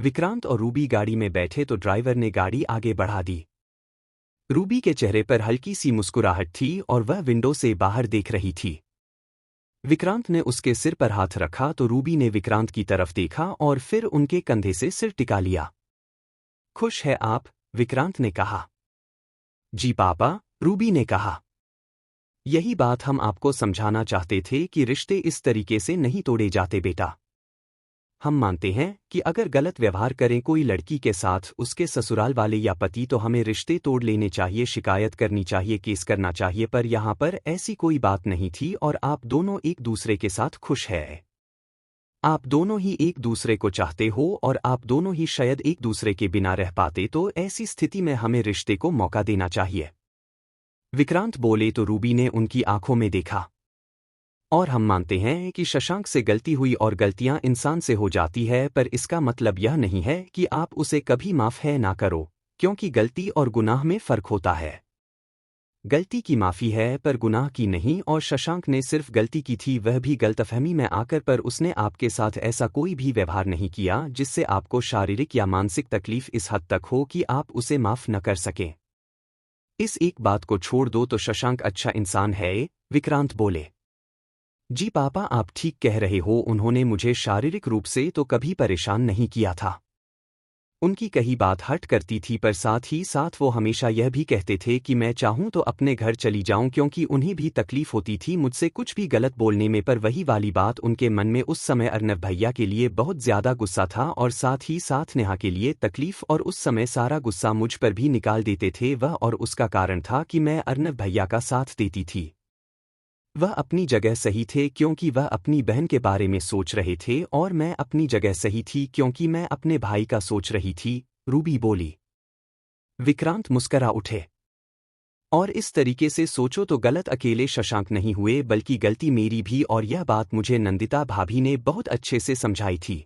विक्रांत और रूबी गाड़ी में बैठे तो ड्राइवर ने गाड़ी आगे बढ़ा दी। रूबी के चेहरे पर हल्की सी मुस्कुराहट थी और वह विंडो से बाहर देख रही थी। विक्रांत ने उसके सिर पर हाथ रखा तो रूबी ने विक्रांत की तरफ देखा और फिर उनके कंधे से सिर टिका लिया। खुश है आप? विक्रांत ने कहा। जी पापा, रूबी ने कहा। यही बात हम आपको समझाना चाहते थे कि रिश्ते इस तरीके से नहीं तोड़े जाते बेटा। हम मानते हैं कि अगर गलत व्यवहार करें कोई लड़की के साथ उसके ससुराल वाले या पति तो हमें रिश्ते तोड़ लेने चाहिए, शिकायत करनी चाहिए, केस करना चाहिए, पर यहाँ पर ऐसी कोई बात नहीं थी और आप दोनों एक दूसरे के साथ खुश हैं। आप दोनों ही एक दूसरे को चाहते हो और आप दोनों ही शायद एक दूसरे के बिना रह पाते, तो ऐसी स्थिति में हमें रिश्ते को मौका देना चाहिए। विक्रांत बोले तो रूबी ने उनकी आंखों में देखा। और हम मानते हैं कि शशांक से गलती हुई और गलतियां इंसान से हो जाती है, पर इसका मतलब यह नहीं है कि आप उसे कभी माफ है ना करो, क्योंकि गलती और गुनाह में फर्क होता है। गलती की माफी है पर गुनाह की नहीं, और शशांक ने सिर्फ गलती की थी, वह भी गलतफहमी में आकर, पर उसने आपके साथ ऐसा कोई भी व्यवहार नहीं किया जिससे आपको शारीरिक या मानसिक तकलीफ इस हद तक हो कि आप उसे माफ न कर सकें। इस एक बात को छोड़ दो तो शशांक अच्छा इंसान है, विक्रांत बोले। जी पापा, आप ठीक कह रहे हो, उन्होंने मुझे शारीरिक रूप से तो कभी परेशान नहीं किया था। उनकी कही बात हर्ट करती थी, पर साथ ही साथ वो हमेशा यह भी कहते थे कि मैं चाहूं तो अपने घर चली जाऊं, क्योंकि उन्हें भी तकलीफ होती थी मुझसे कुछ भी गलत बोलने में, पर वही वाली बात उनके मन में उस समय अर्नव भैया के लिए बहुत ज्यादा गुस्सा था और साथ ही साथ नेहा के लिए तकलीफ, और उस समय सारा गुस्सा मुझ पर भी निकाल देते थे वह, और उसका कारण था कि मैं अर्नव भैया का साथ देती थी। वह अपनी जगह सही थे क्योंकि वह अपनी बहन के बारे में सोच रहे थे, और मैं अपनी जगह सही थी क्योंकि मैं अपने भाई का सोच रही थी, रूबी बोली। विक्रांत मुस्करा उठे। और इस तरीके से सोचो तो गलत अकेले शशांक नहीं हुए, बल्कि गलती मेरी भी, और यह बात मुझे नंदिता भाभी ने बहुत अच्छे से समझाई थी।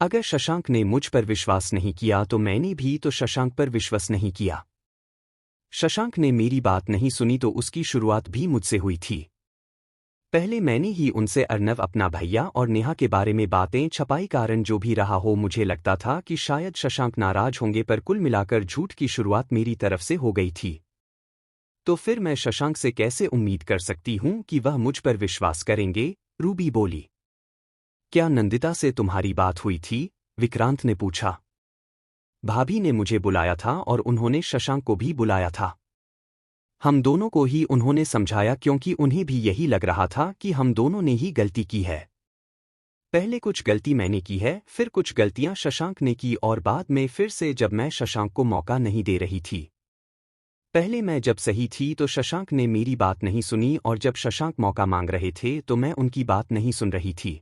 अगर शशांक ने मुझ पर विश्वास नहीं किया तो मैंने भी तो शशांक पर विश्वास नहीं किया। शशांक ने मेरी बात नहीं सुनी तो उसकी शुरुआत भी मुझसे हुई थी। पहले मैंने ही उनसे अर्नव, अपना भैया और नेहा के बारे में बातें छपाई, कारण जो भी रहा हो मुझे लगता था कि शायद शशांक नाराज होंगे, पर कुल मिलाकर झूठ की शुरुआत मेरी तरफ से हो गई थी। तो फिर मैं शशांक से कैसे उम्मीद कर सकती हूं कि वह मुझ पर विश्वास करेंगे, रूबी बोली। क्या नंदिता से तुम्हारी बात हुई थी? विक्रांत ने पूछा। भाभी ने मुझे बुलाया था और उन्होंने शशांक को भी बुलाया था। हम दोनों को ही उन्होंने समझाया, क्योंकि उन्हें भी यही लग रहा था कि हम दोनों ने ही गलती की है। पहले कुछ गलती मैंने की है, फिर कुछ गलतियां शशांक ने की, और बाद में फिर से जब मैं शशांक को मौका नहीं दे रही थी। पहले मैं जब सही थी तो शशांक ने मेरी बात नहीं सुनी, और जब शशांक मौका मांग रहे थे तो मैं उनकी बात नहीं सुन रही थी।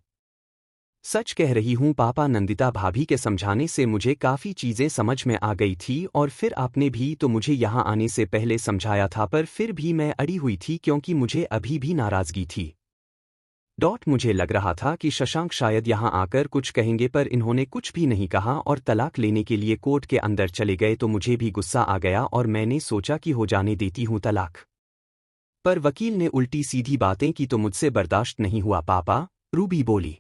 सच कह रही हूं पापा, नंदिता भाभी के समझाने से मुझे काफ़ी चीज़ें समझ में आ गई थी, और फिर आपने भी तो मुझे यहाँ आने से पहले समझाया था, पर फिर भी मैं अड़ी हुई थी क्योंकि मुझे अभी भी नाराज़गी थी। मुझे लग रहा था कि शशांक शायद यहाँ आकर कुछ कहेंगे, पर इन्होंने कुछ भी नहीं कहा और तलाक लेने के लिए कोर्ट के अंदर चले गए, तो मुझे भी गुस्सा आ गया और मैंने सोचा कि हो जाने देती हूँ तलाक। पर वकील ने उल्टी सीधी बातें की तो मुझसे बर्दाश्त नहीं हुआ पापा, रूबी बोली।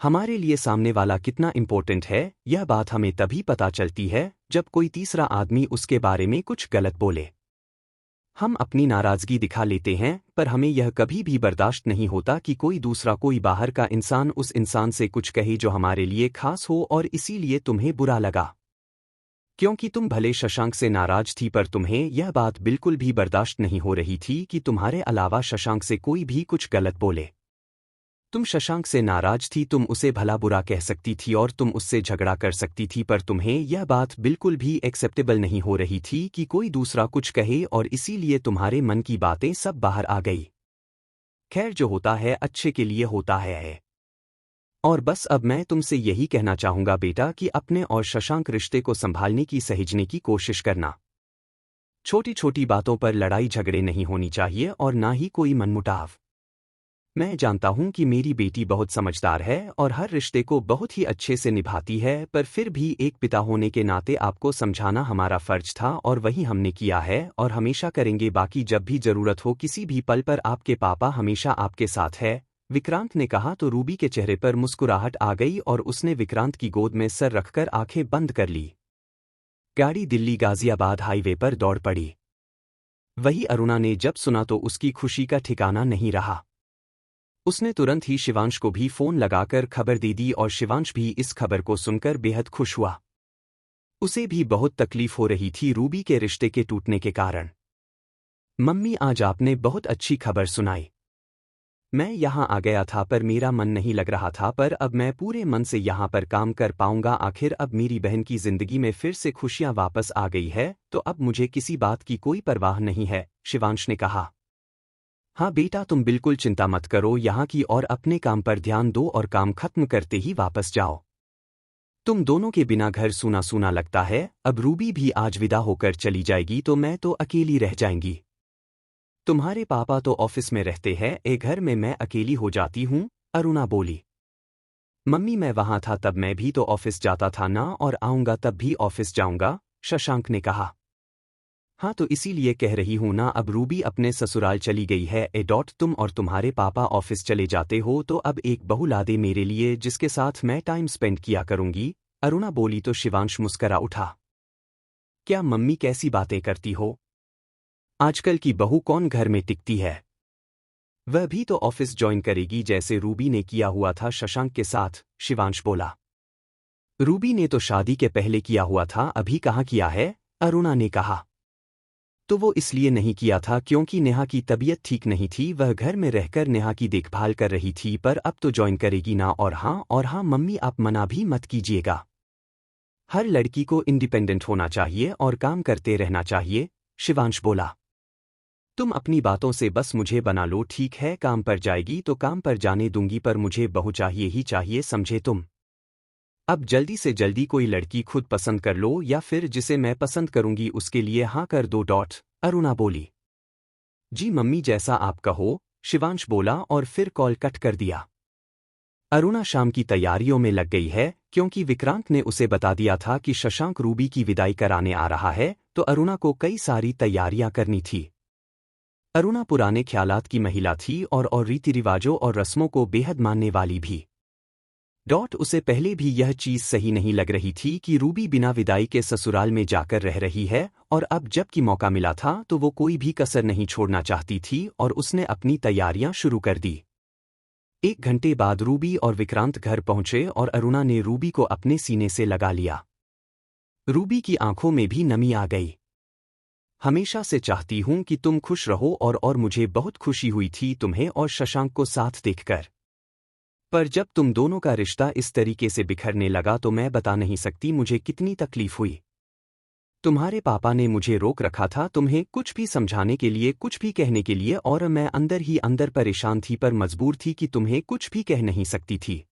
हमारे लिए सामने वाला कितना इम्पोर्टेंट है, यह बात हमें तभी पता चलती है जब कोई तीसरा आदमी उसके बारे में कुछ गलत बोले। हम अपनी नाराज़गी दिखा लेते हैं, पर हमें यह कभी भी बर्दाश्त नहीं होता कि कोई दूसरा, कोई बाहर का इंसान उस इंसान से कुछ कहे जो हमारे लिए खास हो, और इसीलिए तुम्हें बुरा लगा। क्योंकि तुम भले शशांक से नाराज थी, पर तुम्हें यह बात बिल्कुल भी बर्दाश्त नहीं हो रही थी कि तुम्हारे अलावा शशांक से कोई भी कुछ गलत बोले। तुम शशांक से नाराज थी, तुम उसे भला बुरा कह सकती थी और तुम उससे झगड़ा कर सकती थी, पर तुम्हें यह बात बिल्कुल भी एक्सेप्टेबल नहीं हो रही थी कि कोई दूसरा कुछ कहे, और इसीलिए तुम्हारे मन की बातें सब बाहर आ गई। खैर, जो होता है अच्छे के लिए होता है। और बस अब मैं तुमसे यही कहना चाहूंगा बेटा कि अपने और शशांक रिश्ते को संभालने की, सहेजने की कोशिश करना। छोटी छोटी बातों पर लड़ाई झगड़े नहीं होनी चाहिए, और ना ही कोई मनमुटाव। मैं जानता हूं कि मेरी बेटी बहुत समझदार है और हर रिश्ते को बहुत ही अच्छे से निभाती है, पर फिर भी एक पिता होने के नाते आपको समझाना हमारा फर्ज था, और वही हमने किया है और हमेशा करेंगे। बाकी जब भी जरूरत हो किसी भी पल पर आपके पापा हमेशा आपके साथ है, विक्रांत ने कहा तो रूबी के चेहरे पर मुस्कुराहट आ गई और उसने विक्रांत की गोद में सर रखकर आंखें बंद कर ली। गाड़ी दिल्ली गाजियाबाद हाईवे पर दौड़ पड़ी। वही अरुणा ने जब सुना तो उसकी खुशी का ठिकाना नहीं रहा। उसने तुरंत ही शिवांश को भी फोन लगाकर खबर दे दी और शिवांश भी इस खबर को सुनकर बेहद खुश हुआ। उसे भी बहुत तकलीफ हो रही थी रूबी के रिश्ते के टूटने के कारण। मम्मी, आज आपने बहुत अच्छी खबर सुनाई। मैं यहाँ आ गया था पर मेरा मन नहीं लग रहा था, पर अब मैं पूरे मन से यहाँ पर काम कर पाऊंगा। आखिर अब मेरी बहन की जिंदगी में फिर से खुशियाँ वापस आ गई है, तो अब मुझे किसी बात की कोई परवाह नहीं है, शिवांश ने कहा। हाँ बेटा, तुम बिल्कुल चिंता मत करो यहाँ की, और अपने काम पर ध्यान दो और काम खत्म करते ही वापस जाओ। तुम दोनों के बिना घर सूना सूना लगता है। अब रूबी भी आज विदा होकर चली जाएगी तो मैं तो अकेली रह जाएंगी। तुम्हारे पापा तो ऑफिस में रहते हैं, घर में मैं अकेली हो जाती हूँ, अरुणा बोली। मम्मी, मैं वहां था तब मैं भी तो ऑफिस जाता था ना, और आऊंगा तब भी ऑफिस जाऊंगा, शशांक ने कहा। हाँ तो इसीलिए कह रही हूं ना, अब रूबी अपने ससुराल चली गई है। तुम और तुम्हारे पापा ऑफिस चले जाते हो तो अब एक बहू ला दे मेरे लिए, जिसके साथ मैं टाइम स्पेंड किया करूंगी, अरुणा बोली तो शिवांश मुस्करा उठा। क्या मम्मी, कैसी बातें करती हो? आजकल की बहू कौन घर में टिकती है? वह भी तो ऑफिस ज्वाइन करेगी जैसे रूबी ने किया हुआ था शशांक के साथ, शिवांश बोला। रूबी ने तो शादी के पहले किया हुआ था, अभी कहाँ किया है, अरुणा ने कहा। तो वो इसलिए नहीं किया था क्योंकि नेहा की तबीयत ठीक नहीं थी, वह घर में रहकर नेहा की देखभाल कर रही थी, पर अब तो ज्वाइन करेगी ना। और हाँ मम्मी, आप मना भी मत कीजिएगा। हर लड़की को इंडिपेंडेंट होना चाहिए और काम करते रहना चाहिए, शिवांश बोला। तुम अपनी बातों से बस मुझे बना लो, ठीक है? काम पर जाएगी तो काम पर जाने दूंगी, पर मुझे बहू चाहिए ही चाहिए, समझे तुम? अब जल्दी से जल्दी कोई लड़की खुद पसंद कर लो, या फिर जिसे मैं पसंद करूंगी उसके लिए हाँ कर दो, अरुणा बोली। जी मम्मी, जैसा आप कहो, शिवांश बोला और फिर कॉल कट कर दिया। अरुणा शाम की तैयारियों में लग गई है, क्योंकि विक्रांत ने उसे बता दिया था कि शशांक रूबी की विदाई कराने आ रहा है, तो अरुणा को कई सारी तैयारियां करनी थी। अरुणा पुराने ख्यालात की महिला थी और रीति रिवाजों और रस्मों को बेहद मानने वाली भी। उसे पहले भी यह चीज सही नहीं लग रही थी कि रूबी बिना विदाई के ससुराल में जाकर रह रही है, और अब जबकि मौका मिला था तो वो कोई भी कसर नहीं छोड़ना चाहती थी और उसने अपनी तैयारियां शुरू कर दी। 1 घंटे बाद रूबी और विक्रांत घर पहुंचे और अरुणा ने रूबी को अपने सीने से लगा लिया। रूबी की आंखों में भी नमी आ गई। हमेशा से चाहती हूं कि तुम खुश रहो, और मुझे बहुत खुशी हुई थी तुम्हें और शशांक को साथ देखकर। पर जब तुम दोनों का रिश्ता इस तरीके से बिखरने लगा तो मैं बता नहीं सकती मुझे कितनी तकलीफ हुई। तुम्हारे पापा ने मुझे रोक रखा था तुम्हें कुछ भी समझाने के लिए, कुछ भी कहने के लिए, और मैं अंदर ही अंदर परेशान थी, पर मजबूर थी कि तुम्हें कुछ भी कह नहीं सकती थी।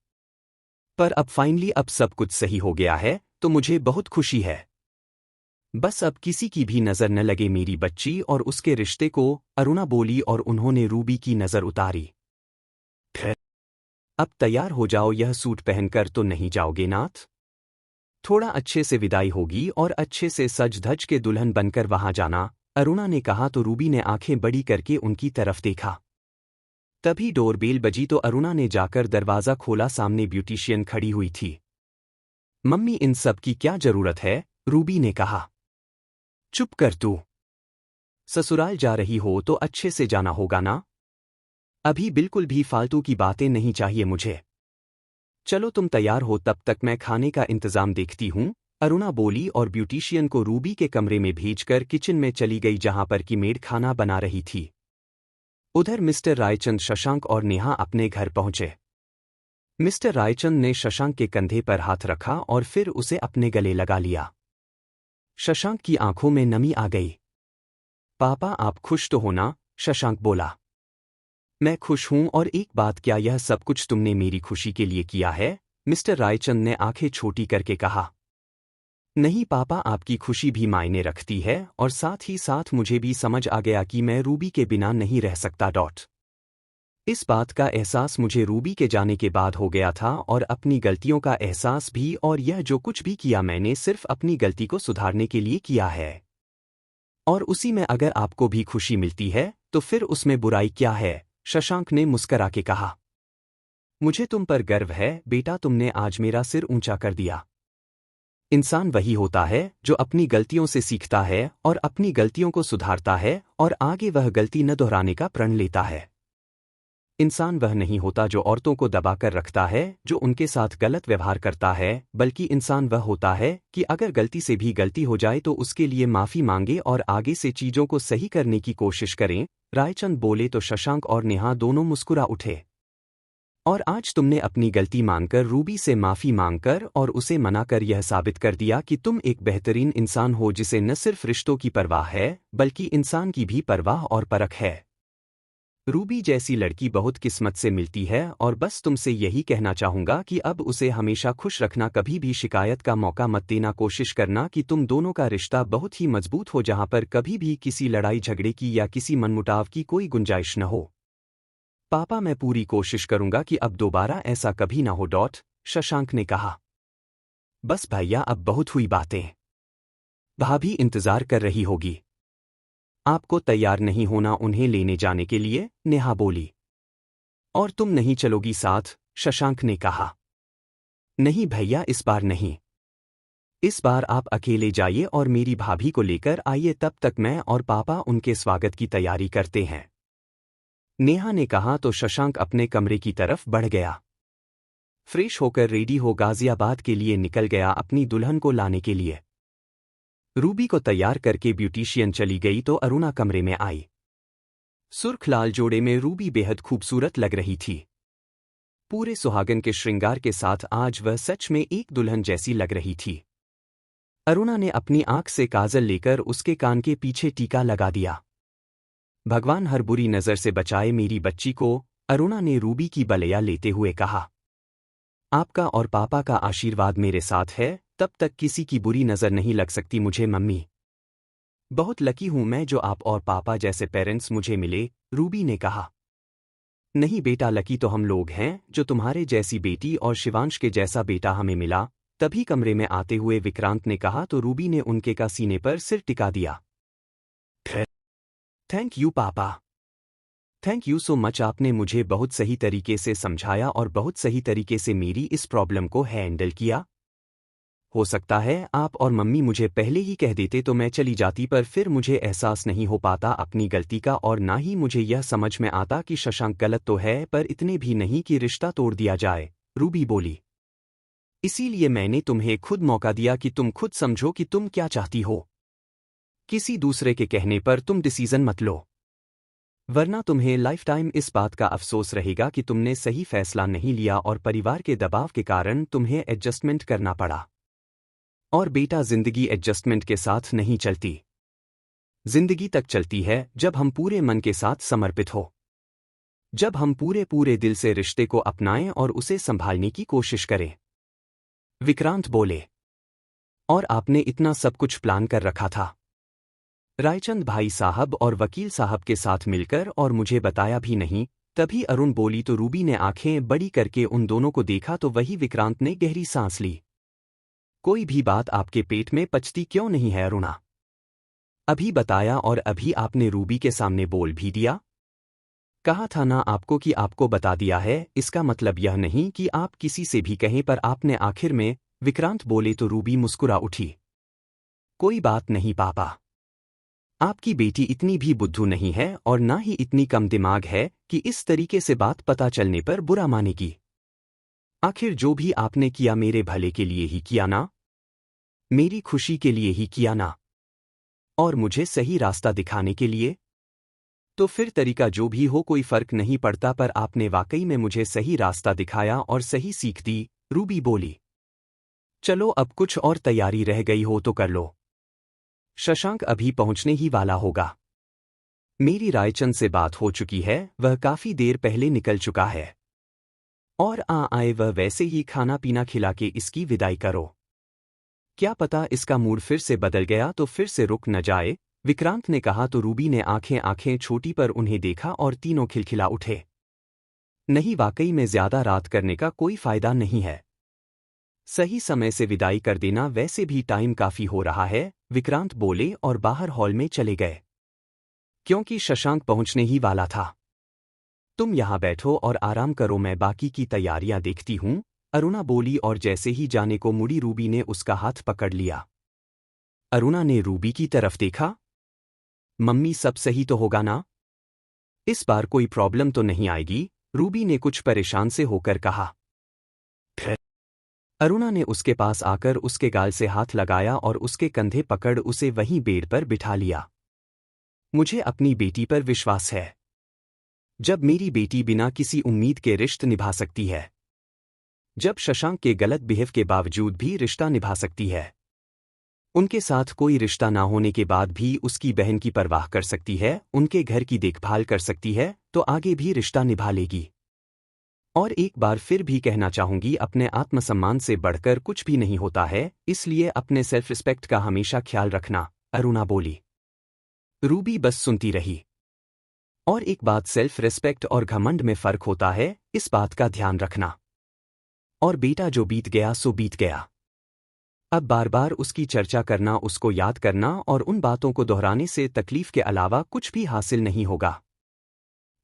पर अब फाइनली अब सब कुछ सही हो गया है, तो मुझे बहुत खुशी है। बस अब किसी की भी नजर न लगे मेरी बच्ची और उसके रिश्ते को, अरुणा बोली और उन्होंने रूबी की नजर उतारी। अब तैयार हो जाओ, यह सूट पहनकर तो नहीं जाओगे नाथ? थोड़ा अच्छे से विदाई होगी और अच्छे से सज धज के दुल्हन बनकर वहां जाना, अरुणा ने कहा तो रूबी ने आंखें बड़ी करके उनकी तरफ देखा। तभी डोरबेल बजी तो अरुणा ने जाकर दरवाजा खोला, सामने ब्यूटिशियन खड़ी हुई थी। मम्मी, इन सब की क्या जरूरत है? रूबी ने कहा। चुप कर तू। ससुराल जा रही हो तो अच्छे से जाना होगा ना? अभी बिल्कुल भी फालतू की बातें नहीं चाहिए मुझे। चलो तुम तैयार हो, तब तक मैं खाने का इंतजाम देखती हूँ, अरुणा बोली और ब्यूटिशियन को रूबी के कमरे में भेजकर किचन में चली गई जहां पर की मेड खाना बना रही थी। उधर मिस्टर रायचंद, शशांक और नेहा अपने घर पहुंचे। मिस्टर रायचंद ने शशांक के कंधे पर हाथ रखा और फिर उसे अपने गले लगा लिया। शशांक की आंखों में नमी आ गई। पापा, आप खुश तो हो ना? शशांक बोला। मैं खुश हूं, और एक बात, क्या यह सब कुछ तुमने मेरी खुशी के लिए किया है? मिस्टर रायचंद ने आंखें छोटी करके कहा। नहीं पापा, आपकी खुशी भी मायने रखती है, और साथ ही साथ मुझे भी समझ आ गया कि मैं रूबी के बिना नहीं रह सकता। इस बात का एहसास मुझे रूबी के जाने के बाद हो गया था, और अपनी गलतियों का एहसास भी, और यह जो कुछ भी किया मैंने सिर्फ अपनी गलती को सुधारने के लिए किया है। और उसी में अगर आपको भी खुशी मिलती है तो फिर उसमें बुराई क्या है? शशांक ने मुस्करा के कहा। मुझे तुम पर गर्व है बेटा, तुमने आज मेरा सिर ऊंचा कर दिया। इंसान वही होता है जो अपनी गलतियों से सीखता है और अपनी गलतियों को सुधारता है और आगे वह गलती न दोहराने का प्रण लेता है। इंसान वह नहीं होता जो औरतों को दबाकर रखता है, जो उनके साथ गलत व्यवहार करता है, बल्कि इंसान वह होता है कि अगर गलती से भी गलती हो जाए तो उसके लिए माफी मांगे और आगे से चीजों को सही करने की कोशिश करें। रायचंद बोले तो शशांक और नेहा दोनों मुस्कुरा उठे। और आज तुमने अपनी गलती मानकर रूबी से माफी मांगकर और उसे मनाकर यह साबित कर दिया कि तुम एक बेहतरीन इंसान हो जिसे न सिर्फ रिश्तों की परवाह है बल्कि इंसान की भी परवाह और परख है। रूबी जैसी लड़की बहुत किस्मत से मिलती है और बस तुमसे यही कहना चाहूंगा कि अब उसे हमेशा खुश रखना, कभी भी शिकायत का मौका मत देना, कोशिश करना कि तुम दोनों का रिश्ता बहुत ही मजबूत हो जहां पर कभी भी किसी लड़ाई झगड़े की या किसी मनमुटाव की कोई गुंजाइश न हो। पापा मैं पूरी कोशिश करूंगा कि अब दोबारा ऐसा कभी ना हो। शशांक ने कहा। बस भैया अब बहुत हुई बातें, भाभी इंतजार कर रही होगी। आपको तैयार नहीं होना उन्हें लेने जाने के लिए, नेहा बोली। और तुम नहीं चलोगी साथ, शशांक ने कहा। नहीं भैया इस बार नहीं, इस बार आप अकेले जाइए और मेरी भाभी को लेकर आइए, तब तक मैं और पापा उनके स्वागत की तैयारी करते हैं, नेहा ने कहा तो शशांक अपने कमरे की तरफ बढ़ गया। फ्रेश होकर रेडी हो गाजियाबाद के लिए निकल गया अपनी दुल्हन को लाने के लिए। रूबी को तैयार करके ब्यूटिशियन चली गई तो अरुणा कमरे में आई। सुर्ख लाल जोड़े में रूबी बेहद खूबसूरत लग रही थी। पूरे सुहागन के श्रृंगार के साथ आज वह सच में एक दुल्हन जैसी लग रही थी। अरुणा ने अपनी आंख से काजल लेकर उसके कान के पीछे टीका लगा दिया। भगवान हर बुरी नजर से बचाए मेरी बच्ची को, अरुणा ने रूबी की बलैया लेते हुए कहा। आपका और पापा का आशीर्वाद मेरे साथ है, तब तक किसी की बुरी नजर नहीं लग सकती मुझे मम्मी। बहुत लकी हूं मैं जो आप और पापा जैसे पेरेंट्स मुझे मिले, रूबी ने कहा। नहीं बेटा, लकी तो हम लोग हैं जो तुम्हारे जैसी बेटी और शिवांश के जैसा बेटा हमें मिला, तभी कमरे में आते हुए विक्रांत ने कहा तो रूबी ने उनके का सीने पर सिर टिका दिया। थैंक यू पापा, थैंक यू सो मच, आपने मुझे बहुत सही तरीके से समझाया और बहुत सही तरीके से मेरी इस प्रॉब्लम को हैंडल किया। हो सकता है आप और मम्मी मुझे पहले ही कह देते तो मैं चली जाती, पर फिर मुझे एहसास नहीं हो पाता अपनी गलती का और ना ही मुझे यह समझ में आता कि शशांक गलत तो है पर इतने भी नहीं कि रिश्ता तोड़ दिया जाए, रूबी बोली। इसीलिए मैंने तुम्हें खुद मौका दिया कि तुम खुद समझो कि तुम क्या चाहती हो। किसी दूसरे के कहने पर तुम डिसीजन मत लो, वरना तुम्हें लाइफ टाइम इस बात का अफसोस रहेगा कि तुमने सही फैसला नहीं लिया और परिवार के दबाव के कारण तुम्हें एडजस्टमेंट करना पड़ा। और बेटा, जिंदगी एडजस्टमेंट के साथ नहीं चलती, जिंदगी तक चलती है जब हम पूरे मन के साथ समर्पित हो, जब हम पूरे दिल से रिश्ते को अपनाएं और उसे संभालने की कोशिश करें, विक्रांत बोले। और आपने इतना सब कुछ प्लान कर रखा था रायचंद भाई साहब और वकील साहब के साथ मिलकर, और मुझे बताया भी नहीं, तभी अरुण बोली तो रूबी ने आंखें बड़ी करके उन दोनों को देखा तो वही विक्रांत ने गहरी सांस ली। कोई भी बात आपके पेट में पचती क्यों नहीं है अरुणा? अभी बताया और अभी आपने रूबी के सामने बोल भी दिया। कहा था ना आपको कि आपको बता दिया है, इसका मतलब यह नहीं कि आप किसी से भी कहें, पर आपने आखिर में, विक्रांत बोले तो रूबी मुस्कुरा उठी। कोई बात नहीं पापा, आपकी बेटी इतनी भी बुद्धू नहीं है और ना ही इतनी कम दिमाग है कि इस तरीके से बात पता चलने पर बुरा मानेगी। आखिर जो भी आपने किया मेरे भले के लिए ही किया ना, मेरी खुशी के लिए ही किया ना, और मुझे सही रास्ता दिखाने के लिए। तो फिर तरीका जो भी हो कोई फर्क नहीं पड़ता, पर आपने वाकई में मुझे सही रास्ता दिखाया और सही सीख दी, रूबी बोली। चलो अब कुछ और तैयारी रह गई हो तो कर लो, शशांक अभी पहुंचने ही वाला होगा। मेरी रायचंद से बात हो चुकी है, वह काफी देर पहले निकल चुका है। और आए वह वैसे ही खाना पीना खिला के इसकी विदाई करो। क्या पता इसका मूड फिर से बदल गया तो फिर से रुक न जाए, विक्रांत ने कहा तो रूबी ने आंखें छोटी पर उन्हें देखा और तीनों खिलखिला उठे। नहीं, वाकई में ज्यादा रात करने का कोई फायदा नहीं है, सही समय से विदाई कर देना, वैसे भी टाइम काफी हो रहा है, विक्रांत बोले और बाहर हॉल में चले गए, क्योंकि शशांक पहुंचने ही वाला था। तुम यहाँ बैठो और आराम करो, मैं बाकी की तैयारियां देखती हूँ, अरुणा बोली और जैसे ही जाने को मुड़ी रूबी ने उसका हाथ पकड़ लिया। अरुणा ने रूबी की तरफ देखा। मम्मी सब सही तो होगा ना? इस बार कोई प्रॉब्लम तो नहीं आएगी? रूबी ने कुछ परेशान से होकर कहा। फिर अरुणा ने उसके पास आकर उसके गाल से हाथ लगाया और उसके कंधे पकड़ उसे वहीं बेड पर बिठा लिया। मुझे अपनी बेटी पर विश्वास है। जब मेरी बेटी बिना किसी उम्मीद के रिश्ते निभा सकती है, जब शशांक के गलत बिहेव के बावजूद भी रिश्ता निभा सकती है, उनके साथ कोई रिश्ता ना होने के बाद भी उसकी बहन की परवाह कर सकती है, उनके घर की देखभाल कर सकती है, तो आगे भी रिश्ता निभा लेगी। और एक बार फिर भी कहना चाहूंगी, अपने आत्मसम्मान से बढ़कर कुछ भी नहीं होता है, इसलिए अपने सेल्फ रिस्पेक्ट का हमेशा ख्याल रखना, अरुणा बोली। रूबी बस सुनती रही। और एक बात, सेल्फ रिस्पेक्ट और घमंड में फर्क होता है, इस बात का ध्यान रखना। और बेटा जो बीत गया सो बीत गया। अब बार बार उसकी चर्चा करना, उसको याद करना और उन बातों को दोहराने से तकलीफ के अलावा कुछ भी हासिल नहीं होगा।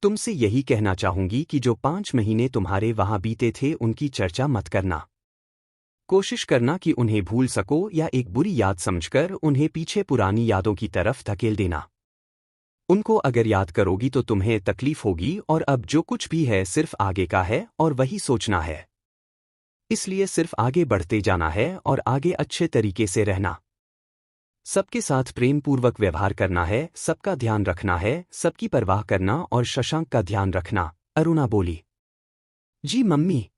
तुमसे यही कहना चाहूंगी कि जो 5 महीने तुम्हारे वहां बीते थे उनकी चर्चा मत करना। कोशिश करना कि उन्हें भूल सको या एक बुरी याद समझकर उन्हें पीछे पुरानी यादों की तरफ धकेल देना। उनको अगर याद करोगी तो तुम्हें तकलीफ होगी, और अब जो कुछ भी है सिर्फ आगे का है और वही सोचना है। इसलिए सिर्फ आगे बढ़ते जाना है और आगे अच्छे तरीके से रहना। सबके साथ प्रेम पूर्वक व्यवहार करना है, सबका ध्यान रखना है, सबकी परवाह करना और शशांक का ध्यान रखना, अरुणा बोली। जी मम्मी,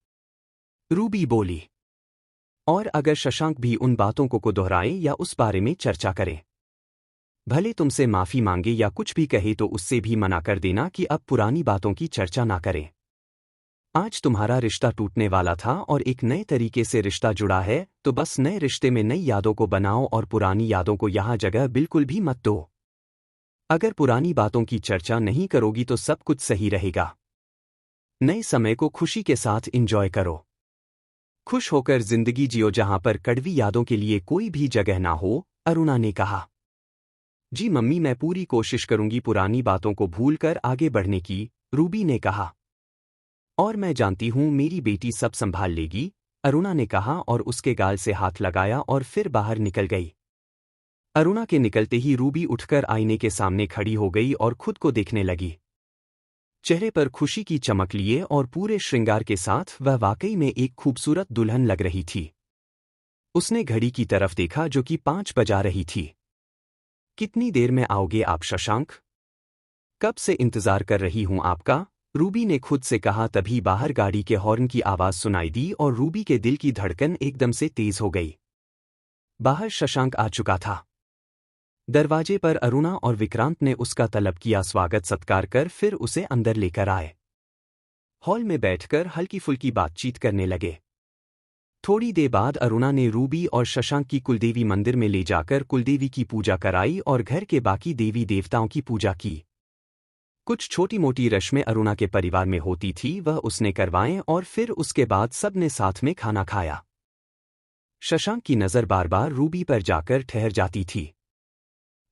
रूबी बोली। और अगर शशांक भी उन बातों को दोहराए या उस बारे में चर्चा करे, भले तुमसे माफी मांगे या कुछ भी कहे, तो उससे भी मना कर देना कि अब पुरानी बातों की चर्चा ना करें। आज तुम्हारा रिश्ता टूटने वाला था और एक नए तरीके से रिश्ता जुड़ा है, तो बस नए रिश्ते में नई यादों को बनाओ और पुरानी यादों को यहाँ जगह बिल्कुल भी मत दो। अगर पुरानी बातों की चर्चा नहीं करोगी तो सब कुछ सही रहेगा। नए समय को खुशी के साथ एंजॉय करो। खुश होकर जिंदगी जियो जहां पर कड़वी यादों के लिए कोई भी जगह ना हो, अरुणा ने कहा। जी मम्मी, मैं पूरी कोशिश करूंगी पुरानी बातों को भूलकर आगे बढ़ने की, रूबी ने कहा। और मैं जानती हूं मेरी बेटी सब संभाल लेगी, अरुणा ने कहा और उसके गाल से हाथ लगाया और फिर बाहर निकल गई। अरुणा के निकलते ही रूबी उठकर आईने के सामने खड़ी हो गई और खुद को देखने लगी। चेहरे पर खुशी की चमक लिए और पूरे श्रृंगार के साथ वह वाकई में एक खूबसूरत दुल्हन लग रही थी। उसने घड़ी की तरफ देखा जो कि 5 बजा रही थी। कितनी देर में आओगे आप शशांक? कब से इंतजार कर रही हूं आपका, रूबी ने खुद से कहा। तभी बाहर गाड़ी के हॉर्न की आवाज सुनाई दी और रूबी के दिल की धड़कन एकदम से तेज हो गई। बाहर शशांक आ चुका था। दरवाजे पर अरुणा और विक्रांत ने उसका तलब किया स्वागत सत्कार कर, फिर उसे अंदर लेकर आए। हॉल में बैठकर हल्की फुल्की बातचीत करने लगे। थोड़ी देर बाद अरुणा ने रूबी और शशांक की कुलदेवी मंदिर में ले जाकर कुलदेवी की पूजा कराई और घर के बाकी देवी देवताओं की पूजा की। कुछ छोटी मोटी रस्में अरुणा के परिवार में होती थी, वह उसने करवाएं और फिर उसके बाद सबने साथ में खाना खाया। शशांक की नज़र बार बार रूबी पर जाकर ठहर जाती थी।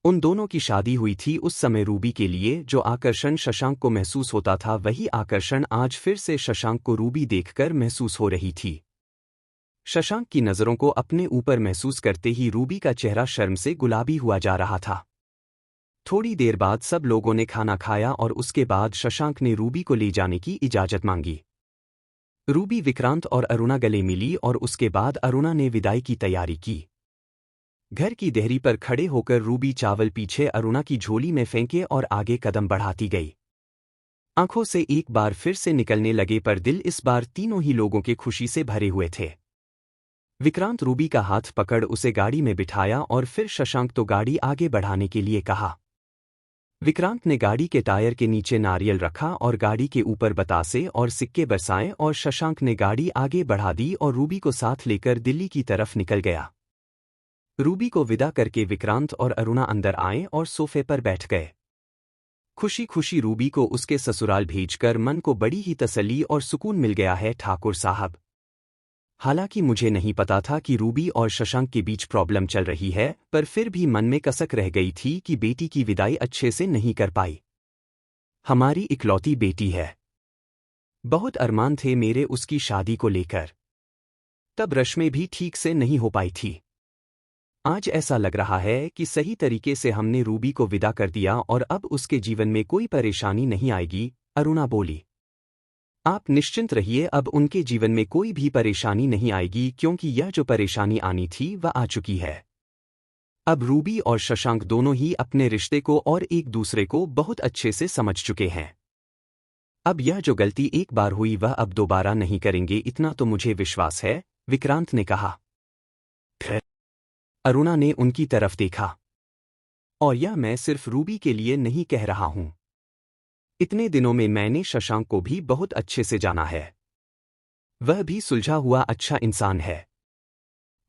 उन दोनों की शादी हुई थी उस समय रूबी के लिए जो आकर्षण शशांक को महसूस होता था, वही आकर्षण आज फिर से शशांक को रूबी देखकर महसूस हो रही थी। शशांक की नज़रों को अपने ऊपर महसूस करते ही रूबी का चेहरा शर्म से गुलाबी हुआ जा रहा था। थोड़ी देर बाद सब लोगों ने खाना खाया और उसके बाद शशांक ने रूबी को ले जाने की इजाज़त मांगी। रूबी, विक्रांत और अरुणा गले मिली और उसके बाद अरुणा ने विदाई की तैयारी की। घर की देहरी पर खड़े होकर रूबी चावल पीछे अरुणा की झोली में फेंके और आगे कदम बढ़ाती गई। आंखों से एक बार फिर से निकलने लगे, पर दिल इस बार तीनों ही लोगों के खुशी से भरे हुए थे। विक्रांत रूबी का हाथ पकड़ उसे गाड़ी में बिठाया और फिर शशांक तो गाड़ी आगे बढ़ाने के लिए कहा। विक्रांत ने गाड़ी के टायर के नीचे नारियल रखा और गाड़ी के ऊपर बतासे और सिक्के बरसाए और शशांक ने गाड़ी आगे बढ़ा दी और रूबी को साथ लेकर दिल्ली की तरफ निकल गया। रूबी को विदा करके विक्रांत और अरुणा अंदर आए और सोफे पर बैठ गए। खुशी खुशी रूबी को उसके ससुराल भेजकर मन को बड़ी ही तसल्ली और सुकून मिल गया है ठाकुर साहब। हालांकि मुझे नहीं पता था कि रूबी और शशांक के बीच प्रॉब्लम चल रही है, पर फिर भी मन में कसक रह गई थी कि बेटी की विदाई अच्छे से नहीं कर पाई। हमारी इकलौती बेटी है। बहुत अरमान थे मेरे उसकी शादी को लेकर। तब रश्मि भी ठीक से नहीं हो पाई थी। आज ऐसा लग रहा है कि सही तरीके से हमने रूबी को विदा कर दिया और अब उसके जीवन में कोई परेशानी नहीं आएगी, अरुणा बोली। आप निश्चिंत रहिए, अब उनके जीवन में कोई भी परेशानी नहीं आएगी क्योंकि यह जो परेशानी आनी थी वह आ चुकी है। अब रूबी और शशांक दोनों ही अपने रिश्ते को और एक दूसरे को बहुत अच्छे से समझ चुके हैं। अब यह जो गलती एक बार हुई वह अब दोबारा नहीं करेंगे, इतना तो मुझे विश्वास है, विक्रांत ने कहा। फिर अरुणा ने उनकी तरफ देखा। और यह मैं सिर्फ रूबी के लिए नहीं कह रहा हूं। इतने दिनों में मैंने शशांक को भी बहुत अच्छे से जाना है। वह भी सुलझा हुआ अच्छा इंसान है।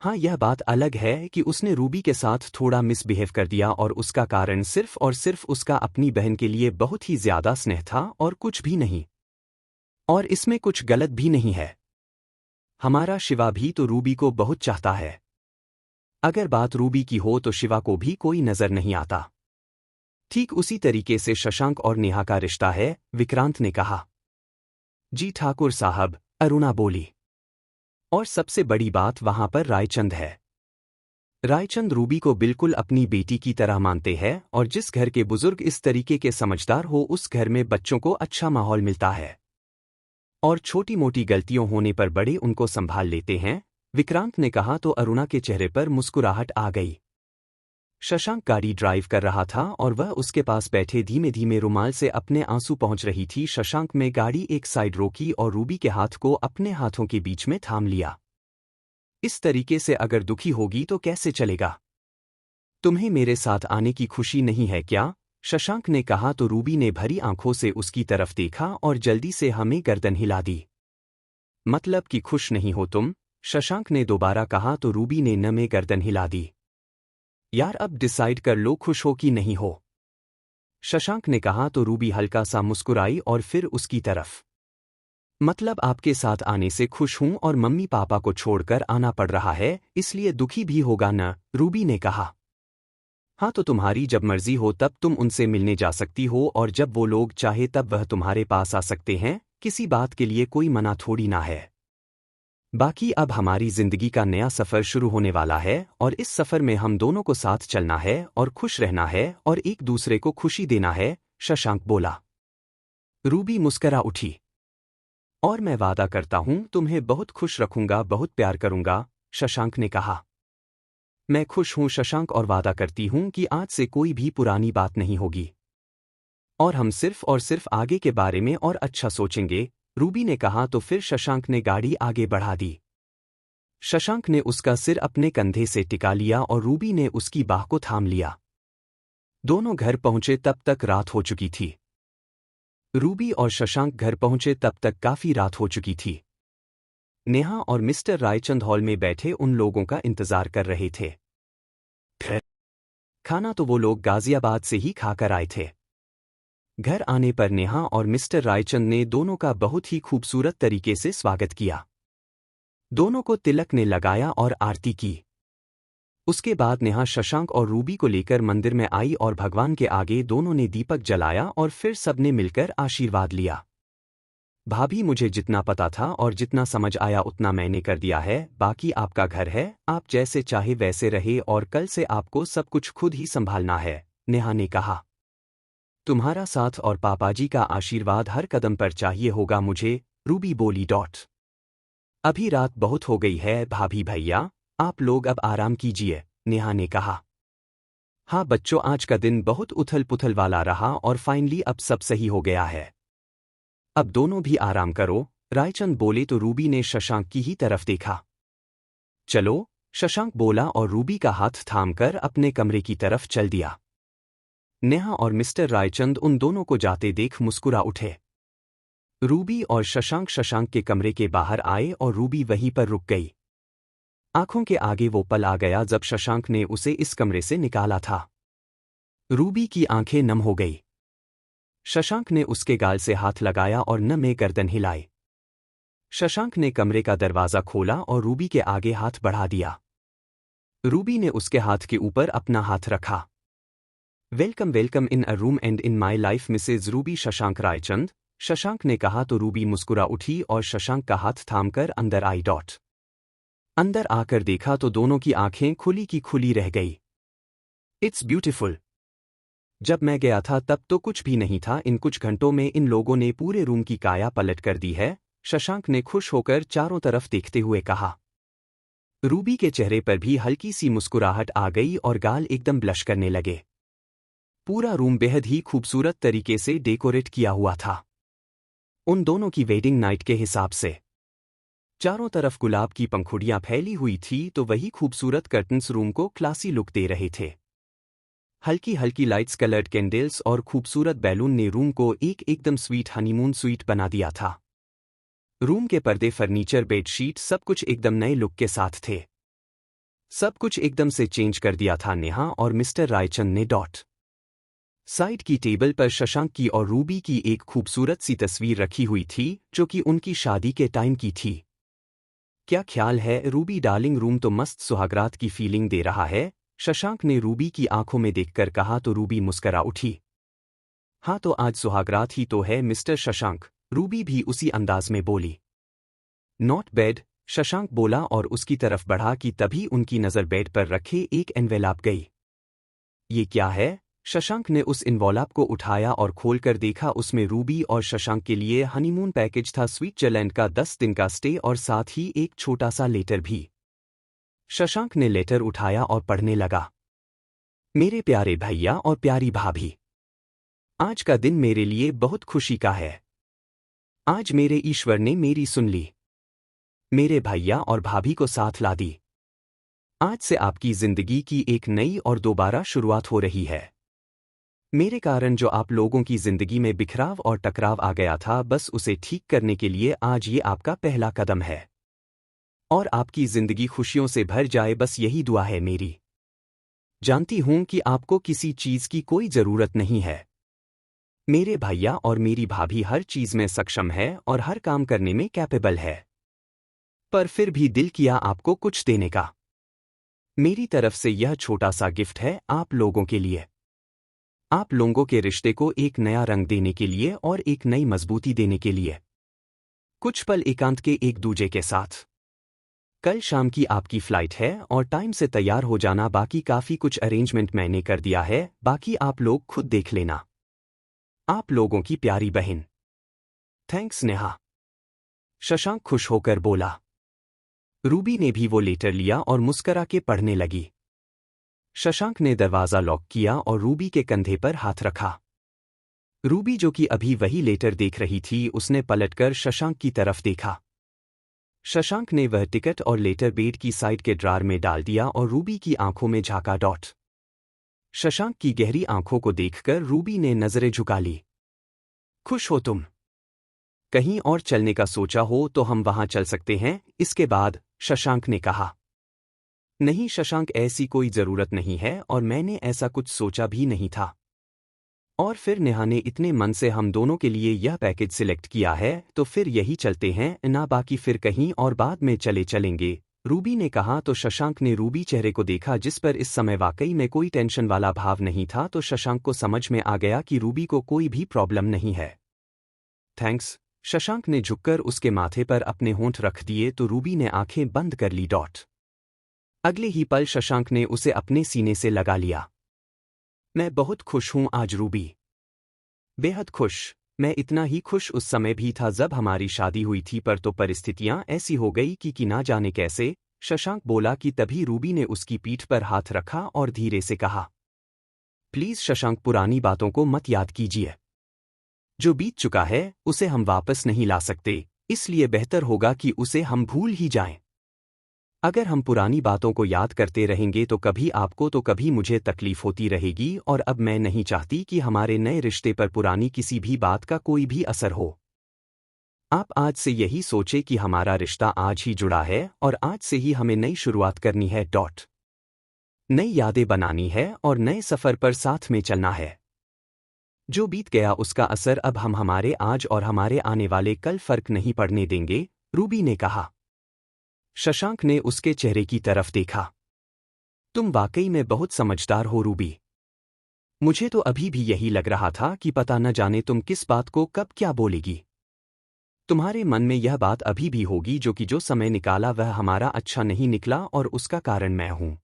हाँ, यह बात अलग है कि उसने रूबी के साथ थोड़ा मिसबिहेव कर दिया और उसका कारण सिर्फ और सिर्फ उसका अपनी बहन के लिए बहुत ही ज्यादा स्नेह था और कुछ भी नहीं। और इसमें कुछ गलत भी नहीं है। हमारा शिवा भी तो रूबी को बहुत चाहता है। अगर बात रूबी की हो तो शिवा को भी कोई नजर नहीं आता। ठीक उसी तरीके से शशांक और नेहा का रिश्ता है, विक्रांत ने कहा। जी ठाकुर साहब, अरुणा बोली। और सबसे बड़ी बात वहां पर रायचंद है। रायचंद रूबी को बिल्कुल अपनी बेटी की तरह मानते हैं और जिस घर के बुजुर्ग इस तरीके के समझदार हो उस घर में बच्चों को अच्छा माहौल मिलता है। और छोटी मोटी गलतियों होने पर बड़े उनको संभाल लेते हैं, विक्रांत ने कहा तो अरुणा के चेहरे पर मुस्कुराहट आ गई। शशांक गाड़ी ड्राइव कर रहा था और वह उसके पास बैठे धीमे धीमे रुमाल से अपने आंसू पहुंच रही थी। शशांक ने गाड़ी एक साइड रोकी और रूबी के हाथ को अपने हाथों के बीच में थाम लिया। इस तरीके से अगर दुखी होगी तो कैसे चलेगा? तुम्हें मेरे साथ आने की खुशी नहीं है क्या? शशांक ने कहा तो रूबी ने भरी आंखों से उसकी तरफ देखा और जल्दी से हमें गर्दन हिला दी। मतलब कि खुश नहीं हो तुम? शशांक ने दोबारा कहा तो रूबी ने नमे गर्दन हिला दी। यार अब डिसाइड कर लो, खुश हो कि नहीं हो? शशांक ने कहा तो रूबी हल्का सा मुस्कुराई और फिर उसकी तरफ। मतलब आपके साथ आने से खुश हूं और मम्मी पापा को छोड़कर आना पड़ रहा है इसलिए दुखी भी होगा न? रूबी ने कहा। हाँ तो तुम्हारी जब मर्जी हो तब तुम उनसे मिलने जा सकती हो और जब वो लोग चाहे तब वह तुम्हारे पास आ सकते हैं, किसी बात के लिए कोई मना थोड़ी ना है। बाकी अब हमारी जिंदगी का नया सफर शुरू होने वाला है और इस सफर में हम दोनों को साथ चलना है और खुश रहना है और एक दूसरे को खुशी देना है, शशांक बोला। रूबी मुस्करा उठी। और मैं वादा करता हूं तुम्हें बहुत खुश रखूंगा, बहुत प्यार करूंगा, शशांक ने कहा। मैं खुश हूं शशांक और वादा करती हूं कि आज से कोई भी पुरानी बात नहीं होगी और हम सिर्फ और सिर्फ आगे के बारे में और अच्छा सोचेंगे, रूबी ने कहा तो फिर शशांक ने गाड़ी आगे बढ़ा दी। शशांक ने उसका सिर अपने कंधे से टिका लिया और रूबी ने उसकी बाह को थाम लिया। दोनों घर पहुंचे तब तक रात हो चुकी थी। रूबी और शशांक घर पहुंचे तब तक काफी रात हो चुकी थी। नेहा और मिस्टर रायचंद हॉल में बैठे उन लोगों का इंतजार कर रहे थे। फिर खाना तो वो लोग गाजियाबाद से ही खाकर आए थे। घर आने पर नेहा और मिस्टर रायचंद ने दोनों का बहुत ही खूबसूरत तरीके से स्वागत किया। दोनों को तिलक ने लगाया और आरती की। उसके बाद नेहा शशांक और रूबी को लेकर मंदिर में आई और भगवान के आगे दोनों ने दीपक जलाया और फिर सबने मिलकर आशीर्वाद लिया। भाभी, मुझे जितना पता था और जितना समझ आया उतना मैंने कर दिया है, बाकी आपका घर है, आप जैसे चाहे वैसे रहे और कल से आपको सब कुछ खुद ही संभालना है, नेहा ने कहा। तुम्हारा साथ और पापाजी का आशीर्वाद हर कदम पर चाहिए होगा मुझे, रूबी बोली। अभी रात बहुत हो गई है भाभी भैया, आप लोग अब आराम कीजिए, नेहा ने कहा। हाँ बच्चों, आज का दिन बहुत उथल पुथल वाला रहा और फाइनली अब सब सही हो गया है। अब दोनों भी आराम करो, रायचंद बोले तो रूबी ने शशांक की ही तरफ देखा। चलो, शशांक बोला और रूबी का हाथ थामकर अपने कमरे की तरफ चल दिया। नेहा और मिस्टर रायचंद उन दोनों को जाते देख मुस्कुरा उठे। रूबी और शशांक के कमरे के बाहर आए और रूबी वहीं पर रुक गई। आंखों के आगे वो पल आ गया जब शशांक ने उसे इस कमरे से निकाला था। रूबी की आंखें नम हो गई। शशांक ने उसके गाल से हाथ लगाया और नम गर्दन हिलाई। शशांक ने कमरे का दरवाजा खोला और रूबी के आगे हाथ बढ़ा दिया। रूबी ने उसके हाथ के ऊपर अपना हाथ रखा। Welcome welcome in a room and in my life Mrs Ruby Shashank Raichand, Shashank ने कहा तो रूबी मुस्कुरा उठी और शशांक का हाथ थामकर अंदर आई। अंदर आकर देखा तो दोनों की आंखें खुली की खुली रह गई। It's beautiful. जब मैं गया था तब तो कुछ भी नहीं था, इन कुछ घंटों में इन लोगों ने पूरे रूम की काया पलट कर दी है, शशांक ने खुश होकर चारों तरफ देखते हुए कहा। रूबी के चेहरे पर भी हल्की सी मुस्कुराहट आ गई और गाल एकदम ब्लश करने लगे। पूरा रूम बेहद ही खूबसूरत तरीके से डेकोरेट किया हुआ था, उन दोनों की वेडिंग नाइट के हिसाब से। चारों तरफ गुलाब की पंखुड़ियां फैली हुई थी तो वही खूबसूरत कर्टन्स रूम को क्लासी लुक दे रहे थे। हल्की हल्की लाइट्स, कलर्ड कैंडल्स और खूबसूरत बैलून ने रूम को एकदम स्वीट हनीमून स्वीट बना दिया था। रूम के पर्दे, फर्नीचर, बेडशीट सब कुछ एकदम नए लुक के साथ थे। सब कुछ एकदम से चेंज कर दिया था नेहा और मिस्टर रायचंद ने। साइड की टेबल पर शशांक की और रूबी की एक खूबसूरत सी तस्वीर रखी हुई थी जो कि उनकी शादी के टाइम की थी। क्या ख्याल है रूबी डार्लिंग, रूम तो मस्त सुहागरात की फीलिंग दे रहा है, शशांक ने रूबी की आंखों में देखकर कहा तो रूबी मुस्करा उठी। हाँ तो आज सुहागरात ही तो है मिस्टर शशांक, रूबी भी उसी अंदाज में बोली। नॉट बैड, शशांक बोला और उसकी तरफ बढ़ा कि तभी उनकी नज़र बेड पर रखे एक एनवेलप गई। ये क्या है? शशांक ने उस एनवेलप को उठाया और खोलकर देखा, उसमें रूबी और शशांक के लिए हनीमून पैकेज था, स्विट्जरलैंड का 10 दिन का स्टे और साथ ही एक छोटा सा लेटर भी। शशांक ने लेटर उठाया और पढ़ने लगा। मेरे प्यारे भैया और प्यारी भाभी, आज का दिन मेरे लिए बहुत खुशी का है। आज मेरे ईश्वर ने मेरी सुन ली, मेरे भैया और भाभी को साथ ला दी। आज से आपकी जिंदगी की एक नई और दोबारा शुरुआत हो रही है। मेरे कारण जो आप लोगों की जिंदगी में बिखराव और टकराव आ गया था, बस उसे ठीक करने के लिए आज ये आपका पहला कदम है और आपकी जिंदगी खुशियों से भर जाए, बस यही दुआ है मेरी। जानती हूं कि आपको किसी चीज की कोई जरूरत नहीं है। मेरे भैया और मेरी भाभी हर चीज में सक्षम है और हर काम करने में कैपेबल है, पर फिर भी दिल किया आपको कुछ देने का। मेरी तरफ से यह छोटा सा गिफ्ट है आप लोगों के लिए, आप लोगों के रिश्ते को एक नया रंग देने के लिए और एक नई मजबूती देने के लिए। कुछ पल एकांत के एक दूजे के साथ। कल शाम की आपकी फ्लाइट है और टाइम से तैयार हो जाना, बाकी काफी कुछ अरेंजमेंट मैंने कर दिया है, बाकी आप लोग खुद देख लेना। आप लोगों की प्यारी बहन। थैंक्स नेहा, शशांक खुश होकर बोला। रूबी ने भी वो लेटर लिया और मुस्करा के पढ़ने लगी। शशांक ने दरवाजा लॉक किया और रूबी के कंधे पर हाथ रखा। रूबी जो कि अभी वही लेटर देख रही थी, उसने पलटकर शशांक की तरफ देखा। शशांक ने वह टिकट और लेटर बेड की साइड के ड्रार में डाल दिया और रूबी की आंखों में झांका। शशांक की गहरी आंखों को देखकर रूबी ने नजरें झुका ली। खुश हो तुम? कहीं और चलने का सोचा हो तो हम वहां चल सकते हैं इसके बाद, शशांक ने कहा। नहीं शशांक, ऐसी कोई जरूरत नहीं है और मैंने ऐसा कुछ सोचा भी नहीं था। और फिर नेहा ने इतने मन से हम दोनों के लिए यह पैकेज सिलेक्ट किया है तो फिर यही चलते हैं ना, बाकी फिर कहीं और बाद में चलेंगे, रूबी ने कहा। तो शशांक ने रूबी चेहरे को देखा जिस पर इस समय वाकई में कोई टेंशन वाला भाव नहीं था, तो शशांक को समझ में आ गया कि रूबी को कोई भी प्रॉब्लम नहीं है। थैंक्स, शशांक ने झुककर उसके माथे पर अपने होंठ रख दिए तो रूबी ने आंखें बंद कर ली। अगले ही पल शशांक ने उसे अपने सीने से लगा लिया। मैं बहुत खुश हूं आज रूबी, बेहद खुश। मैं इतना ही खुश उस समय भी था जब हमारी शादी हुई थी, पर तो परिस्थितियां ऐसी हो गई कि ना जाने कैसे, शशांक बोला कि तभी रूबी ने उसकी पीठ पर हाथ रखा और धीरे से कहा। प्लीज शशांक, पुरानी बातों को मत याद कीजिए। जो बीत चुका है उसे हम वापस नहीं ला सकते, इसलिए बेहतर होगा कि उसे हम भूल ही जाएं। अगर हम पुरानी बातों को याद करते रहेंगे तो कभी आपको तो कभी मुझे तकलीफ होती रहेगी, और अब मैं नहीं चाहती कि हमारे नए रिश्ते पर पुरानी किसी भी बात का कोई भी असर हो। आप आज से यही सोचे कि हमारा रिश्ता आज ही जुड़ा है और आज से ही हमें नई शुरुआत करनी है। नई यादें बनानी है और नए सफर पर साथ में चलना है। जो बीत गया उसका असर अब हम हमारे आज और हमारे आने वाले कल फर्क नहीं पड़ने देंगे, रूबी ने कहा। शशांक ने उसके चेहरे की तरफ देखा। तुम वाकई में बहुत समझदार हो रूबी। मुझे तो अभी भी यही लग रहा था कि पता न जाने तुम किस बात को कब क्या बोलेगी। तुम्हारे मन में यह बात अभी भी होगी जो समय निकाला वह हमारा अच्छा नहीं निकला और उसका कारण मैं हूं।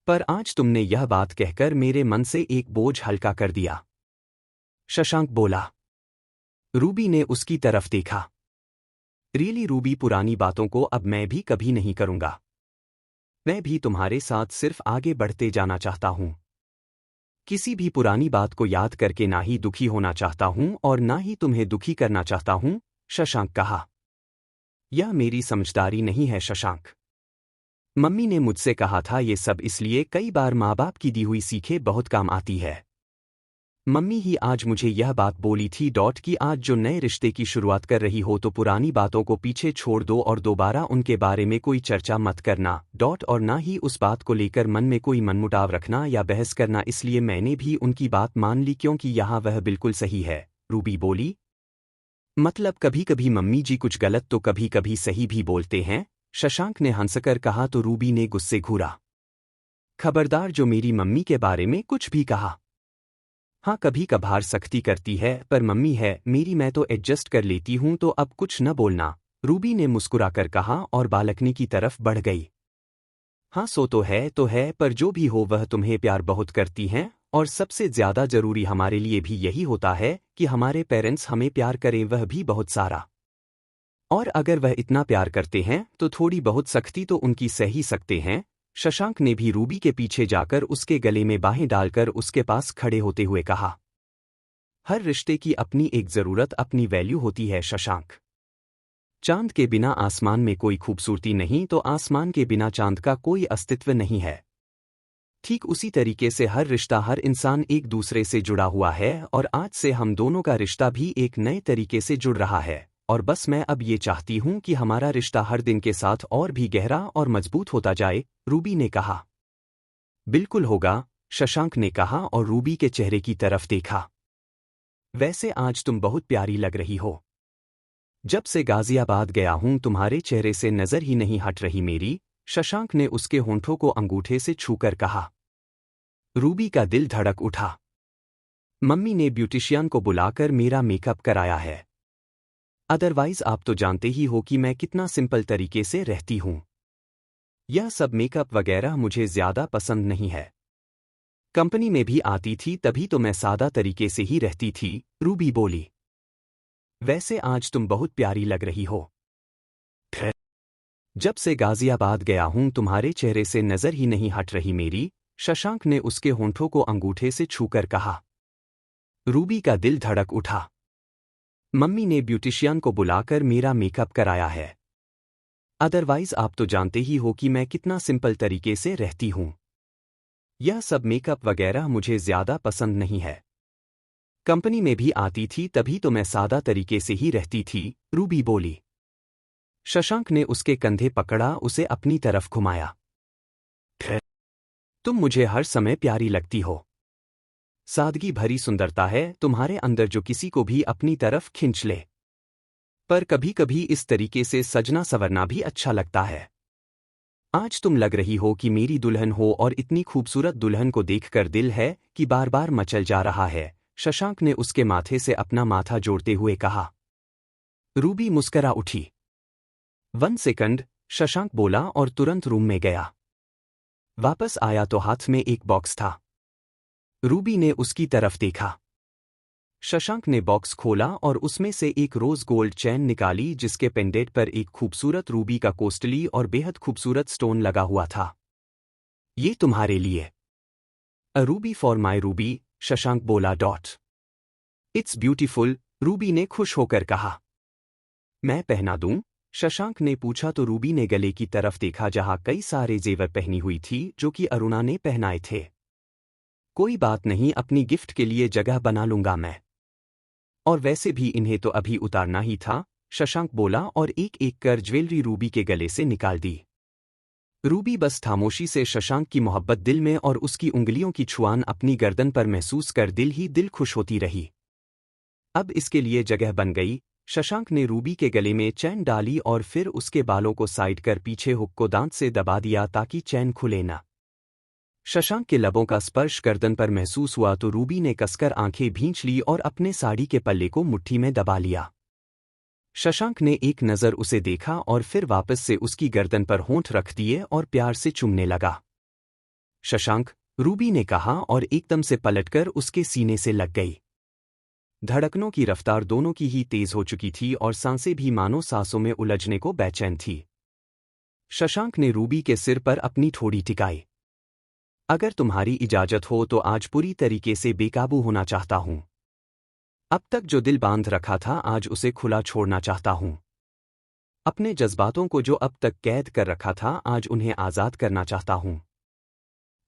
पर आज तुमने यह बात कहकर मेरे मन से एक बोझ हल्का कर दिया। शशांक बोला। रूबी ने उसकी तरफ देखा। रियली रूबी, पुरानी बातों को अब मैं भी कभी नहीं करूंगा। मैं भी तुम्हारे साथ सिर्फ आगे बढ़ते जाना चाहता हूं। किसी भी पुरानी बात को याद करके ना ही दुखी होना चाहता हूं और ना ही तुम्हें दुखी करना चाहता हूं, शशांक कहा। यह मेरी समझदारी नहीं है शशांक। मम्मी ने मुझसे कहा था ये सब इसलिए कई बार माँ बाप की दी हुई सीखें बहुत काम आती है। मम्मी ही आज मुझे यह बात बोली थी कि आज जो नए रिश्ते की शुरुआत कर रही हो तो पुरानी बातों को पीछे छोड़ दो और दोबारा उनके बारे में कोई चर्चा मत करना और ना ही उस बात को लेकर मन में कोई मनमुटाव रखना या बहस करना। इसलिए मैंने भी उनकी बात मान ली क्योंकि यहाँ वह बिल्कुल सही है, रूबी बोली। मतलब कभी कभी मम्मी जी कुछ गलत तो कभी कभी सही भी बोलते हैं, शशांक ने हंसकर कहा तो रूबी ने गुस्से घूरा। खबरदार जो मेरी मम्मी के बारे में कुछ भी कहा। हाँ कभी कभार सख्ती करती है पर मम्मी है मेरी, मैं तो एडजस्ट कर लेती हूं तो अब कुछ न बोलना, रूबी ने मुस्कुराकर कहा और बालकनी की तरफ बढ़ गई। हाँ सो तो है पर जो भी हो वह तुम्हें प्यार बहुत करती हैं और सबसे ज्यादा जरूरी हमारे लिए भी यही होता है कि हमारे पेरेंट्स हमें प्यार करें, वह भी बहुत सारा। और अगर वह इतना प्यार करते हैं तो थोड़ी बहुत सख्ती तो उनकी सह ही सकते हैं। शशांक ने भी रूबी के पीछे जाकर उसके गले में बाहें डालकर उसके पास खड़े होते हुए कहा। हर रिश्ते की अपनी एक जरूरत, अपनी वैल्यू होती है शशांक। चांद के बिना आसमान में कोई खूबसूरती नहीं तो आसमान के बिना चांद का कोई अस्तित्व नहीं है। ठीक उसी तरीके से हर रिश्ता, हर इंसान एक दूसरे से जुड़ा हुआ है और आज से हम दोनों का रिश्ता भी एक नए तरीके से जुड़ रहा है और बस मैं अब ये चाहती हूं कि हमारा रिश्ता हर दिन के साथ और भी गहरा और मजबूत होता जाए, रूबी ने कहा। बिल्कुल होगा, शशांक ने कहा और रूबी के चेहरे की तरफ देखा। वैसे आज तुम बहुत प्यारी लग रही हो। जब से गाजियाबाद गया हूं तुम्हारे चेहरे से नजर ही नहीं हट रही मेरी, शशांक ने उसके होंठों को अंगूठे से छूकर कहा। रूबी का दिल धड़क उठा। मम्मी ने ब्यूटिशियन को बुलाकर मेरा मेकअप कराया है। अदरवाइज आप तो जानते ही हो कि मैं कितना सिंपल तरीके से रहती हूं। यह सब मेकअप वगैरह मुझे ज्यादा पसंद नहीं है। कंपनी में भी आती थी तभी तो मैं सादा तरीके से ही रहती थी, रूबी बोली। वैसे आज तुम बहुत प्यारी लग रही हो। जब से गाजियाबाद गया हूं तुम्हारे चेहरे से नजर ही नहीं हट रही मेरी, शशांक ने उसके होंठों को अंगूठे से छूकर कहा। रूबी का दिल धड़क उठा। मम्मी ने ब्यूटिशियन को बुलाकर मेरा मेकअप कराया है। अदरवाइज आप तो जानते ही हो कि मैं कितना सिंपल तरीके से रहती हूं। यह सब मेकअप वगैरह मुझे ज्यादा पसंद नहीं है। कंपनी में भी आती थी तभी तो मैं सादा तरीके से ही रहती थी, रूबी बोली। शशांक ने उसके कंधे पकड़ा, उसे अपनी तरफ घुमाया। तुम मुझे हर समय प्यारी लगती हो। सादगी भरी सुंदरता है तुम्हारे अंदर जो किसी को भी अपनी तरफ खींच ले। पर कभी कभी इस तरीके से सजना संवरना भी अच्छा लगता है। आज तुम लग रही हो कि मेरी दुल्हन हो और इतनी खूबसूरत दुल्हन को देखकर दिल है कि बार बार मचल जा रहा है, शशांक ने उसके माथे से अपना माथा जोड़ते हुए कहा। रूबी मुस्करा उठी। 1 सेकंड, शशांक बोला और तुरंत रूम में गया। वापस आया तो हाथ में एक बॉक्स था। रूबी ने उसकी तरफ देखा। शशांक ने बॉक्स खोला और उसमें से एक रोज गोल्ड चैन निकाली जिसके पेंडेंट पर एक खूबसूरत रूबी का कोस्टली और बेहद खूबसूरत स्टोन लगा हुआ था। ये तुम्हारे लिए। A ruby for my Ruby, Shashank बोला। इट्स ब्यूटीफुल, रूबी ने खुश होकर कहा। मैं पहना दूं? शशांक ने पूछा तो रूबी ने गले की तरफ देखा जहां कई सारे जेवर पहनी हुई थी जो कि अरुणा ने पहनाए थे। कोई बात नहीं, अपनी गिफ्ट के लिए जगह बना लूंगा मैं। और वैसे भी इन्हें तो अभी उतारना ही था, शशांक बोला और एक एक कर ज्वेलरी रूबी के गले से निकाल दी। रूबी बस खामोशी से शशांक की मोहब्बत दिल में और उसकी उंगलियों की छुआन अपनी गर्दन पर महसूस कर दिल ही दिल खुश होती रही। अब इसके लिए जगह बन गई। शशांक ने रूबी के गले में चैन डाली और फिर उसके बालों को साइड कर पीछे हुक को दांत से दबा दिया ताकि चैन खुले न। शशांक के लबों का स्पर्श गर्दन पर महसूस हुआ तो रूबी ने कसकर आंखें भींच ली और अपने साड़ी के पल्ले को मुट्ठी में दबा लिया। शशांक ने एक नज़र उसे देखा और फिर वापस से उसकी गर्दन पर होंठ रख दिए और प्यार से चूमने लगा। शशांक, रूबी ने कहा और एकदम से पलटकर उसके सीने से लग गई। धड़कनों की रफ्तार दोनों की ही तेज हो चुकी थी और सांसें भी मानो सांसों में उलझने को बेचैन थी। शशांक ने रूबी के सिर पर अपनी ठोड़ी टिकाई। अगर तुम्हारी इजाजत हो तो आज पूरी तरीके से बेकाबू होना चाहता हूं। अब तक जो दिल बांध रखा था आज उसे खुला छोड़ना चाहता हूं। अपने जज्बातों को जो अब तक कैद कर रखा था आज उन्हें आज़ाद करना चाहता हूं।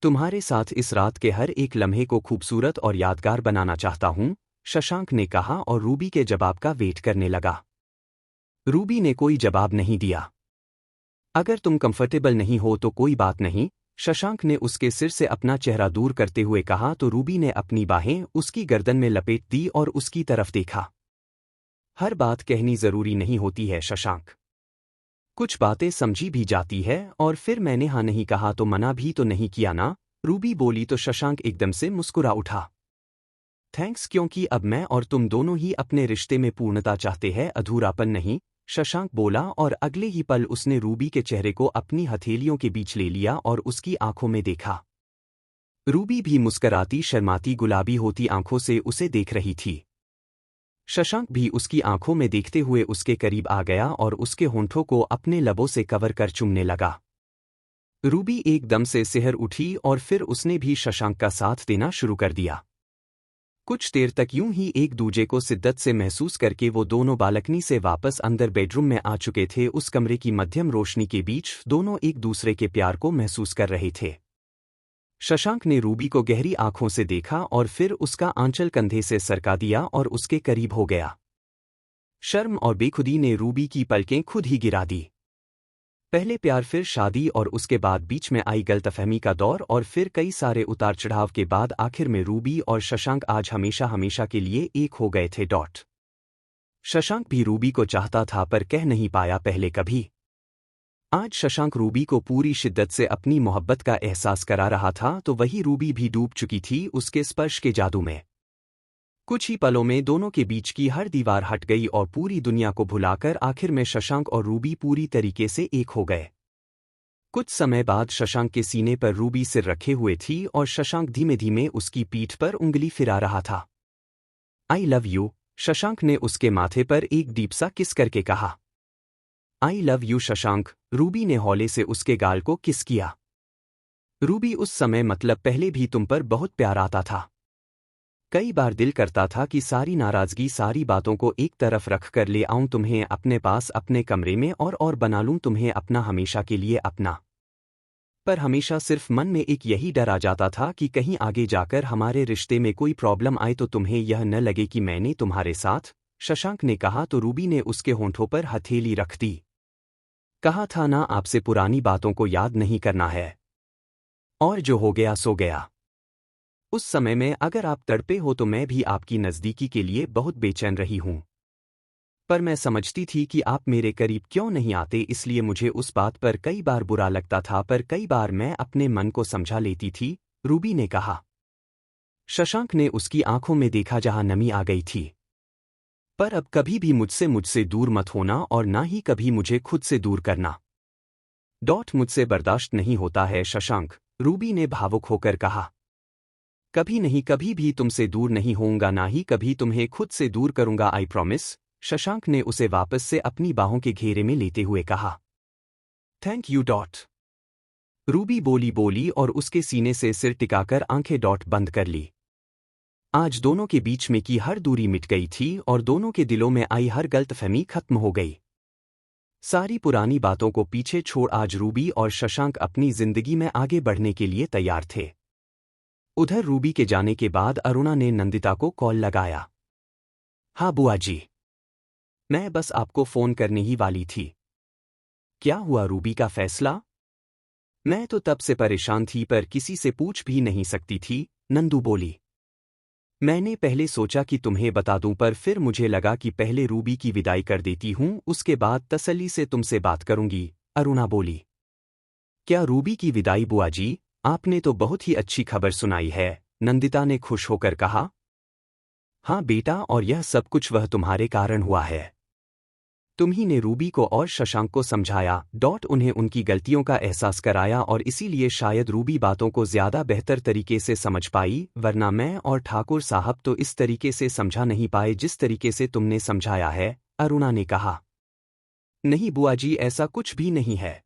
तुम्हारे साथ इस रात के हर एक लम्हे को खूबसूरत और यादगार बनाना चाहता हूं, शशांक ने कहा और रूबी के जवाब का वेट करने लगा। रूबी ने कोई जवाब नहीं दिया। अगर तुम कंफर्टेबल नहीं हो तो कोई बात नहीं, शशांक ने उसके सिर से अपना चेहरा दूर करते हुए कहा तो रूबी ने अपनी बाहें उसकी गर्दन में लपेट दी और उसकी तरफ देखा। हर बात कहनी जरूरी नहीं होती है शशांक। कुछ बातें समझी भी जाती है और फिर मैंने हाँ नहीं कहा तो मना भी तो नहीं किया ना, रूबी बोली तो शशांक एकदम से मुस्कुरा उठा। थैंक्स, क्योंकि अब मैं और तुम दोनों ही अपने रिश्ते में पूर्णता चाहते हैं, अधूरापन नहीं, शशांक बोला और अगले ही पल उसने रूबी के चेहरे को अपनी हथेलियों के बीच ले लिया और उसकी आंखों में देखा। रूबी भी मुस्कराती शर्माती गुलाबी होती आंखों से उसे देख रही थी। शशांक भी उसकी आंखों में देखते हुए उसके करीब आ गया और उसके होंठों को अपने लबों से कवर कर चूमने लगा। रूबी एकदम से सिहर उठी और फिर उसने भी शशांक का साथ देना शुरू कर दिया। कुछ देर तक यूं ही एक दूजे को शिद्दत से महसूस करके वो दोनों बालकनी से वापस अंदर बेडरूम में आ चुके थे। उस कमरे की मध्यम रोशनी के बीच दोनों एक दूसरे के प्यार को महसूस कर रहे थे। शशांक ने रूबी को गहरी आंखों से देखा और फिर उसका आंचल कंधे से सरका दिया और उसके करीब हो गया। शर्म और बेखुदी ने रूबी की पलकें खुद ही गिरा दी। पहले प्यार, फिर शादी और उसके बाद बीच में आई गलतफहमी का दौर और फिर कई सारे उतार चढ़ाव के बाद आखिर में रूबी और शशांक आज हमेशा हमेशा के लिए एक हो गए थे। शशांक भी रूबी को चाहता था पर कह नहीं पाया पहले कभी। आज शशांक रूबी को पूरी शिद्दत से अपनी मोहब्बत का एहसास करा रहा था तो वही रूबी भी डूब चुकी थी उसके स्पर्श के जादू में। कुछ ही पलों में दोनों के बीच की हर दीवार हट गई और पूरी दुनिया को भुलाकर आखिर में शशांक और रूबी पूरी तरीके से एक हो गए। कुछ समय बाद शशांक के सीने पर रूबी सिर रखे हुए थी और शशांक धीमे धीमे उसकी पीठ पर उंगली फिरा रहा था। आई लव यू, शशांक ने उसके माथे पर एक डीप सा किस करके कहा। I love you Shashank, Ruby ने हौले से उसके गाल को किस किया। रूबी, उस समय मतलब पहले भी तुम पर बहुत प्यार आता था। कई बार दिल करता था कि सारी नाराजगी, सारी बातों को एक तरफ रख कर ले आऊं तुम्हें अपने पास अपने कमरे में और बना लूं तुम्हें अपना, हमेशा के लिए अपना। पर हमेशा सिर्फ मन में एक यही डर आ जाता था कि कहीं आगे जाकर हमारे रिश्ते में कोई प्रॉब्लम आए तो तुम्हें यह न लगे कि मैंने तुम्हारे साथ, शशांक ने कहा तो रूबी ने उसके होंठों पर हथेली रख दी। कहा था ना आपसे पुरानी बातों को याद नहीं करना है, और जो हो गया सो गया। उस समय में अगर आप तड़पे हो तो मैं भी आपकी नज़दीकी के लिए बहुत बेचैन रही हूं। पर मैं समझती थी कि आप मेरे करीब क्यों नहीं आते, इसलिए मुझे उस बात पर कई बार बुरा लगता था पर कई बार मैं अपने मन को समझा लेती थी, रूबी ने कहा। शशांक ने उसकी आंखों में देखा जहां नमी आ गई थी। पर अब कभी भी मुझसे दूर मत होना और ना ही कभी मुझे खुद से दूर करना। मुझसे बर्दाश्त नहीं होता है शशांक, रूबी ने भावुक होकर कहा। कभी नहीं, कभी भी तुमसे दूर नहीं होऊंगा, ना ही कभी तुम्हें खुद से दूर करूंगा, आई प्रॉमिस, शशांक ने उसे वापस से अपनी बाहों के घेरे में लेते हुए कहा। Thank you. रूबी बोली और उसके सीने से सिर टिकाकर आंखें बंद कर ली। आज दोनों के बीच में की हर दूरी मिट गई थी और दोनों के दिलों में आई हर गलतफहमी खत्म हो गई। सारी पुरानी बातों को पीछे छोड़ आज रूबी और शशांक अपनी जिंदगी में आगे बढ़ने के लिए तैयार थे। उधर रूबी के जाने के बाद अरुणा ने नंदिता को कॉल लगाया। हाँ बुआ जी, मैं बस आपको फोन करने ही वाली थी। क्या हुआ रूबी का फैसला? मैं तो तब से परेशान थी पर किसी से पूछ भी नहीं सकती थी, नंदू बोली। मैंने पहले सोचा कि तुम्हें बता दूं पर फिर मुझे लगा कि पहले रूबी की विदाई कर देती हूं, उसके बाद तसल्ली से तुमसे बात करूंगी, अरुणा बोली। क्या रूबी की विदाई बुआ जी? आपने तो बहुत ही अच्छी खबर सुनाई है, नंदिता ने खुश होकर कहा। हाँ बेटा, और यह सब कुछ वह तुम्हारे कारण हुआ है। तुम्ही ने रूबी को और शशांक को समझाया, उन्हें उनकी गलतियों का एहसास कराया और इसीलिए शायद रूबी बातों को ज्यादा बेहतर तरीके से समझ पाई, वरना मैं और ठाकुर साहब तो इस तरीके से समझा नहीं पाए जिस तरीके से तुमने समझाया है, अरुणा ने कहा। नहीं बुआ जी, ऐसा कुछ भी नहीं है।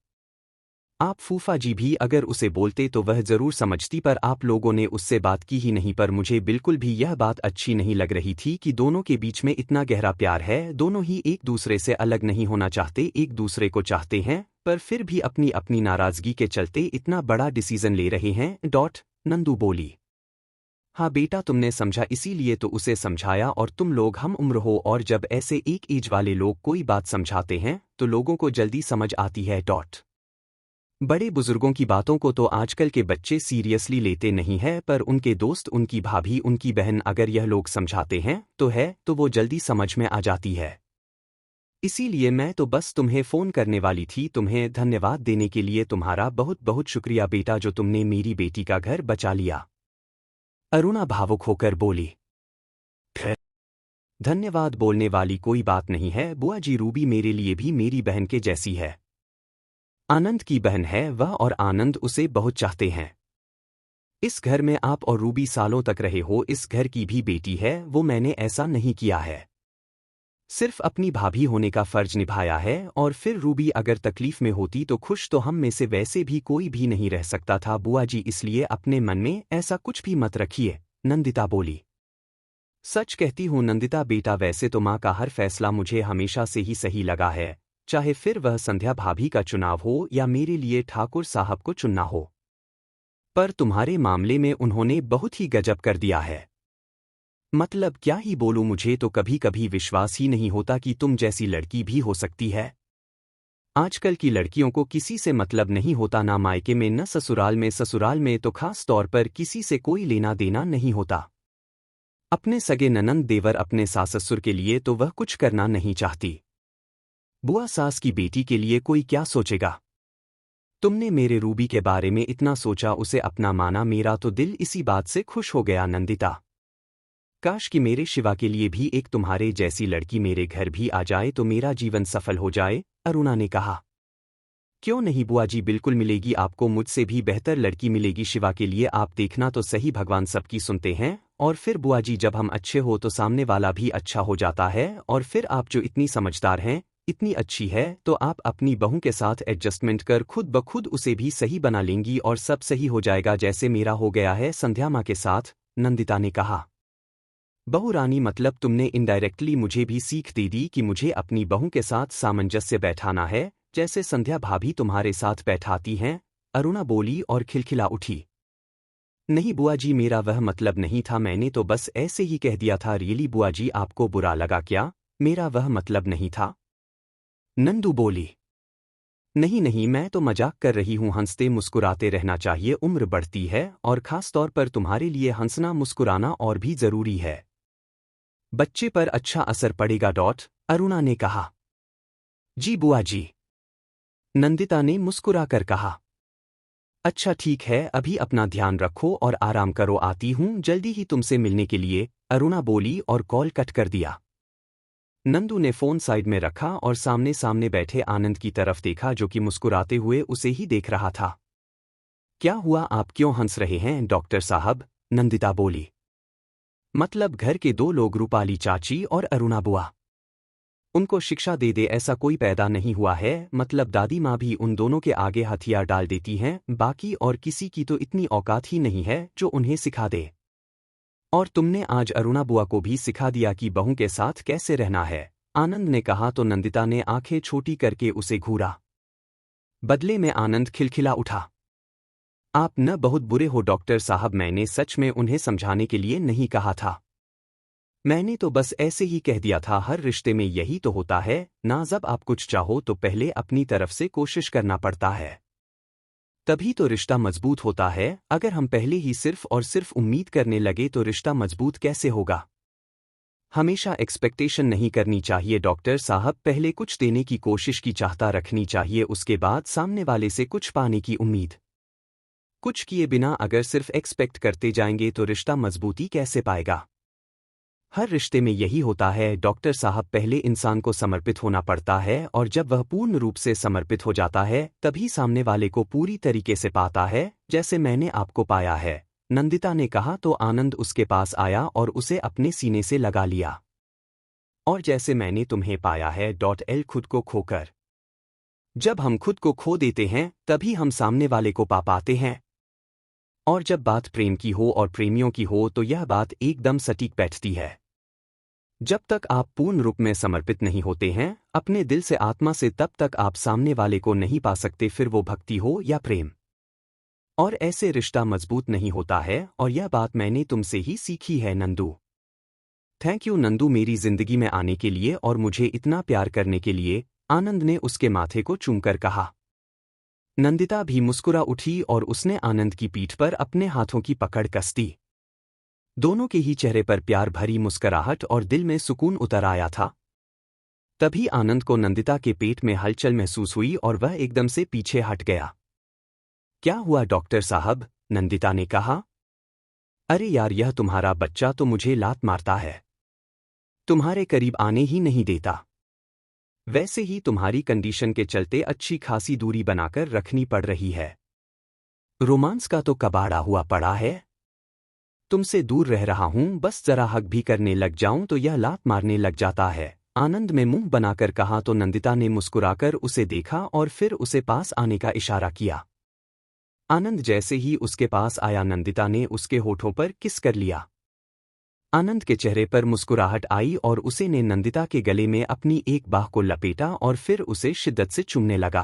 आप फूफा जी भी अगर उसे बोलते तो वह जरूर समझती, पर आप लोगों ने उससे बात की ही नहीं। पर मुझे बिल्कुल भी यह बात अच्छी नहीं लग रही थी कि दोनों के बीच में इतना गहरा प्यार है, दोनों ही एक दूसरे से अलग नहीं होना चाहते, एक दूसरे को चाहते हैं, पर फिर भी अपनी अपनी नाराजगी के चलते इतना बड़ा डिसीजन ले रहे हैं। नंदू बोली। हाँ बेटा, तुमने समझा इसीलिए तो उसे समझाया, और तुम लोग हम उम्र हो, और जब ऐसे एक एज वाले लोग कोई बात समझाते हैं तो लोगों को जल्दी समझ आती है। बड़े बुजुर्गों की बातों को तो आजकल के बच्चे सीरियसली लेते नहीं है, पर उनके दोस्त, उनकी भाभी, उनकी बहन अगर यह लोग समझाते हैं तो वो जल्दी समझ में आ जाती है। इसीलिए मैं तो बस तुम्हें फ़ोन करने वाली थी, तुम्हें धन्यवाद देने के लिए। तुम्हारा बहुत बहुत शुक्रिया बेटा, जो तुमने मेरी बेटी का घर बचा लिया। अरुणा भावुक होकर बोली। धन्यवाद बोलने वाली कोई बात नहीं है बुआ जी, रूबी मेरे लिए भी मेरी बहन के जैसी है। आनंद की बहन है वह, और आनंद उसे बहुत चाहते हैं। इस घर में आप और रूबी सालों तक रहे हो, इस घर की भी बेटी है वो, मैंने ऐसा नहीं किया है। सिर्फ अपनी भाभी होने का फर्ज निभाया है, और फिर रूबी अगर तकलीफ में होती तो खुश तो हम में से वैसे भी कोई भी नहीं रह सकता था बुआ जी, इसलिए अपने मन में ऐसा कुछ भी मत रखिए, नंदिता बोली। सच कहती हूँ नंदिता बेटा, वैसे तो माँ का हर फैसला मुझे हमेशा से ही सही लगा है, चाहे फिर वह संध्या भाभी का चुनाव हो या मेरे लिए ठाकुर साहब को चुनना हो। पर तुम्हारे मामले में उन्होंने बहुत ही गजब कर दिया है। मतलब क्या ही बोलूं, मुझे तो कभी कभी विश्वास ही नहीं होता कि तुम जैसी लड़की भी हो सकती है। आजकल की लड़कियों को किसी से मतलब नहीं होता, ना मायके में न ससुराल में, ससुराल में तो खास तौर पर किसी से कोई लेना देना नहीं होता। अपने सगे ननंद देवर, अपने सास ससुर के लिए तो वह कुछ करना नहीं चाहती। बुआ सास की बेटी के लिए कोई क्या सोचेगा। तुमने मेरे रूबी के बारे में इतना सोचा, उसे अपना माना, मेरा तो दिल इसी बात से खुश हो गया नंदिता। काश कि मेरे शिवा के लिए भी एक तुम्हारे जैसी लड़की मेरे घर भी आ जाए तो मेरा जीवन सफल हो जाए, अरुणा ने कहा। क्यों नहीं बुआ जी, बिल्कुल मिलेगी आपको, मुझसे भी बेहतर लड़की मिलेगी शिवा के लिए। आप देखना तो सही, भगवान सबकी सुनते हैं, और फिर बुआ जी जब हम अच्छे हो तो सामने वाला भी अच्छा हो जाता है, और फिर आप जो इतनी समझदार हैं, इतनी अच्छी है, तो आप अपनी बहू के साथ एडजस्टमेंट कर खुद ब खुद उसे भी सही बना लेंगी और सब सही हो जाएगा, जैसे मेरा हो गया है संध्या माँ के साथ, नंदिता ने कहा। बहू रानी, मतलब तुमने इनडायरेक्टली मुझे भी सीख दे दी कि मुझे अपनी बहू के साथ सामंजस्य बैठाना है, जैसे संध्या भाभी तुम्हारे साथ बैठाती हैं, अरुणा बोली और खिलखिला उठी। नहीं बुआ जी, मेरा वह मतलब नहीं था, मैंने तो बस ऐसे ही कह दिया था। रियली बुआ जी, आपको बुरा लगा क्या? मेरा वह मतलब नहीं था, नंदू बोली। नहीं नहीं, मैं तो मजाक कर रही हूँ, हंसते मुस्कुराते रहना चाहिए, उम्र बढ़ती है और खास तौर पर तुम्हारे लिए हंसना मुस्कुराना और भी जरूरी है। बच्चे पर अच्छा असर पड़ेगा। अरुणा ने कहा। जी बुआ जी, नंदिता ने मुस्कुरा कर कहा। अच्छा ठीक है, अभी अपना ध्यान रखो और आराम करो, आती हूँ जल्दी ही तुमसे मिलने के लिए, अरुणा बोली और कॉल कट कर दिया। नंदू ने फोन साइड में रखा और सामने सामने बैठे आनंद की तरफ देखा, जो कि मुस्कुराते हुए उसे ही देख रहा था। क्या हुआ, आप क्यों हंस रहे हैं डॉक्टर साहब? नंदिता बोली। मतलब घर के दो लोग, रूपाली चाची और अरुणा बुआ, उनको शिक्षा दे दे ऐसा कोई पैदा नहीं हुआ है। मतलब दादी माँ भी उन दोनों के आगे हथियार डाल देती हैं, बाकी और किसी की तो इतनी औकात ही नहीं है जो उन्हें सिखा दे। और तुमने आज अरुणा बुआ को भी सिखा दिया कि बहू के साथ कैसे रहना है, आनंद ने कहा तो नंदिता ने आंखें छोटी करके उसे घूरा। बदले में आनंद खिलखिला उठा। आप न बहुत बुरे हो डॉक्टर साहब, मैंने सच में उन्हें समझाने के लिए नहीं कहा था। मैंने तो बस ऐसे ही कह दिया था, हर रिश्ते में यही तो होता है ना, जब आप कुछ चाहो तो पहले अपनी तरफ से कोशिश करना पड़ता है, तभी तो रिश्ता मजबूत होता है। अगर हम पहले ही सिर्फ और सिर्फ उम्मीद करने लगे तो रिश्ता मजबूत कैसे होगा? हमेशा एक्सपेक्टेशन नहीं करनी चाहिए डॉक्टर साहब, पहले कुछ देने की कोशिश की चाहता रखनी चाहिए, उसके बाद सामने वाले से कुछ पाने की उम्मीद। कुछ किए बिना अगर सिर्फ एक्सपेक्ट करते जाएंगे तो रिश्ता मजबूती कैसे पाएगा। हर रिश्ते में यही होता है डॉक्टर साहब, पहले इंसान को समर्पित होना पड़ता है और जब वह पूर्ण रूप से समर्पित हो जाता है तभी सामने वाले को पूरी तरीके से पाता है, जैसे मैंने आपको पाया है, नंदिता ने कहा तो आनंद उसके पास आया और उसे अपने सीने से लगा लिया। और जैसे मैंने तुम्हें पाया है .L खुद को खोकर। जब हम खुद को खो देते हैं तभी हम सामने वाले को पा पाते हैं। और जब बात प्रेम की हो और प्रेमियों की हो तो यह बात एकदम सटीक बैठती है। जब तक आप पूर्ण रूप में समर्पित नहीं होते हैं अपने दिल से आत्मा से, तब तक आप सामने वाले को नहीं पा सकते, फिर वो भक्ति हो या प्रेम। और ऐसे रिश्ता मजबूत नहीं होता है, और यह बात मैंने तुमसे ही सीखी है नंदू। थैंक यू नंदू मेरी जिंदगी में आने के लिए और मुझे इतना प्यार करने के लिए, आनंद ने उसके माथे को चूमकर कहा। नंदिता भी मुस्कुरा उठी और उसने आनंद की पीठ पर अपने हाथों की पकड़ कस दी। दोनों के ही चेहरे पर प्यार भरी मुस्कुराहट और दिल में सुकून उतर आया था। तभी आनंद को नंदिता के पेट में हलचल महसूस हुई और वह एकदम से पीछे हट गया। क्या हुआ डॉक्टर साहब, नंदिता ने कहा। अरे यार, यह तुम्हारा बच्चा तो मुझे लात मारता है, तुम्हारे करीब आने ही नहीं देता। वैसे ही तुम्हारी कंडीशन के चलते अच्छी खासी दूरी बनाकर रखनी पड़ रही है। रोमांस का तो कबाड़ा हुआ पड़ा है। तुमसे दूर रह रहा हूं, बस जरा हक भी करने लग जाऊं तो यह लात मारने लग जाता है, आनंद में मुंह बनाकर कहा तो नंदिता ने मुस्कुराकर उसे देखा और फिर उसे पास आने का इशारा किया। आनंद जैसे ही उसके पास आया नंदिता ने उसके होठों पर किस कर लिया। आनंद के चेहरे पर मुस्कुराहट आई और उसे ने नंदिता के गले में अपनी एक बाह को लपेटा और फिर उसे शिद्दत से चूमने लगा।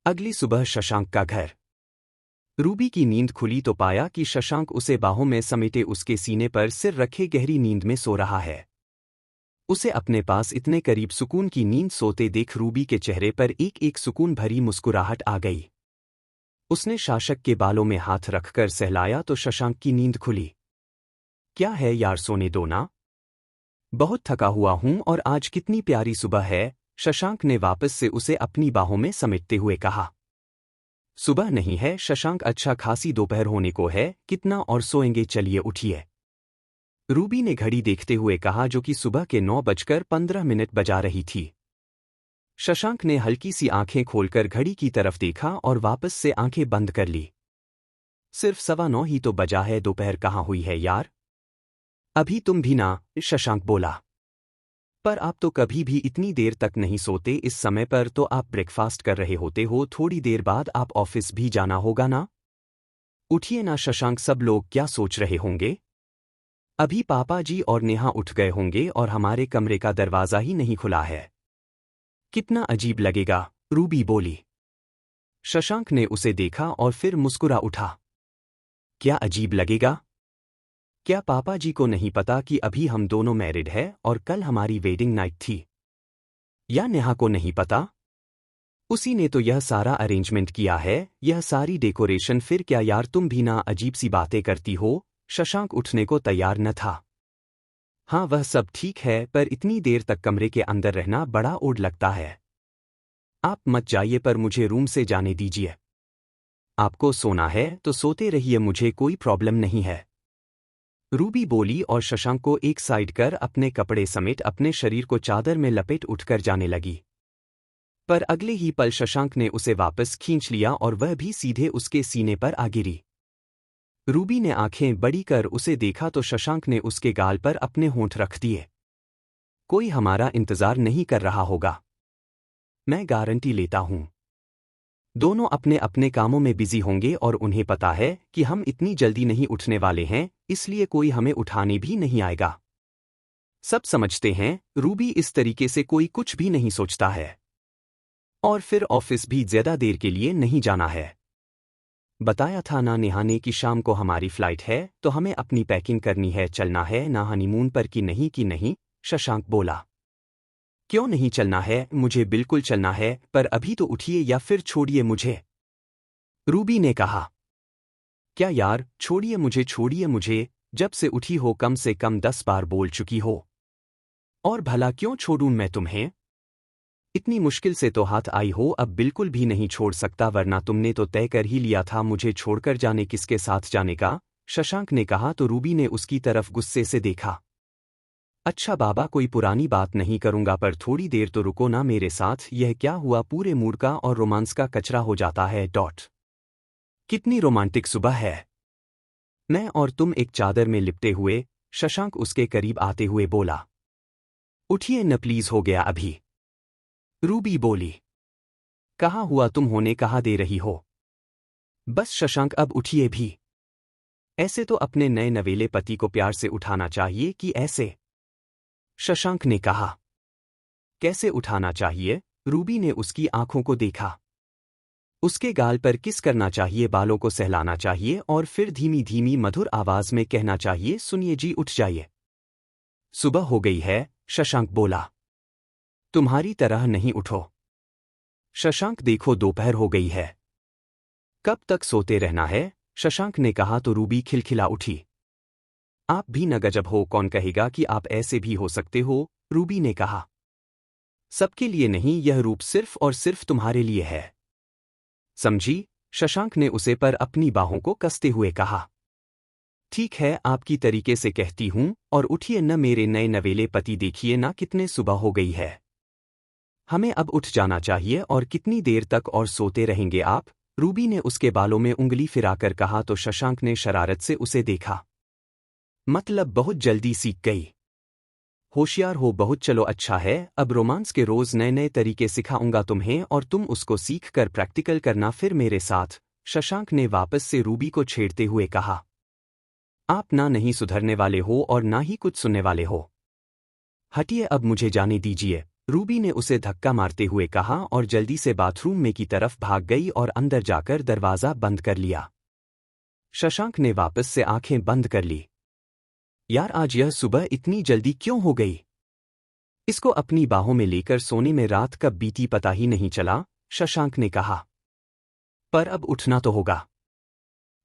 अगली सुबह शशांक का घर। रूबी की नींद खुली तो पाया कि शशांक उसे बाहों में समेटे उसके सीने पर सिर रखे गहरी नींद में सो रहा है। उसे अपने पास इतने करीब सुकून की नींद सोते देख रूबी के चेहरे पर एक एक सुकून भरी मुस्कुराहट आ गई। उसने शाशक के बालों में हाथ रखकर सहलाया तो शशांक की नींद खुली। क्या है यार, सोने दो ना, बहुत थका हुआ हूं और आज कितनी प्यारी सुबह है, शशांक ने वापस से उसे अपनी बाहों में समेटते हुए कहा। सुबह नहीं है शशांक, अच्छा खासी दोपहर होने को है, कितना और सोएंगे, चलिए उठिए, रूबी ने घड़ी देखते हुए कहा जो कि सुबह के 9:15 बजा रही थी। शशांक ने हल्की सी आंखें खोलकर घड़ी की तरफ देखा और वापस से आंखें बंद कर ली। सिर्फ 9:15 ही तो बजा है, दोपहर कहाँ हुई है यार। अभी तुम भी ना, शशांक बोला। पर आप तो कभी भी इतनी देर तक नहीं सोते, इस समय पर तो आप ब्रेकफास्ट कर रहे होते हो, थोड़ी देर बाद आप ऑफिस भी जाना होगा ना। उठिए ना शशांक, सब लोग क्या सोच रहे होंगे। अभी पापा जी और नेहा उठ गए होंगे और हमारे कमरे का दरवाजा ही नहीं खुला है। कितना अजीब लगेगा, रूबी बोली। शशांक ने उसे देखा और फिर मुस्कुरा उठा। क्या अजीब लगेगा? क्या पापा जी को नहीं पता कि अभी हम दोनों मैरिड हैं और कल हमारी वेडिंग नाइट थी? या नेहा को नहीं पता? उसी ने तो यह सारा अरेंजमेंट किया है, यह सारी डेकोरेशन, फिर क्या यार तुम भी ना अजीब सी बातें करती हो। शशांक उठने को तैयार न था। हाँ वह सब ठीक है, पर इतनी देर तक कमरे के अंदर रहना बड़ा ओड लगता है। आप मत जाइए, पर मुझे रूम से जाने दीजिए। आपको सोना है तो सोते रहिए, मुझे कोई प्रॉब्लम नहीं है, रूबी बोली और शशांक को एक साइड कर अपने कपड़े समेत अपने शरीर को चादर में लपेट उठकर जाने लगी। पर अगले ही पल शशांक ने उसे वापस खींच लिया और वह भी सीधे उसके सीने पर आ गिरी। रूबी ने आंखें बड़ी कर उसे देखा तो शशांक ने उसके गाल पर अपने होंठ रख दिए। कोई हमारा इंतजार नहीं कर रहा होगा, मैं गारंटी लेता हूं। दोनों अपने अपने कामों में बिजी होंगे और उन्हें पता है कि हम इतनी जल्दी नहीं उठने वाले हैं, इसलिए कोई हमें उठाने भी नहीं आएगा। सब समझते हैं, रूबी इस तरीके से कोई कुछ भी नहीं सोचता है। और फिर ऑफिस भी ज्यादा देर के लिए नहीं जाना है। बताया था ना नेहा ने कि शाम को हमारी फ्लाइट है तो हमें अपनी पैकिंग करनी है, चलना है ना हनीमून पर कि नहीं, शशांक बोला। क्यों नहीं चलना है, मुझे बिल्कुल चलना है, पर अभी तो उठिए या फिर छोड़िए मुझे, रूबी ने कहा। क्या यार, छोड़िए मुझे, जब से उठी हो कम से कम 10 बार बोल चुकी हो। और भला क्यों छोड़ूं मैं तुम्हें? इतनी मुश्किल से तो हाथ आई हो, अब बिल्कुल भी नहीं छोड़ सकता, वरना तुमने तो तय कर ही लिया था मुझे छोड़कर जाने, किसके साथ जाने का? शशांक ने कहा तो रूबी ने उसकी तरफ गुस्से से देखा। अच्छा बाबा, कोई पुरानी बात नहीं करूंगा, पर थोड़ी देर तो रुको ना मेरे साथ। यह क्या हुआ, पूरे मूड का और रोमांस का कचरा हो जाता है। कितनी रोमांटिक सुबह है। मैं और तुम एक चादर में लिपटे हुए। शशांक उसके करीब आते हुए बोला। उठिए न प्लीज, हो गया अभी। रूबी बोली। कहाँ हुआ, तुम होने कहाँ दे रही हो? बस शशांक, अब उठिए भी। ऐसे तो अपने नए नवेले पति को प्यार से उठाना चाहिए कि ऐसे? शशांक ने कहा। कैसे उठाना चाहिए? रूबी ने उसकी आंखों को देखा। उसके गाल पर किस करना चाहिए, बालों को सहलाना चाहिए और फिर धीमी धीमी मधुर आवाज में कहना चाहिए, सुनिए जी, उठ जाइए। सुबह हो गई है, शशांक बोला। तुम्हारी तरह नहीं, उठो। शशांक, देखो दोपहर हो गई है। कब तक सोते रहना है? शशांक ने कहा तो रूबी खिलखिला उठी। आप भी न गजब हो, कौन कहेगा कि आप ऐसे भी हो सकते हो? रूबी ने कहा। सबके लिए नहीं, यह रूप सिर्फ और सिर्फ तुम्हारे लिए है, समझी? शशांक ने उसे पर अपनी बाहों को कसते हुए कहा। ठीक है, आपकी तरीके से कहती हूं, और उठिए न मेरे नए नवेले पति, देखिए ना कितने सुबह हो गई है। हमें अब उठ जाना चाहिए, और कितनी देर तक और सोते रहेंगे आप? रूबी ने उसके बालों में उंगली फिराकर कहा तो शशांक ने शरारत से उसे देखा। मतलब बहुत जल्दी सीख गई। होशियार हो बहुत, चलो अच्छा है, अब रोमांस के रोज नए नए तरीके सिखाऊंगा तुम्हें और तुम उसको सीख कर प्रैक्टिकल करना फिर मेरे साथ। शशांक ने वापस से रूबी को छेड़ते हुए कहा। आप ना नहीं सुधरने वाले हो और ना ही कुछ सुनने वाले हो। हटिए, अब मुझे जाने दीजिए। रूबी ने उसे धक्का मारते हुए कहा और जल्दी से बाथरूम में की तरफ भाग गई और अंदर जाकर दरवाजा बंद कर लिया। शशांक ने वापस से आंखें बंद कर ली। यार, आज यह सुबह इतनी जल्दी क्यों हो गई? इसको अपनी बाहों में लेकर सोने में रात कब बीती पता ही नहीं चला, शशांक ने कहा। पर अब उठना तो होगा।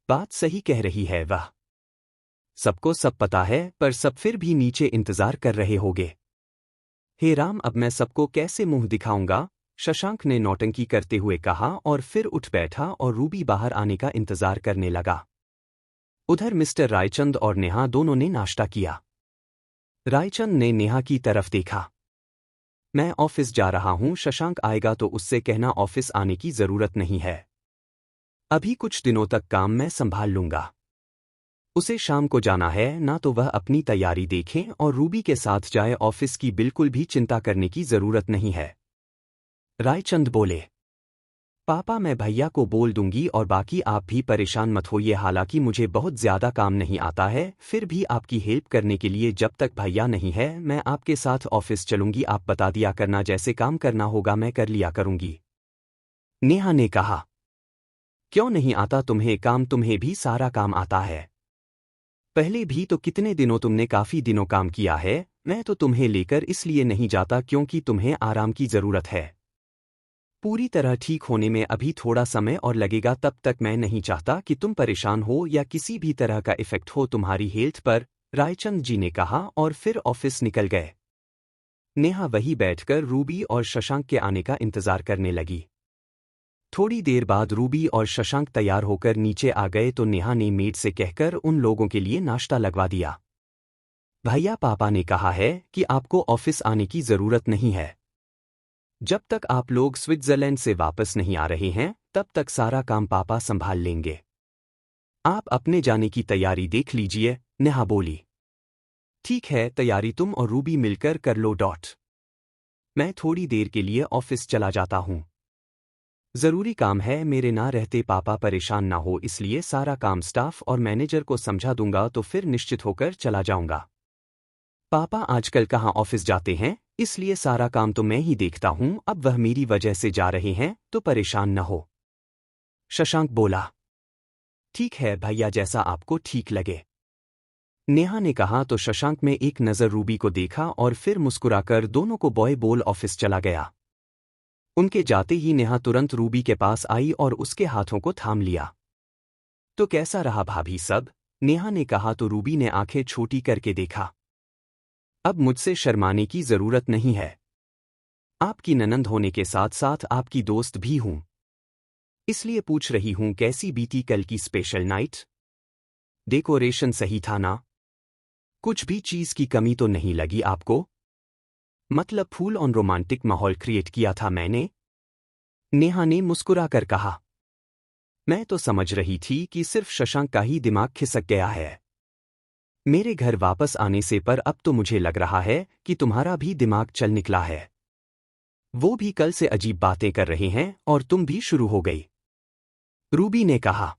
बात सही कह रही है वह। सबको सब पता है, पर सब फिर भी नीचे इंतजार कर रहे होंगे। हे राम, अब मैं सबको कैसे मुंह दिखाऊंगा? शशांक ने नौटंकी करते हुए कहा और फिर उठ बैठा और रूबी बाहर आने का इंतजार करने लगा। उधर मिस्टर रायचंद और नेहा दोनों ने नाश्ता किया। रायचंद ने नेहा की तरफ देखा। मैं ऑफिस जा रहा हूं, शशांक आएगा तो उससे कहना ऑफिस आने की जरूरत नहीं है। अभी कुछ दिनों तक काम मैं संभाल लूंगा। उसे शाम को जाना है ना, तो वह अपनी तैयारी देखें और रूबी के साथ जाए, ऑफिस की बिल्कुल भी चिंता करने की जरूरत नहीं है। रायचंद बोले। पापा, मैं भैया को बोल दूंगी और बाकी आप भी परेशान मत होइए, हालांकि मुझे बहुत ज्यादा काम नहीं आता है, फिर भी आपकी हेल्प करने के लिए जब तक भैया नहीं है मैं आपके साथ ऑफिस चलूंगी, आप बता दिया करना जैसे काम करना होगा मैं कर लिया करूंगी। नेहा ने कहा। क्यों नहीं आता तुम्हें काम, तुम्हें भी सारा काम आता है। पहले भी तो कितने दिनों तुमने काफी दिनों काम किया है, मैं तो तुम्हें लेकर इसलिए नहीं जाता क्योंकि तुम्हें आराम की जरूरत है। पूरी तरह ठीक होने में अभी थोड़ा समय और लगेगा, तब तक मैं नहीं चाहता कि तुम परेशान हो या किसी भी तरह का इफेक्ट हो तुम्हारी हेल्थ पर, रायचंद जी ने कहा और फिर ऑफिस निकल गए। नेहा वहीं बैठकर रूबी और शशांक के आने का इंतजार करने लगी। थोड़ी देर बाद रूबी और शशांक तैयार होकर नीचे आ गए तो नेहा ने मेड से कहकर उन लोगों के लिए नाश्ता लगवा दिया। भैया, पापा ने कहा है कि आपको ऑफिस आने की जरूरत नहीं है। जब तक आप लोग स्विट्जरलैंड से वापस नहीं आ रहे हैं तब तक सारा काम पापा संभाल लेंगे। आप अपने जाने की तैयारी देख लीजिए, नेहा बोली। ठीक है, तैयारी तुम और रूबी मिलकर कर लो। मैं थोड़ी देर के लिए ऑफिस चला जाता हूं। जरूरी काम है, मेरे ना रहते पापा परेशान ना हो, इसलिए सारा काम स्टाफ और मैनेजर को समझा दूंगा तो फिर निश्चित होकर चला जाऊंगा। पापा आजकल कहाँ ऑफिस जाते हैं, इसलिए सारा काम तो मैं ही देखता हूं, अब वह मेरी वजह से जा रहे हैं तो परेशान न हो। शशांक बोला। ठीक है भैया, जैसा आपको ठीक लगे। नेहा ने कहा तो शशांक में एक नज़र रूबी को देखा और फिर मुस्कुराकर दोनों को बॉय बोल ऑफिस चला गया। उनके जाते ही नेहा तुरंत रूबी के पास आई और उसके हाथों को थाम लिया। तो कैसा रहा भाभी सब? नेहा ने कहा तो रूबी ने आंखें छोटी करके देखा। अब मुझसे शर्माने की जरूरत नहीं है। आपकी ननंद होने के साथ साथ आपकी दोस्त भी हूं। इसलिए पूछ रही हूं कैसी बीती कल की स्पेशल नाइट? डेकोरेशन सही था ना? कुछ भी चीज की कमी तो नहीं लगी आपको? मतलब फूल ऑन रोमांटिक माहौल क्रिएट किया था मैंने? नेहा ने मुस्कुराकर कहा। मैं तो समझ रही थी कि सिर्फ शशांक का ही दिमाग खिसक गया है मेरे घर वापस आने से, पर अब तो मुझे लग रहा है कि तुम्हारा भी दिमाग चल निकला है। वो भी कल से अजीब बातें कर रहे हैं और तुम भी शुरू हो गई। रूबी ने कहा।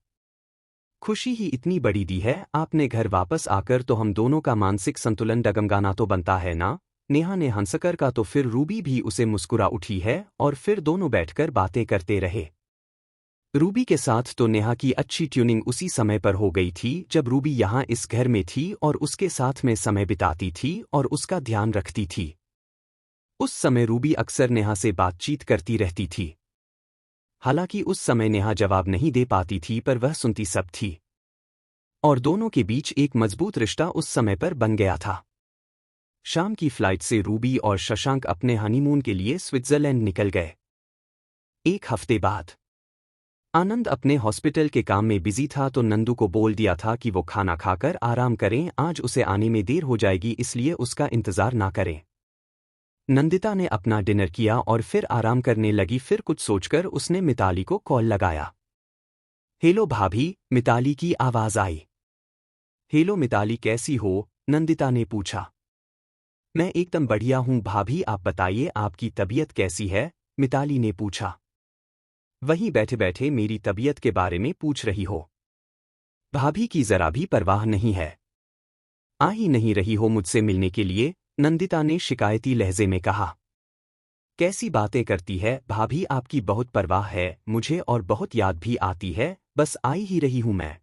खुशी ही इतनी बड़ी दी है आपने घर वापस आकर, तो हम दोनों का मानसिक संतुलन डगमगाना तो बनता है ना? नेहा ने हंसकर कहा। तो फिर रूबी भी उसे मुस्कुरा उठी है और फिर दोनों बैठकर बातें करते रहे। रूबी के साथ तो नेहा की अच्छी ट्यूनिंग उसी समय पर हो गई थी जब रूबी यहाँ इस घर में थी और उसके साथ में समय बिताती थी और उसका ध्यान रखती थी। उस समय रूबी अक्सर नेहा से बातचीत करती रहती थी। हालांकि उस समय नेहा जवाब नहीं दे पाती थी, पर वह सुनती सब थी और दोनों के बीच एक मजबूत रिश्ता उस समय पर बन गया था। शाम की फ्लाइट से रूबी और शशांक अपने हनीमून के लिए स्विट्जरलैंड निकल गए। एक हफ्ते बाद आनंद अपने हॉस्पिटल के काम में बिजी था, तो नंदू को बोल दिया था कि वो खाना खाकर आराम करें, आज उसे आने में देर हो जाएगी, इसलिए उसका इंतजार ना करें। नंदिता ने अपना डिनर किया और फिर आराम करने लगी। फिर कुछ सोचकर उसने मिताली को कॉल लगाया। हेलो भाभी, मिताली की आवाज आई। हेलो मिताली, कैसी हो? नंदिता ने पूछा। मैं एकदम बढ़िया हूँ भाभी, आप बताइए आपकी तबीयत कैसी है? मिताली ने पूछा। वहीं बैठे बैठे मेरी तबीयत के बारे में पूछ रही हो? भाभी की जरा भी परवाह नहीं है। आ ही नहीं रही हो मुझसे मिलने के लिए? नंदिता ने शिकायती लहजे में कहा। कैसी बातें करती है भाभी, आपकी बहुत परवाह है मुझे और बहुत याद भी आती है, बस आई ही रही हूं मैं।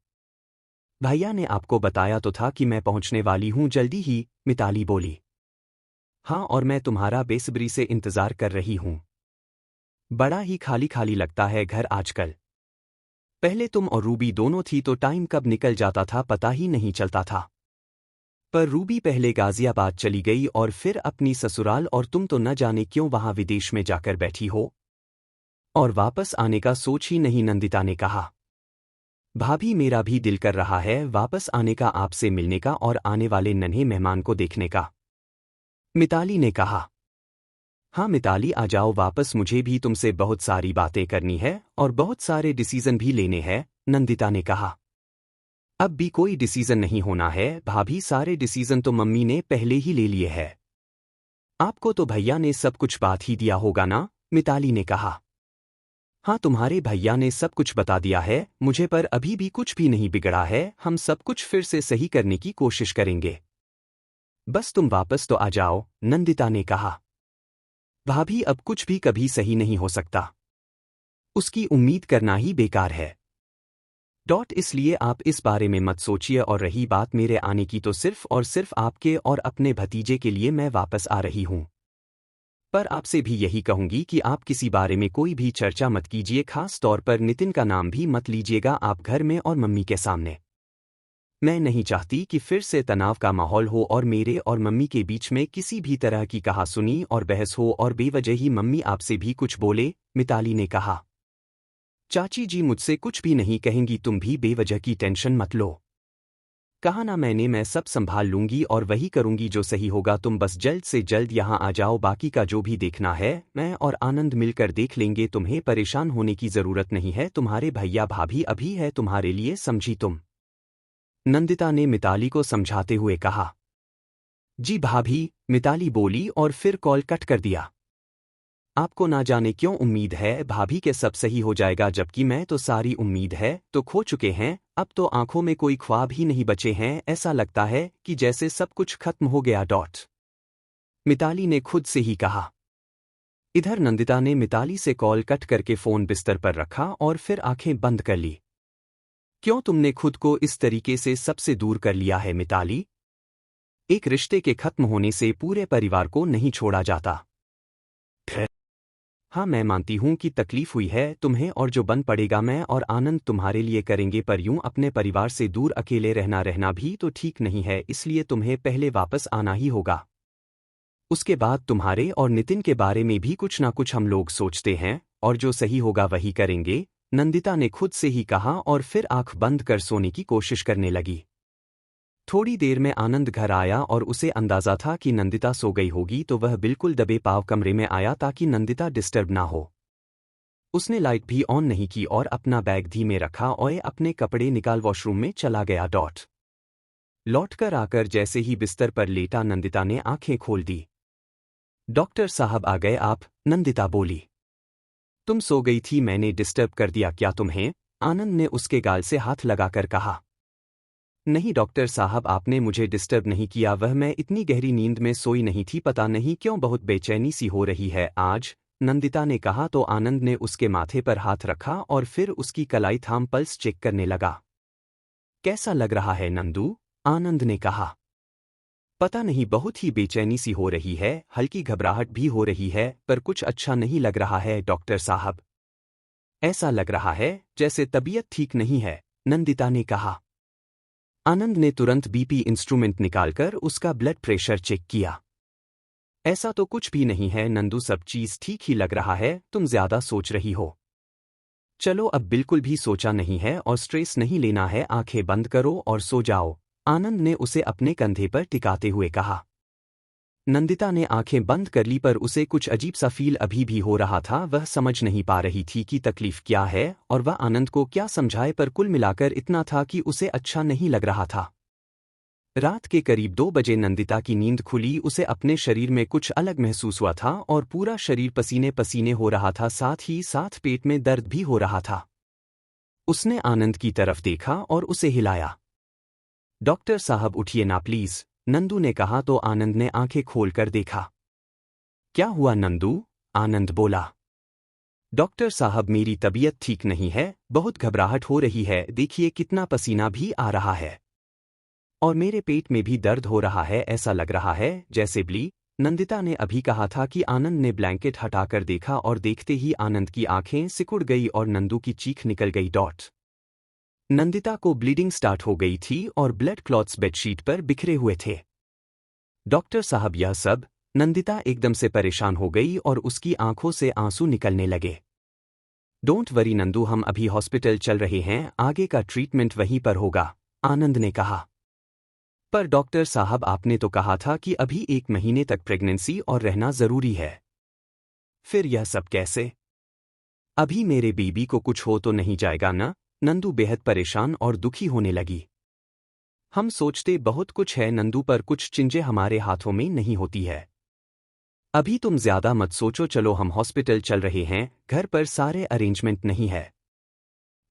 भैया ने आपको बताया तो था कि मैं पहुंचने वाली हूं जल्दी ही, मिताली बोली। हाँ, और मैं तुम्हारा बेसब्री से इंतजार कर रही हूं। बड़ा ही खाली खाली लगता है घर आजकल। पहले तुम और रूबी दोनों थी तो टाइम कब निकल जाता था पता ही नहीं चलता था। पर रूबी पहले गाजियाबाद चली गई और फिर अपनी ससुराल, और तुम तो न जाने क्यों वहां विदेश में जाकर बैठी हो और वापस आने का सोच ही नहीं, नंदिता ने कहा। भाभी मेरा भी दिल कर रहा है वापस आने का, आपसे मिलने का और आने वाले नन्हे मेहमान को देखने का, मिताली ने कहा। हाँ मिताली, आ जाओ वापस, मुझे भी तुमसे बहुत सारी बातें करनी है और बहुत सारे डिसीजन भी लेने हैं, नंदिता ने कहा। अब भी कोई डिसीजन नहीं होना है भाभी, सारे डिसीजन तो मम्मी ने पहले ही ले लिए है। आपको तो भैया ने सब कुछ बात ही दिया होगा ना? मिताली ने कहा। हाँ, तुम्हारे भैया ने सब कुछ बता दिया है मुझे, पर अभी भी कुछ भी नहीं बिगड़ा है, हम सब कुछ फिर से सही करने की कोशिश करेंगे। बस तुम वापस तो आ जाओ, नंदिता ने कहा। भाभी अब कुछ भी कभी सही नहीं हो सकता, उसकी उम्मीद करना ही बेकार है। इसलिए आप इस बारे में मत सोचिए, और रही बात मेरे आने की, तो सिर्फ और सिर्फ आपके और अपने भतीजे के लिए मैं वापस आ रही हूं। पर आपसे भी यही कहूंगी कि आप किसी बारे में कोई भी चर्चा मत कीजिए, खास तौर पर नितिन का नाम भी मत लीजिएगा आप घर में और मम्मी के सामने। मैं नहीं चाहती कि फिर से तनाव का माहौल हो और मेरे और मम्मी के बीच में किसी भी तरह की कहासुनी और बहस हो और बेवजह ही मम्मी आपसे भी कुछ बोले, मिताली ने कहा। चाची जी मुझसे कुछ भी नहीं कहेंगी, तुम भी बेवजह की टेंशन मत लो। कहा ना मैंने, मैं सब संभाल लूंगी और वही करूंगी जो सही होगा, तुम बस जल्द से जल्द यहाँ आ जाओ, बाकी का जो भी देखना है मैं और आनंद मिलकर देख लेंगे, तुम्हें परेशान होने की जरूरत नहीं है, तुम्हारे भैया भाभी अभी है तुम्हारे लिए, समझी तुम? नंदिता ने मिताली को समझाते हुए कहा। जी भाभी, मिताली बोली और फिर कॉल कट कर दिया। आपको ना जाने क्यों उम्मीद है भाभी के सब सही हो जाएगा, जबकि मैं तो सारी उम्मीद है तो खो चुके हैं, अब तो आंखों में कोई ख्वाब ही नहीं बचे हैं, ऐसा लगता है कि जैसे सब कुछ खत्म हो गया। मिताली ने खुद से ही कहा। इधर नंदिता ने मिताली से कॉल कट करके फोन बिस्तर पर रखा और फिर आंखें बंद कर ली। क्यों तुमने खुद को इस तरीके से सबसे दूर कर लिया है मिताली? एक रिश्ते के खत्म होने से पूरे परिवार को नहीं छोड़ा जाता। हाँ, मैं मानती हूँ कि तकलीफ हुई है तुम्हें, और जो बन पड़ेगा मैं और आनंद तुम्हारे लिए करेंगे, पर यूं अपने परिवार से दूर अकेले रहना भी तो ठीक नहीं है, इसलिए तुम्हें पहले वापस आना ही होगा। उसके बाद तुम्हारे और नितिन के बारे में भी कुछ ना कुछ हम लोग सोचते हैं और जो सही होगा वही करेंगे, नंदिता ने खुद से ही कहा और फिर आंख बंद कर सोने की कोशिश करने लगी। थोड़ी देर में आनंद घर आया और उसे अंदाजा था कि नंदिता सो गई होगी, तो वह बिल्कुल दबे पांव कमरे में आया ताकि नंदिता डिस्टर्ब ना हो। उसने लाइट भी ऑन नहीं की और अपना बैग धीमे रखा और अपने कपड़े निकाल वॉशरूम में चला गया। लौटकर आकर जैसे ही बिस्तर पर लेटा नंदिता ने आंखें खोल दी। डॉक्टर साहब आ गए आप? नंदिता बोली। तुम सो गई थी, मैंने डिस्टर्ब कर दिया क्या तुम्हें? आनंद ने उसके गाल से हाथ लगाकर कहा। नहीं डॉक्टर साहब, आपने मुझे डिस्टर्ब नहीं किया, वह मैं इतनी गहरी नींद में सोई नहीं थी, पता नहीं क्यों बहुत बेचैनी सी हो रही है आज, नंदिता ने कहा तो आनंद ने उसके माथे पर हाथ रखा और फिर उसकी कलाई थाम पल्स चेक करने लगा। कैसा लग रहा है नंदू? आनंद ने कहा। पता नहीं, बहुत ही बेचैनी सी हो रही है, हल्की घबराहट भी हो रही है, पर कुछ अच्छा नहीं लग रहा है डॉक्टर साहब। ऐसा लग रहा है जैसे तबीयत ठीक नहीं है, नंदिता ने कहा। आनंद ने तुरंत बीपी इंस्ट्रूमेंट निकालकर उसका ब्लड प्रेशर चेक किया। ऐसा तो कुछ भी नहीं है नंदू, सब चीज ठीक ही लग रहा है, तुम ज्यादा सोच रही हो। चलो अब बिल्कुल भी सोचा नहीं है और स्ट्रेस नहीं लेना है, आंखें बंद करो और सो जाओ, आनंद ने उसे अपने कंधे पर टिकाते हुए कहा। नंदिता ने आंखें बंद कर ली पर उसे कुछ अजीब सा फील अभी भी हो रहा था, वह समझ नहीं पा रही थी कि तकलीफ क्या है और वह आनंद को क्या समझाए, पर कुल मिलाकर इतना था कि उसे अच्छा नहीं लग रहा था। रात के करीब 2 बजे नंदिता की नींद खुली, उसे अपने शरीर में कुछ अलग महसूस हुआ था और पूरा शरीर पसीने पसीने हो रहा था, साथ ही साथ पेट में दर्द भी हो रहा था। उसने आनंद की तरफ देखा और उसे हिलाया। डॉक्टर साहब उठिए ना प्लीज, नंदू ने कहा तो आनंद ने आंखें खोलकर देखा। क्या हुआ नंदू? आनंद बोला। डॉक्टर साहब मेरी तबीयत ठीक नहीं है, बहुत घबराहट हो रही है, देखिए कितना पसीना भी आ रहा है और मेरे पेट में भी दर्द हो रहा है, ऐसा लग रहा है जैसे नंदिता ने अभी कहा था कि आनंद ने ब्लैंकेट हटाकर देखा और देखते ही आनंद की आंखें सिकुड़ गई और नंदू की चीख निकल गई। नंदिता को ब्लीडिंग स्टार्ट हो गई थी और ब्लड क्लॉट्स बेडशीट पर बिखरे हुए थे। डॉक्टर साहब यह सब? नंदिता एकदम से परेशान हो गई और उसकी आंखों से आंसू निकलने लगे। डोंट वरी नंदू, हम अभी हॉस्पिटल चल रहे हैं, आगे का ट्रीटमेंट वहीं पर होगा, आनंद ने कहा। पर डॉक्टर साहब आपने तो कहा था कि अभी 1 महीने तक प्रेगनेंसी और रहना जरूरी है। फिर यह सब कैसे? अभी मेरे बेबी को कुछ हो तो नहीं जाएगा ना? नंदू बेहद परेशान और दुखी होने लगी। हम सोचते बहुत कुछ है नंदू, पर कुछ चीजें हमारे हाथों में नहीं होती है। अभी तुम ज्यादा मत सोचो, चलो हम हॉस्पिटल चल रहे हैं, घर पर सारे अरेंजमेंट नहीं है,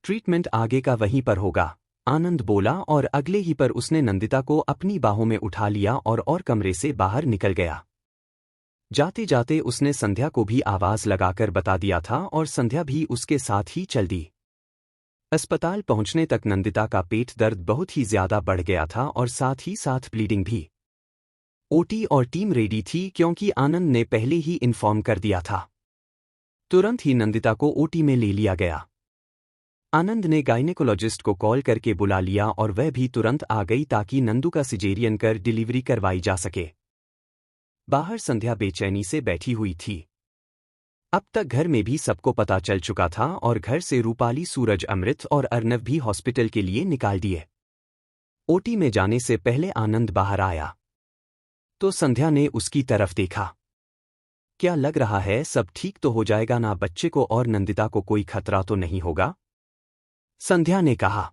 ट्रीटमेंट आगे का वहीं पर होगा, आनंद बोला और अगले ही पर उसने नंदिता को अपनी बाहों में उठा लिया और कमरे से बाहर निकल गया। जाते जाते उसने संध्या को भी आवाज लगाकर बता दिया था और संध्या भी उसके साथ ही चल दी। अस्पताल पहुंचने तक नंदिता का पेट दर्द बहुत ही ज्यादा बढ़ गया था और साथ ही साथ ब्लीडिंग भी। ओटी और टीम रेडी थी क्योंकि आनंद ने पहले ही इन्फॉर्म कर दिया था। तुरंत ही नंदिता को ओटी में ले लिया गया। आनंद ने गायनेकोलॉजिस्ट को कॉल करके बुला लिया और वह भी तुरंत आ गई ताकि नंदू का सिजेरियन कर डिलीवरी करवाई जा सके। बाहर संध्या बेचैनी से बैठी हुई थी। अब तक घर में भी सबको पता चल चुका था और घर से रूपाली, सूरज, अमृत और अर्नव भी हॉस्पिटल के लिए निकाल दिए। ओटी में जाने से पहले आनंद बाहर आया तो संध्या ने उसकी तरफ देखा। क्या लग रहा है, सब ठीक तो हो जाएगा ना? बच्चे को और नंदिता को कोई खतरा तो नहीं होगा? संध्या ने कहा।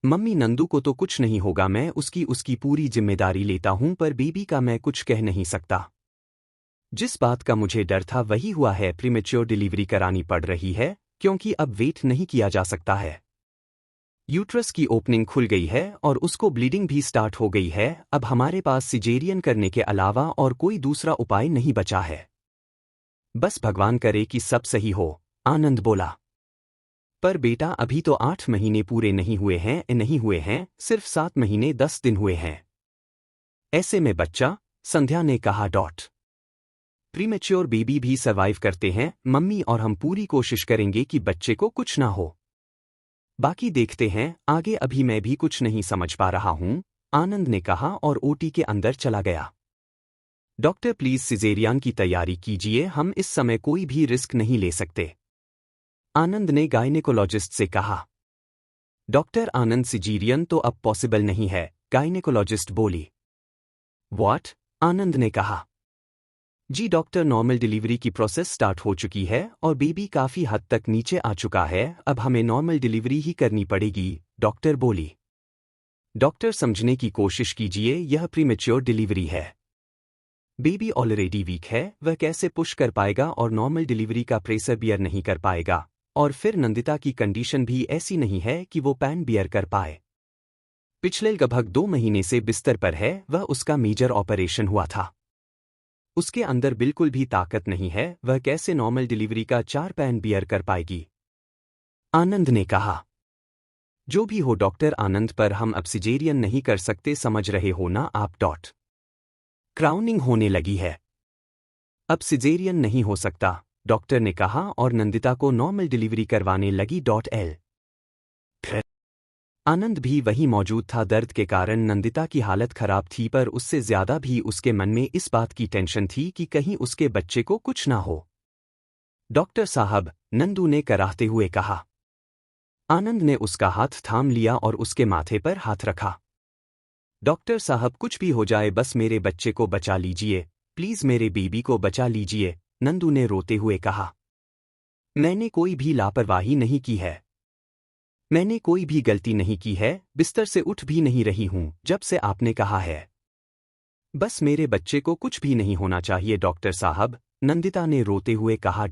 मम्मी नंदू को तो कुछ नहीं होगा, मैं उसकी पूरी जिम्मेदारी लेता हूं, पर बेबी का मैं कुछ कह नहीं सकता। जिस बात का मुझे डर था वही हुआ है, प्रीमेच्योर डिलीवरी करानी पड़ रही है क्योंकि अब वेट नहीं किया जा सकता है। यूट्रस की ओपनिंग खुल गई है और उसको ब्लीडिंग भी स्टार्ट हो गई है, अब हमारे पास सिजेरियन करने के अलावा और कोई दूसरा उपाय नहीं बचा है। बस भगवान करे कि सब सही हो, आनंद बोला। पर बेटा अभी तो 8 महीने पूरे नहीं हुए हैं, सिर्फ 7 महीने 10 दिन हुए हैं। ऐसे में बच्चा? संध्या ने कहा। प्रीमेच्योर बेबी भी सर्वाइव करते हैं मम्मी, और हम पूरी कोशिश करेंगे कि बच्चे को कुछ ना हो। बाकी देखते हैं आगे, अभी मैं भी कुछ नहीं समझ पा रहा हूं, आनंद ने कहा और ओटी के अंदर चला गया। डॉक्टर प्लीज सिजेरियन की तैयारी कीजिए, हम इस समय कोई भी रिस्क नहीं ले सकते, आनंद ने गायनेकोलॉजिस्ट से कहा। डॉक्टर आनंद, सिजेरियन तो अब पॉसिबल नहीं है, गायनेकोलॉजिस्ट बोली। व्हाट? आनंद ने कहा। जी डॉक्टर, नॉर्मल डिलीवरी की प्रोसेस स्टार्ट हो चुकी है और बेबी काफी हद तक नीचे आ चुका है, अब हमें नॉर्मल डिलीवरी ही करनी पड़ेगी, डॉक्टर बोली। डॉक्टर समझने की कोशिश कीजिए, यह प्रीमेच्योर डिलीवरी है। बेबी ऑलरेडी वीक है, वह कैसे पुश कर पाएगा और नॉर्मल डिलीवरी का प्रेशर बियर नहीं कर पाएगा, और फिर नंदिता की कंडीशन भी ऐसी नहीं है कि वो पैन बियर कर पाए। पिछले लगभग 2 महीने से बिस्तर पर है, वह उसका मेजर ऑपरेशन हुआ था। उसके अंदर बिल्कुल भी ताकत नहीं है, वह कैसे नॉर्मल डिलीवरी का 4 पैन बियर कर पाएगी, आनंद ने कहा। जो भी हो डॉक्टर आनंद, पर हम अब सिजेरियन नहीं कर सकते, समझ रहे हो ना आप? क्राउनिंग होने लगी है, अब सिजेरियन नहीं हो सकता, डॉक्टर ने कहा और नंदिता को नॉर्मल डिलीवरी करवाने लगी। एल फिर आनंद भी वहीं मौजूद था। दर्द के कारण नंदिता की हालत खराब थी, पर उससे ज्यादा भी उसके मन में इस बात की टेंशन थी कि कहीं उसके बच्चे को कुछ ना हो। डॉक्टर साहब, नंदू ने कराहते हुए कहा। आनंद ने उसका हाथ थाम लिया और उसके माथे पर हाथ रखा। डॉक्टर साहब, कुछ भी हो जाए, बस मेरे बच्चे को बचा लीजिए, प्लीज मेरे बेबी को बचा लीजिए, नंदू ने रोते हुए कहा। मैंने कोई भी लापरवाही नहीं की है, मैंने कोई भी गलती नहीं की है, बिस्तर से उठ भी नहीं रही हूं जब से आपने कहा है। बस मेरे बच्चे को कुछ भी नहीं होना चाहिए डॉक्टर साहब, नंदिता ने रोते हुए कहा।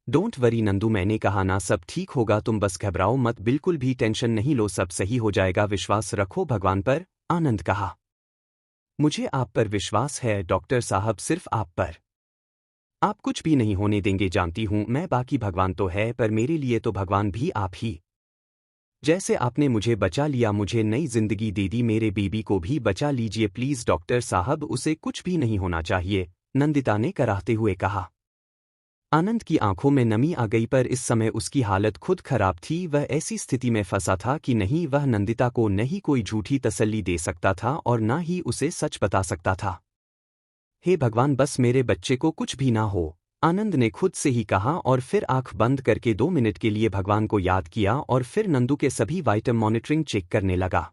डोंट वरी नंदू, मैंने कहा ना, सब ठीक होगा, तुम बस घबराओ मत, बिल्कुल भी टेंशन नहीं लो, सब सही हो जाएगा, विश्वास रखो भगवान पर, आनंद कहा। मुझे आप पर विश्वास है डॉक्टर साहब, सिर्फ आप पर। आप कुछ भी नहीं होने देंगे, जानती हूं मैं, बाकी भगवान तो है, पर मेरे लिए तो भगवान भी आप ही। जैसे आपने मुझे बचा लिया, मुझे नई जिंदगी दे दी, मेरे बेबी को भी बचा लीजिए प्लीज डॉक्टर साहब, उसे कुछ भी नहीं होना चाहिए, नंदिता ने कराहते हुए कहा। आनंद की आंखों में नमी आ गई, पर इस समय उसकी हालत खुद खराब थी, वह ऐसी स्थिति में फंसा था कि नहीं वह नंदिता को नहीं कोई झूठी तसल्ली दे सकता था और ना ही उसे सच बता सकता था। हे भगवान, बस मेरे बच्चे को कुछ भी ना हो, आनंद ने खुद से ही कहा और फिर आंख बंद करके 2 मिनट के लिए भगवान को याद किया और फिर नंदू के सभी वाइटम मॉनिटरिंग चेक करने लगा।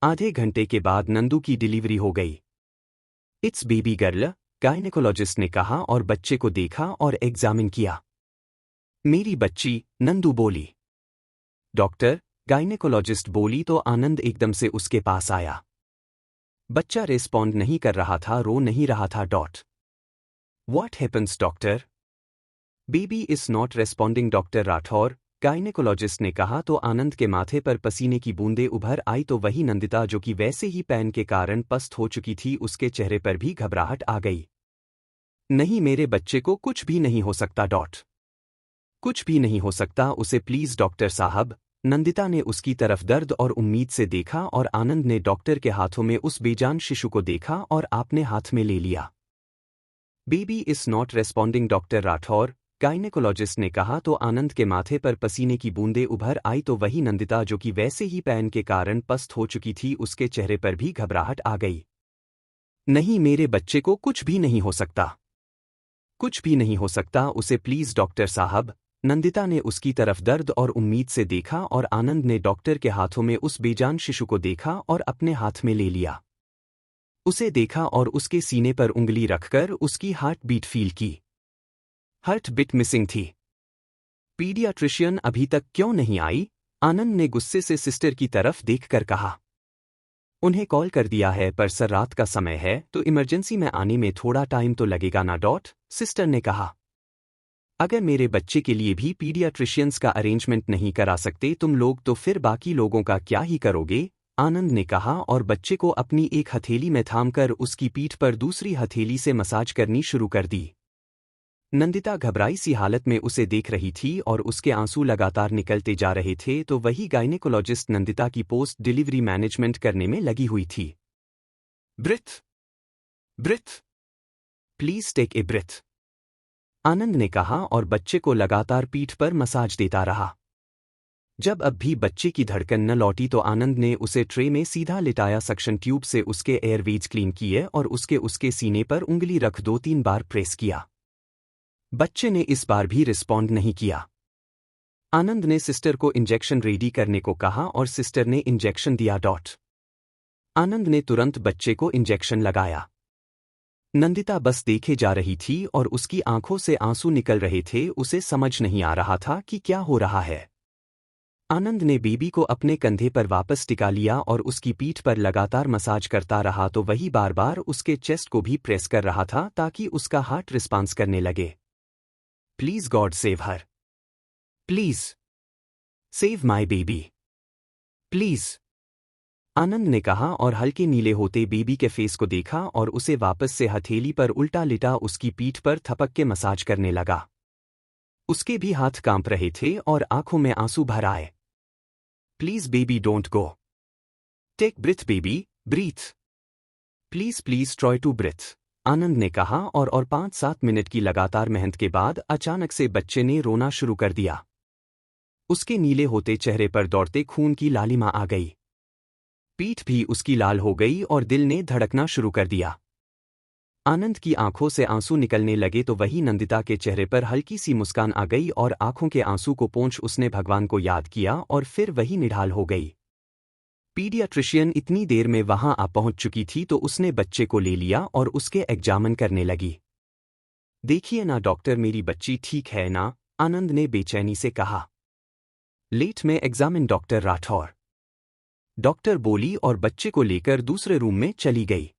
आधे घंटे के बाद नंदू की डिलीवरी हो गई। इट्स बेबी गर्ल, गायनेकोलॉजिस्ट ने कहा और बच्चे को देखा और एग्जामिन किया। मेरी बच्ची, नंदू बोली। डॉक्टर, गायनेकोलॉजिस्ट बोली तो आनंद एकदम से उसके पास आया। बच्चा रेस्पॉन्ड नहीं कर रहा था, रो नहीं रहा था। What happens doctor? Baby is not responding doctor Rathore, gynaecologist ने कहा तो आनंद के माथे पर पसीने की बूंदें उभर आई तो वही नंदिता जो कि वैसे ही पैन के कारण पस्त हो चुकी थी, उसके चेहरे पर भी घबराहट आ गई। नहीं, मेरे बच्चे को कुछ भी नहीं हो सकता कुछ भी नहीं हो सकता उसे, प्लीज डॉक्टर साहब, नंदिता ने उसकी तरफ दर्द और उम्मीद से देखा और आनंद ने डॉक्टर के हाथों में उस बेजान शिशु को देखा और आपने हाथ में ले लिया। Baby is not responding doctor Rathore, gynaecologist ने कहा तो आनंद के माथे पर पसीने की बूंदें उभर आई तो वही नंदिता जो कि वैसे ही पैन के कारण पस्त हो चुकी थी, उसके चेहरे पर भी घबराहट आ गई। नहीं, मेरे बच्चे को कुछ भी नहीं हो सकता, कुछ भी नहीं हो सकता उसे, प्लीज डॉक्टर साहब, नंदिता ने उसकी तरफ दर्द और उम्मीद से देखा और आनंद ने डॉक्टर के हाथों में उस बेजान शिशु को देखा और अपने हाथ में ले लिया। उसे देखा और उसके सीने पर उंगली रखकर उसकी हार्ट बीट फील की। हार्ट बीट मिसिंग थी। पीडियाट्रिशियन अभी तक क्यों नहीं आई? आनंद ने गुस्से से सिस्टर की तरफ देखकर कहा। उन्हें कॉल कर दिया है, पर सर रात का समय है तो इमरजेंसी में आने में थोड़ा टाइम तो लगेगा ना सिस्टर ने कहा। अगर मेरे बच्चे के लिए भी पीडियाट्रिशियंस का अरेंजमेंट नहीं करा सकते तुम लोग, तो फिर बाकी लोगों का क्या ही करोगे? आनंद ने कहा और बच्चे को अपनी एक हथेली में थामकर उसकी पीठ पर दूसरी हथेली से मसाज करनी शुरू कर दी। नंदिता घबराई सी हालत में उसे देख रही थी और उसके आंसू लगातार निकलते जा रहे थे तो वही गायनेकोलॉजिस्ट नंदिता की पोस्ट डिलीवरी मैनेजमेंट करने में लगी हुई थी। Breath breath, please take a breath, Anand ने कहा और बच्चे को लगातार पीठ पर मसाज देता रहा। जब अब भी बच्चे की धड़कन न लौटी तो आनंद ने उसे ट्रे में सीधा लिटाया, सक्शन ट्यूब से उसके एयरवेज क्लीन किए और उसके सीने पर उंगली रख 2-3 बार प्रेस किया। बच्चे ने इस बार भी रिस्पॉन्ड नहीं किया। आनंद ने सिस्टर को इंजेक्शन रेडी करने को कहा और सिस्टर ने इंजेक्शन दिया। आनंद ने तुरंत बच्चे को इंजेक्शन लगाया। नंदिता बस देखे जा रही थी और उसकी आंखों से आंसू निकल रहे थे। उसे समझ नहीं आ रहा था कि क्या हो रहा है। आनंद ने बेबी को अपने कंधे पर वापस टिका लिया और उसकी पीठ पर लगातार मसाज करता रहा, तो वही बार बार उसके चेस्ट को भी प्रेस कर रहा था ताकि उसका हार्ट रिस्पॉन्स करने लगे। Please God save her, please save my baby, please, Anand ने कहा और हल्के नीले होते बेबी के फेस को देखा और उसे वापस से हथेली पर उल्टा लिटा उसकी पीठ पर थपक के मसाज करने लगा। उसके भी हाथ कांप रहे थे और आंखों में आंसू भर आए। Please baby don't go, take breathe baby, breathe, please please try to breathe, Anand ने कहा और 5-7 मिनट की लगातार मेहनत के बाद अचानक से बच्चे ने रोना शुरू कर दिया। उसके नीले होते चेहरे पर दौड़ते खून की लालिमा आ गई। पीठ भी उसकी लाल हो गई और दिल ने धड़कना शुरू कर दिया। आनंद की आंखों से आंसू निकलने लगे तो वही नंदिता के चेहरे पर हल्की सी मुस्कान आ गई और आंखों के आंसू को पोंछ उसने भगवान को याद किया और फिर वही निढाल हो गई। पीडियाट्रिशियन इतनी देर में वहां आ पहुंच चुकी थी तो उसने बच्चे को ले लिया और उसके एग्जामिन करने लगी। देखिए ना डॉक्टर, मेरी बच्ची ठीक है ना, आनंद ने बेचैनी से कहा। लेट में एग्जामिन डॉक्टर राठौर, डॉक्टर बोली और बच्चे को लेकर दूसरे रूम में चली गई।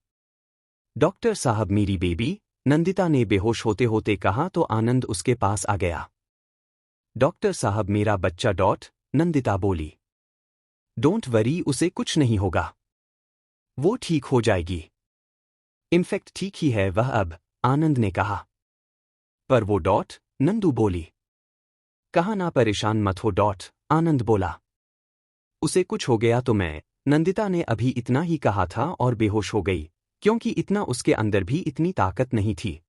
डॉक्टर साहब मेरी बेबी, नंदिता ने बेहोश होते होते कहा तो आनंद उसके पास आ गया। डॉक्टर साहब मेरा बच्चा नंदिता बोली। डोंट वरी, उसे कुछ नहीं होगा, वो ठीक हो जाएगी। इनफैक्ट ठीक ही है वह अब, आनंद ने कहा। पर वो नंदू बोली। कहा ना परेशान मत हो आनंद बोला। उसे कुछ हो गया तो मैं, नंदिता ने अभी इतना ही कहा था और बेहोश हो गई, क्योंकि इतना उसके अंदर भी इतनी ताकत नहीं थी।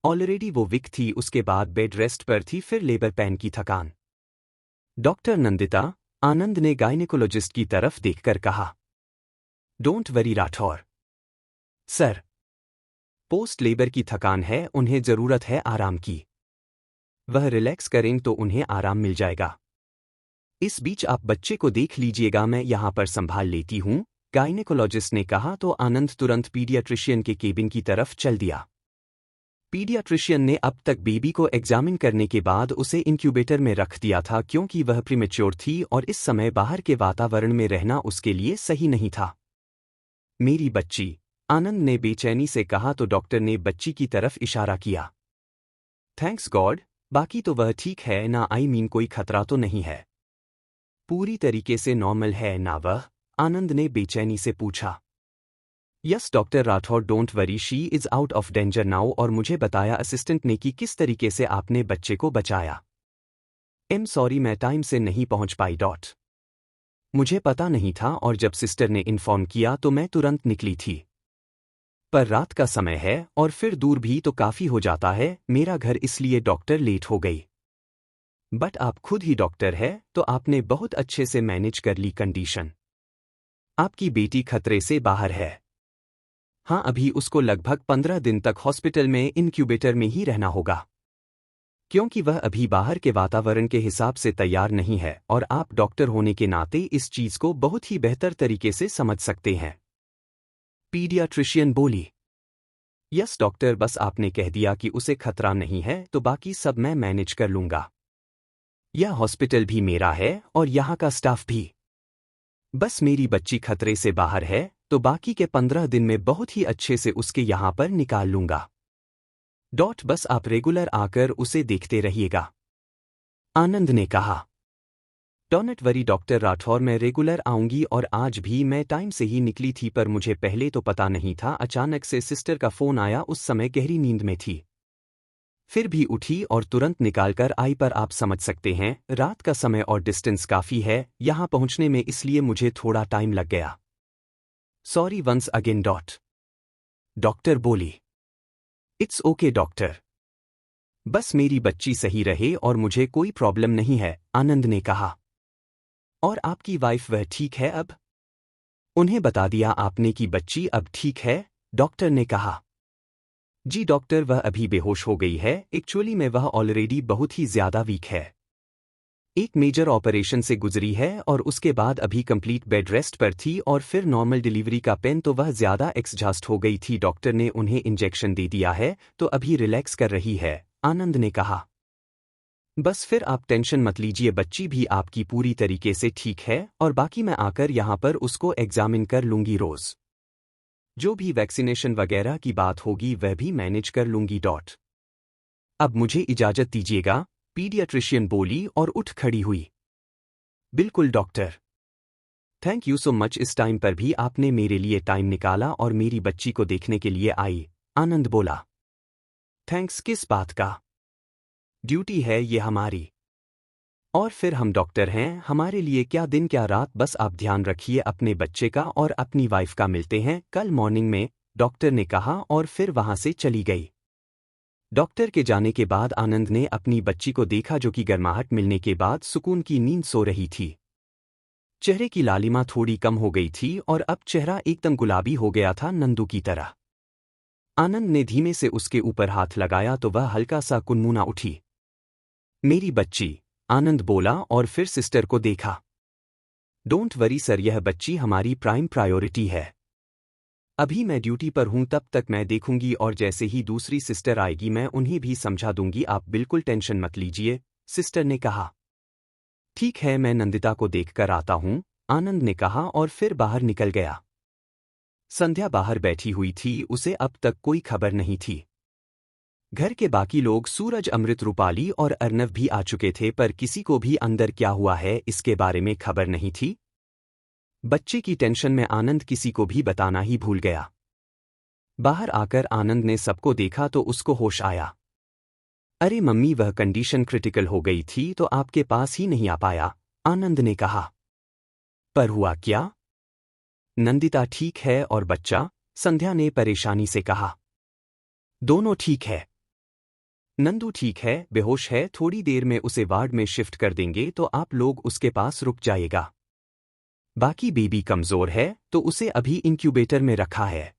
ऑलरेडी वो वीक थी, उसके बाद बेड रेस्ट पर थी, फिर लेबर पेन की थकान। डॉक्टर नंदिता, आनंद ने गायनेकोलॉजिस्ट की तरफ देखकर कहा। Don't worry Rathore sir, post labour की थकान है, उन्हें जरूरत है आराम की। वह रिलैक्स करें तो उन्हें आराम मिल जाएगा। इस बीच आप बच्चे को देख लीजिएगा, मैं यहां पर संभाल लेती हूं, गायनेकोलॉजिस्ट ने कहा तो आनंद तुरंत पीडियाट्रिशियन के केबिन की तरफ चल दिया। पीडियाट्रिशियन ने अब तक बेबी को एग्जामिन करने के बाद उसे इंक्यूबेटर में रख दिया था, क्योंकि वह प्रीमेच्योर थी और इस समय बाहर के वातावरण में रहना उसके लिए सही नहीं था। मेरी बच्ची, आनंद ने बेचैनी से कहा तो डॉक्टर ने बच्ची की तरफ इशारा किया। थैंक्स गॉड, बाकी तो वह ठीक है ना, आई मीन कोई खतरा तो नहीं है, पूरी तरीके से नॉर्मल है ना वह, आनंद ने बेचैनी से पूछा। Yes doctor Rathore, don't worry, she is out of danger now, और मुझे बताया असिस्टेंट ने कि किस तरीके से आपने बच्चे को बचाया। सॉरी मैं टाइम से नहीं पहुंच पाई मुझे पता नहीं था और जब सिस्टर ने इन्फॉर्म किया तो मैं तुरंत निकली थी। पर रात का समय है और फिर दूर भी तो काफी हो जाता है मेरा घर, इसलिए डॉक्टर लेट हो गई। बट आप खुद ही डॉक्टर है तो आपने बहुत अच्छे से मैनेज कर ली कंडीशन। आपकी बेटी खतरे से बाहर है। हाँ, अभी उसको लगभग 15 दिन तक हॉस्पिटल में इनक्यूबेटर में ही रहना होगा, क्योंकि वह अभी बाहर के वातावरण के हिसाब से तैयार नहीं है और आप डॉक्टर होने के नाते इस चीज को बहुत ही बेहतर तरीके से समझ सकते हैं। पीडियाट्रिशियन बोली। यस डॉक्टर, बस आपने कह दिया कि उसे खतरा नहीं है तो बाकी सब मैं मैनेज कर लूंगा। यह हॉस्पिटल भी मेरा है और यहाँ का स्टाफ भी। बस मेरी बच्ची खतरे से बाहर है तो बाकी के 15 दिन में बहुत ही अच्छे से उसके यहाँ पर निकाल लूंगा। बस आप रेगुलर आकर उसे देखते रहिएगा, आनंद ने कहा। डोंट वरी डॉक्टर राठौर, मैं रेगुलर आऊंगी और आज भी मैं टाइम से ही निकली थी, पर मुझे पहले तो पता नहीं था, अचानक से सिस्टर का फोन आया, उस समय गहरी नींद में थी, फिर भी उठी और तुरंत निकालकर आई, पर आप समझ सकते हैं रात का समय और डिस्टेंस काफी है यहां पहुंचने में, इसलिए मुझे थोड़ा टाइम लग गया। सॉरी वंस अगेन डॉक्टर बोली। इट्स ओके डॉक्टर, बस मेरी बच्ची सही रहे और मुझे कोई प्रॉब्लम नहीं है, आनंद ने कहा। और आपकी वाइफ वह ठीक है अब? उन्हें बता दिया आपने कि बच्ची अब ठीक है? डॉक्टर ने कहा। जी डॉक्टर, वह अभी बेहोश हो गई है, एक्चुअली में वह ऑलरेडी बहुत ही ज्यादा वीक है। एक मेजर ऑपरेशन से गुजरी है और उसके बाद अभी कंप्लीट बेड रेस्ट पर थी और फिर नॉर्मल डिलीवरी का पेन तो वह ज्यादा एक्सजास्ट हो गई थी। डॉक्टर ने उन्हें इंजेक्शन दे दिया है तो अभी रिलैक्स कर रही है, आनंद ने कहा। बस फिर आप टेंशन मत लीजिए, बच्ची भी आपकी पूरी तरीके से ठीक है और बाकी मैं आकर यहाँ पर उसको एग्जामिन कर लूंगी रोज। जो भी वैक्सीनेशन वगैरह की बात होगी वह भी मैनेज कर लूंगी। अब मुझे इजाजत दीजिएगा, पीडियाट्रिशियन बोली और उठ खड़ी हुई। बिल्कुल doctor, thank you so much, इस टाइम पर भी आपने मेरे लिए टाइम निकाला और मेरी बच्ची को देखने के लिए आई, आनंद बोला। थैंक्स किस बात का? ड्यूटी है ये हमारी। और फिर हम डॉक्टर हैं, हमारे लिए क्या दिन क्या रात, बस आप ध्यान रखिए अपने बच्चे का और अपनी वाइफ का। मिलते हैं कल मॉर्निंग में, डॉक्टर ने कहा और फिर वहां से चली गई। डॉक्टर के जाने के बाद आनंद ने अपनी बच्ची को देखा जो कि गर्माहट मिलने के बाद सुकून की नींद सो रही थी। चेहरे की लालिमा थोड़ी कम हो गई थी और अब चेहरा एकदम गुलाबी हो गया था, नंदू की तरह। आनंद ने धीमे से उसके ऊपर हाथ लगाया तो वह हल्का सा कुनमुना उठी। मेरी बच्ची, आनंद बोला और फिर सिस्टर को देखा। डोंट वरी सर, यह बच्ची हमारी प्राइम प्रायोरिटी है। अभी मैं ड्यूटी पर हूं, तब तक मैं देखूंगी और जैसे ही दूसरी सिस्टर आएगी मैं उन्हें भी समझा दूंगी, आप बिल्कुल टेंशन मत लीजिए, सिस्टर ने कहा। ठीक है, मैं नंदिता को देखकर आता हूं, आनंद ने कहा और फिर बाहर निकल गया। संध्या बाहर बैठी हुई थी, उसे अब तक कोई खबर नहीं थी। घर के बाकी लोग सूरज, अमृत, रूपाली और अर्नव भी आ चुके थे पर किसी को भी अंदर क्या हुआ है इसके बारे में खबर नहीं थी। बच्चे की टेंशन में आनंद किसी को भी बताना ही भूल गया। बाहर आकर आनंद ने सबको देखा तो उसको होश आया। अरे मम्मी, वह कंडीशन क्रिटिकल हो गई थी तो आपके पास ही नहीं आ पाया, आनंद ने कहा। पर हुआ क्या? नंदिता ठीक है और बच्चा? संध्या ने परेशानी से कहा। दोनों ठीक है। नंदू ठीक है, बेहोश है, थोड़ी देर में उसे वार्ड में शिफ्ट कर देंगे तो आप लोग उसके पास रुक जाएगा। बाकी बेबी कमजोर है तो उसे अभी इंक्यूबेटर में रखा है।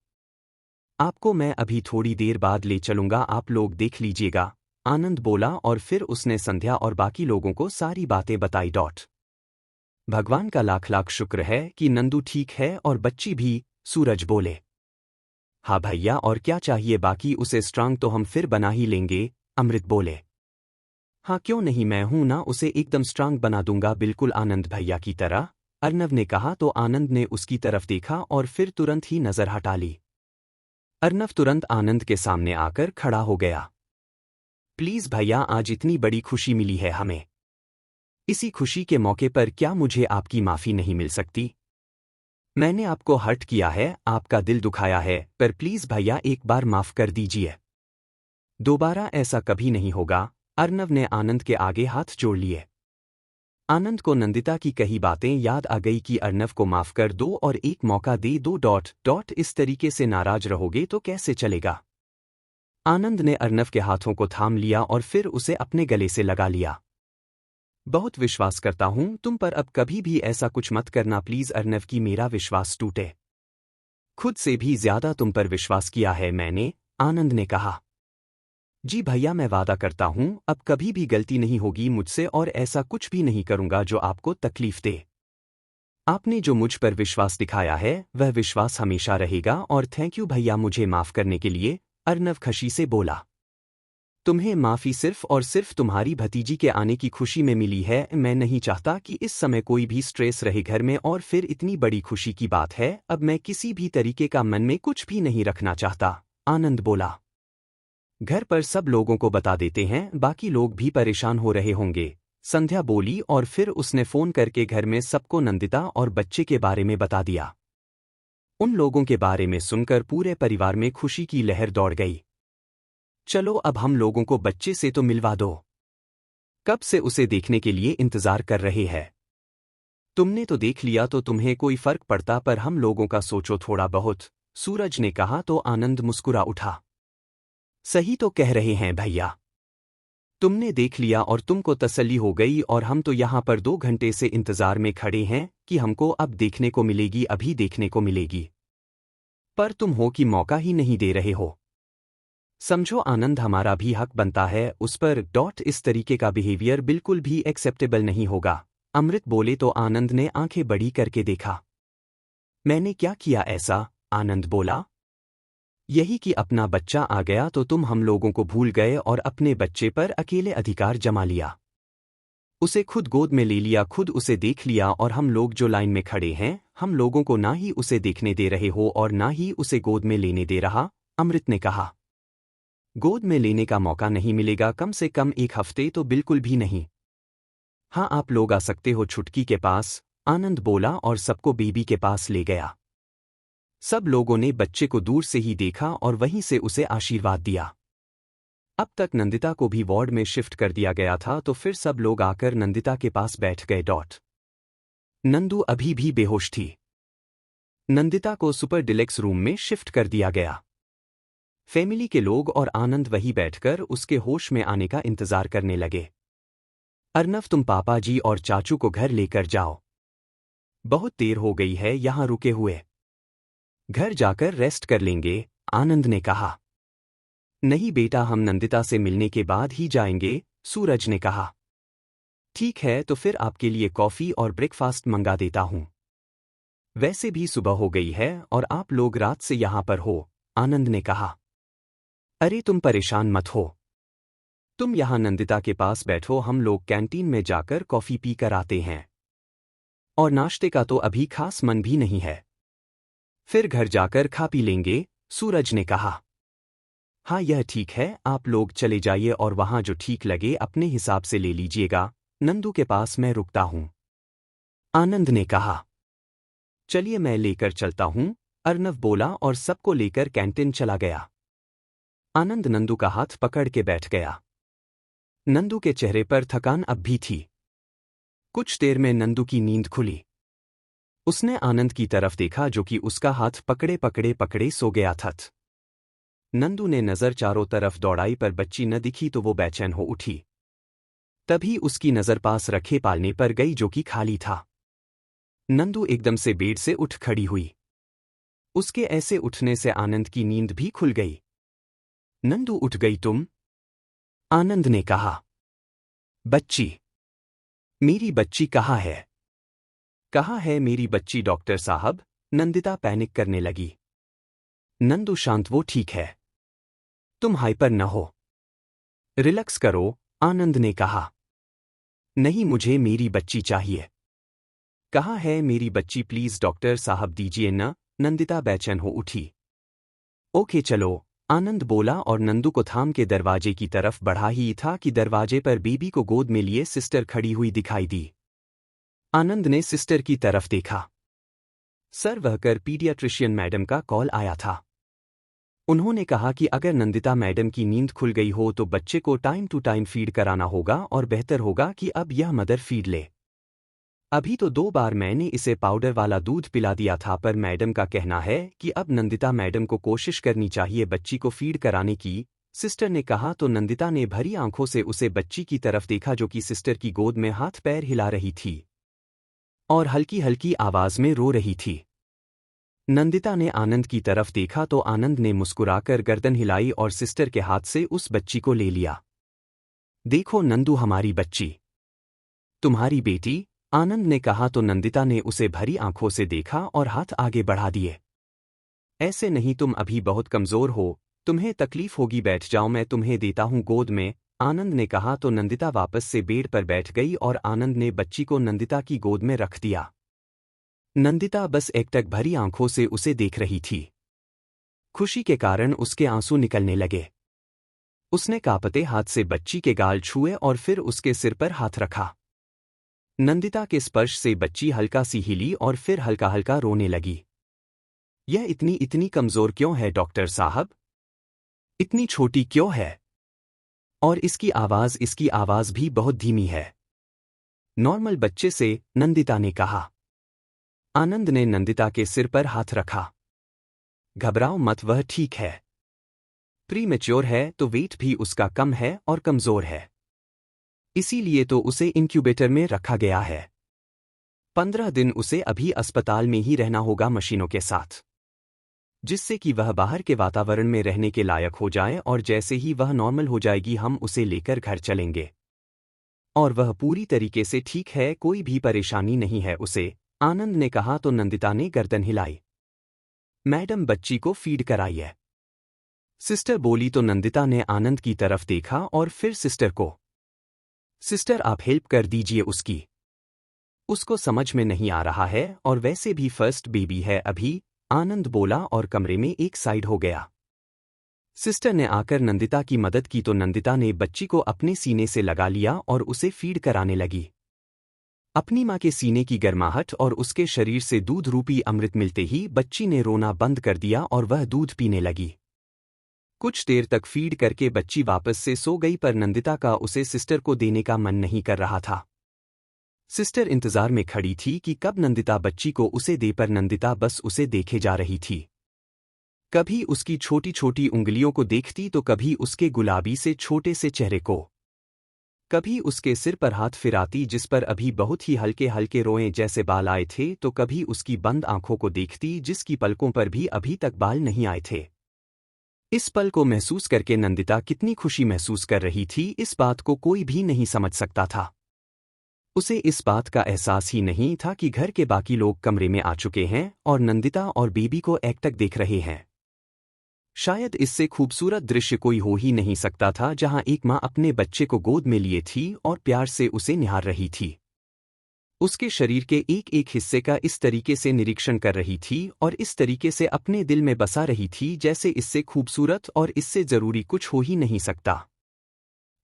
आपको मैं अभी थोड़ी देर बाद ले चलूंगा, आप लोग देख लीजिएगा, आनंद बोला और फिर उसने संध्या और बाकी लोगों को सारी बातें बताई। भगवान का लाख लाख शुक्र है कि नंदू ठीक है और बच्ची भी, सूरज बोले। हाँ भैया, और क्या चाहिए, बाकी उसे स्ट्रांग तो हम फिर बना ही लेंगे, अमृत बोले। हाँ क्यों नहीं, मैं हूं ना, उसे एकदम स्ट्रांग बना दूंगा, बिल्कुल आनंद भैया की तरह, अर्नव ने कहा तो आनंद ने उसकी तरफ देखा और फिर तुरंत ही नजर हटा ली। अर्नव तुरंत आनंद के सामने आकर खड़ा हो गया। प्लीज भैया, आज इतनी बड़ी खुशी मिली है हमें। इसी खुशी के मौके पर क्या मुझे आपकी माफी नहीं मिल सकती? मैंने आपको हर्ट किया है, आपका दिल दुखाया है, पर प्लीज भैया एक बार माफ कर दीजिए। दोबारा ऐसा कभी नहीं होगा, अर्नव ने आनंद के आगे हाथ जोड़ लिए। आनंद को नंदिता की कही बातें याद आ गई कि अर्नव को माफ कर दो और एक मौका दे दो। इस तरीके से नाराज रहोगे तो कैसे चलेगा? आनंद ने अर्नव के हाथों को थाम लिया और फिर उसे अपने गले से लगा लिया। बहुत विश्वास करता हूं तुम पर, अब कभी भी ऐसा कुछ मत करना प्लीज अर्नव, की मेरा विश्वास टूटे। खुद से भी ज्यादा तुम पर विश्वास किया है मैंने, आनंद ने कहा। जी भैया, मैं वादा करता हूं अब कभी भी गलती नहीं होगी मुझसे और ऐसा कुछ भी नहीं करूंगा जो आपको तकलीफ दे। आपने जो मुझ पर विश्वास दिखाया है वह विश्वास हमेशा रहेगा और थैंक यू भैया मुझे माफ करने के लिए, अर्नव खशी से बोला। तुम्हें माफी सिर्फ और सिर्फ तुम्हारी भतीजी के आने की खुशी में मिली है, मैं नहीं चाहता कि इस समय कोई भी स्ट्रेस रहे घर में और फिर इतनी बड़ी खुशी की बात है, अब मैं किसी भी तरीके का मन में कुछ भी नहीं रखना चाहता, आनंद बोला। घर पर सब लोगों को बता देते हैं, बाकी लोग भी परेशान हो रहे होंगे, संध्या बोली और फिर उसने फोन करके घर में सबको नंदिता और बच्चे के बारे में बता दिया। उन लोगों के बारे में सुनकर पूरे परिवार में खुशी की लहर दौड़ गई। चलो अब हम लोगों को बच्चे से तो मिलवा दो, कब से उसे देखने के लिए इंतजार कर रहे हैं। तुमने तो देख लिया तो तुम्हें कोई फर्क पड़ता, पर हम लोगों का सोचो थोड़ा बहुत, सूरज ने कहा तो आनंद मुस्कुरा उठा। सही तो कह रहे हैं भैया। तुमने देख लिया और तुमको तसल्ली हो गई और हम तो यहाँ पर 2 घंटे से इंतजार में खड़े हैं कि हमको अब देखने को मिलेगी, अभी देखने को मिलेगी। पर तुम हो कि मौका ही नहीं दे रहे हो। समझो आनंद, हमारा भी हक बनता है उस पर। इस तरीके का बिहेवियर बिल्कुल भी एक्सेप्टेबल नहीं होगा। अमृत बोले तो आनंद ने आंखें बड़ी करके देखा। मैंने क्या किया ऐसा? आनंद बोला। यही कि अपना बच्चा आ गया तो तुम हम लोगों को भूल गए और अपने बच्चे पर अकेले अधिकार जमा लिया। उसे खुद गोद में ले लिया, खुद उसे देख लिया, और हम लोग जो लाइन में खड़े हैं, हम लोगों को ना ही उसे देखने दे रहे हो और ना ही उसे गोद में लेने दे रहा। अमृत ने कहा। गोद में लेने का मौका नहीं मिलेगा, कम से कम 1 हफ्ते तो बिल्कुल भी नहीं। हाँ, आप लोग आ सकते हो छुटकी के पास, आनंद बोला और सबको बेबी के पास ले गया। सब लोगों ने बच्चे को दूर से ही देखा और वहीं से उसे आशीर्वाद दिया। अब तक नंदिता को भी वार्ड में शिफ्ट कर दिया गया था, तो फिर सब लोग आकर नंदिता के पास बैठ गए। नंदू अभी भी बेहोश थी। नंदिता को सुपर डिलेक्स रूम में शिफ्ट कर दिया गया। फैमिली के लोग और आनंद वहीं बैठकर उसके होश में आने का इंतजार करने लगे। अर्नव, तुम पापा जी और चाचू को घर लेकर जाओ। बहुत देर हो गई है यहां रुके हुए। घर जाकर रेस्ट कर लेंगे, आनंद ने कहा। नहीं बेटा, हम नंदिता से मिलने के बाद ही जाएंगे, सूरज ने कहा। ठीक है, तो फिर आपके लिए कॉफी और ब्रेकफास्ट मंगा देता हूं। वैसे भी सुबह हो गई है और आप लोग रात से यहां पर हो, आनंद ने कहा। अरे तुम परेशान मत हो, तुम यहां नंदिता के पास बैठो, हम लोग कैंटीन में जाकर कॉफी पी कर आते हैं। और नाश्ते का तो अभी खास मन भी नहीं है, फिर घर जाकर खा पी लेंगे, सूरज ने कहा। हाँ यह ठीक है, आप लोग चले जाइए और वहां जो ठीक लगे अपने हिसाब से ले लीजिएगा, नंदू के पास मैं रुकता हूं, आनंद ने कहा। चलिए मैं लेकर चलता हूं, अर्नव बोला और सबको लेकर कैंटीन चला गया। आनंद नंदू का हाथ पकड़ के बैठ गया। नंदू के चेहरे पर थकान अब भी थी। कुछ देर में नंदू की नींद खुली। उसने आनंद की तरफ देखा जो कि उसका हाथ पकड़े पकड़े पकड़े सो गया था। नंदू ने नजर चारों तरफ दौड़ाई पर बच्ची न दिखी तो वो बेचैन हो उठी। तभी उसकी नजर पास रखे पालने पर गई जो कि खाली था। नंदू एकदम से बेड से उठ खड़ी हुई। उसके ऐसे उठने से आनंद की नींद भी खुल गई। नंदू उठ गई तुम? आनंद ने कहा। बच्ची? मेरी बच्ची कहाँ है? कहाँ है मेरी बच्ची डॉक्टर साहब? नंदिता पैनिक करने लगी। नंदू शांत, वो ठीक है, तुम हाइपर न हो, रिलैक्स करो, आनंद ने कहा। नहीं, मुझे मेरी बच्ची चाहिए। कहाँ है मेरी बच्ची? प्लीज डॉक्टर साहब दीजिए न, नंदिता बेचैन हो उठी। ओके चलो, आनंद बोला और नंदू को थाम के दरवाजे की तरफ बढ़ा ही था कि दरवाजे पर बेबी को गोद में लिए सिस्टर खड़ी हुई दिखाई दी। आनंद ने सिस्टर की तरफ देखा। सर वहकर पीडियाट्रिशियन मैडम का कॉल आया था। उन्होंने कहा कि अगर नंदिता मैडम की नींद खुल गई हो तो बच्चे को टाइम टू टाइम फीड कराना होगा और बेहतर होगा कि अब यह मदर फीड ले। अभी तो 2 बार मैंने इसे पाउडर वाला दूध पिला दिया था, पर मैडम का कहना है कि अब नंदिता मैडम को कोशिश करनी चाहिए बच्ची को फीड कराने की, सिस्टर ने कहा। तो नंदिता ने भरी आंखों से उसे बच्ची की तरफ देखा जो कि सिस्टर की गोद में हाथ पैर हिला रही थी और हल्की हल्की आवाज में रो रही थी। नंदिता ने आनंद की तरफ देखा तो आनंद ने मुस्कुराकर गर्दन हिलाई और सिस्टर के हाथ से उस बच्ची को ले लिया। देखो नंदू, हमारी बच्ची, तुम्हारी बेटी, आनंद ने कहा। तो नंदिता ने उसे भरी आंखों से देखा और हाथ आगे बढ़ा दिए। ऐसे नहीं, तुम अभी बहुत कमजोर हो, तुम्हें तकलीफ होगी, बैठ जाओ, मैं तुम्हें देता हूं गोद में, आनंद ने कहा। तो नंदिता वापस से बेड पर बैठ गई और आनंद ने बच्ची को नंदिता की गोद में रख दिया। नंदिता बस एकटक भरी आंखों से उसे देख रही थी। खुशी के कारण उसके आंसू निकलने लगे। उसने कांपते हाथ से बच्ची के गाल छुए और फिर उसके सिर पर हाथ रखा। नंदिता के स्पर्श से बच्ची हल्का सी हिली और फिर हल्का हल्का रोने लगी। यह इतनी कमजोर क्यों है डॉक्टर साहब? इतनी छोटी क्यों है? और इसकी आवाज भी बहुत धीमी है। नॉर्मल बच्चे से, नंदिता ने कहा। आनंद ने नंदिता के सिर पर हाथ रखा। घबराओ मत, वह ठीक है। प्री मैच्योर है तो वेट भी उसका कम है और कमजोर है। इसीलिए तो उसे इंक्यूबेटर में रखा गया है। 15 दिन उसे अभी अस्पताल में ही रहना होगा मशीनों के साथ, जिससे कि वह बाहर के वातावरण में रहने के लायक हो जाए, और जैसे ही वह नॉर्मल हो जाएगी हम उसे लेकर घर चलेंगे। और वह पूरी तरीके से ठीक है, कोई भी परेशानी नहीं है उसे, आनंद ने कहा तो नंदिता ने गर्दन हिलाई। मैडम बच्ची को फीड कराइए, सिस्टर बोली तो नंदिता ने आनंद की तरफ देखा और फिर सिस्टर को। सिस्टर आप हेल्प कर दीजिए उसको समझ में नहीं आ रहा है, और वैसे भी फर्स्ट बेबी है अभी, आनंद बोला और कमरे में एक साइड हो गया। सिस्टर ने आकर नंदिता की मदद की तो नंदिता ने बच्ची को अपने सीने से लगा लिया और उसे फीड कराने लगी। अपनी माँ के सीने की गर्माहट और उसके शरीर से दूध रूपी अमृत मिलते ही बच्ची ने रोना बंद कर दिया और वह दूध पीने लगी। कुछ देर तक फीड करके बच्ची वापस से सो गई, पर नंदिता का उसे सिस्टर को देने का मन नहीं कर रहा था। सिस्टर इंतजार में खड़ी थी कि कब नंदिता बच्ची को उसे दे, पर नंदिता बस उसे देखे जा रही थी। कभी उसकी छोटी छोटी उंगलियों को देखती तो कभी उसके गुलाबी से छोटे से चेहरे को, कभी उसके सिर पर हाथ फिराती जिस पर अभी बहुत ही हल्के हल्के रोएं जैसे बाल आए थे, तो कभी उसकी बंद आंखों को देखती जिसकी पलकों पर भी अभी तक बाल नहीं आए थे। इस पल को महसूस करके नंदिता कितनी खुशी महसूस कर रही थी, इस बात को कोई भी नहीं समझ सकता था। उसे इस बात का एहसास ही नहीं था कि घर के बाकी लोग कमरे में आ चुके हैं और नंदिता और बेबी को एकटक देख रहे हैं। शायद इससे खूबसूरत दृश्य कोई हो ही नहीं सकता था, जहां एक माँ अपने बच्चे को गोद में लिए थी और प्यार से उसे निहार रही थी। उसके शरीर के एक एक हिस्से का इस तरीके से निरीक्षण कर रही थी और इस तरीके से अपने दिल में बसा रही थी जैसे इससे खूबसूरत और इससे जरूरी कुछ हो ही नहीं सकता।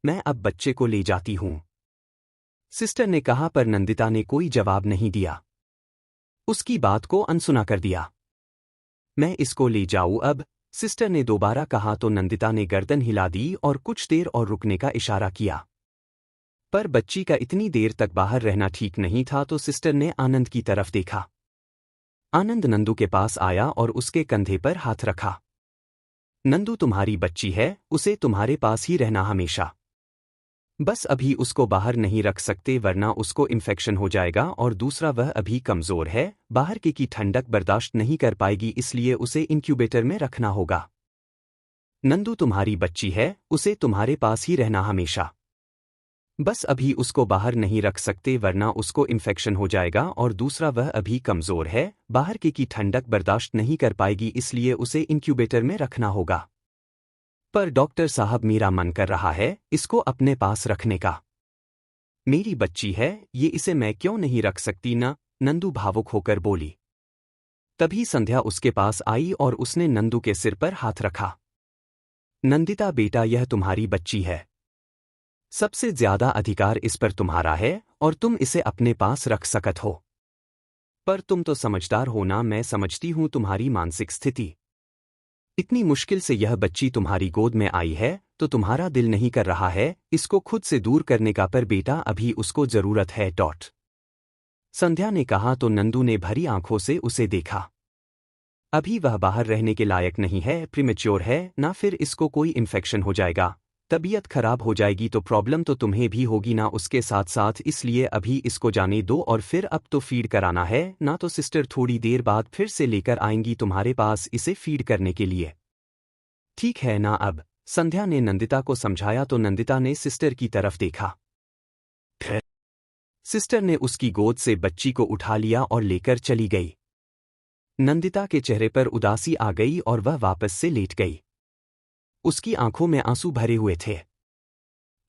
मैं अब बच्चे को ले जाती हूं, सिस्टर ने कहा, पर नंदिता ने कोई जवाब नहीं दिया। उसकी बात को अनसुना कर दिया। मैं इसको ले जाऊं अब, सिस्टर ने दोबारा कहा तो नंदिता ने गर्दन हिला दी और कुछ देर और रुकने का इशारा किया। पर बच्ची का इतनी देर तक बाहर रहना ठीक नहीं था, तो सिस्टर ने आनंद की तरफ देखा। आनंद नंदू के पास आया और उसके कंधे पर हाथ रखा। नंदू तुम्हारी बच्ची है, उसे तुम्हारे पास ही रहना हमेशा। बस अभी उसको बाहर नहीं रख सकते वरना उसको इन्फेक्शन हो जाएगा, और दूसरा वह अभी कमजोर है, बाहर की ठंडक बर्दाश्त नहीं कर पाएगी, इसलिए उसे इंक्यूबेटर में रखना होगा। नंदू तुम्हारी बच्ची है, उसे तुम्हारे पास ही रहना हमेशा। बस अभी उसको बाहर नहीं रख सकते वरना उसको इन्फेक्शन हो जाएगा, और दूसरा वह अभी कमजोर है, बाहर की ठंडक बर्दाश्त नहीं कर पाएगी, इसलिए उसे इंक्यूबेटर में रखना होगा। पर डॉक्टर साहब मेरा मन कर रहा है इसको अपने पास रखने का। मेरी बच्ची है ये, इसे मैं क्यों नहीं रख सकती ना, नंदू भावुक होकर बोली। तभी संध्या उसके पास आई और उसने नंदू के सिर पर हाथ रखा। नंदिता बेटा, यह तुम्हारी बच्ची है, सबसे ज्यादा अधिकार इस पर तुम्हारा है और तुम इसे अपने पास रख सकत हो। पर तुम तो समझदार हो ना, मैं समझती हूं तुम्हारी मानसिक स्थिति। इतनी मुश्किल से यह बच्ची तुम्हारी गोद में आई है तो तुम्हारा दिल नहीं कर रहा है इसको खुद से दूर करने का, पर बेटा अभी उसको जरूरत है। संध्या ने कहा तो नंदू ने भरी आंखों से उसे देखा। अभी वह बाहर रहने के लायक नहीं है, प्रीमेच्योर है ना, फिर इसको कोई इन्फेक्शन हो जाएगा, तबीयत खराब हो जाएगी तो प्रॉब्लम तो तुम्हें भी होगी ना उसके साथ साथ, इसलिए अभी इसको जाने दो, और फिर अब तो फीड कराना है ना, तो सिस्टर थोड़ी देर बाद फिर से लेकर आएंगी तुम्हारे पास इसे फीड करने के लिए। ठीक है ना अब, संध्या ने नंदिता को समझाया तो नंदिता ने सिस्टर की तरफ देखा। फिर सिस्टर ने उसकी गोद से बच्ची को उठा लिया और लेकर चली गई। नंदिता के चेहरे पर उदासी आ गई और वह वापस से लेट गई। उसकी आंखों में आंसू भरे हुए थे।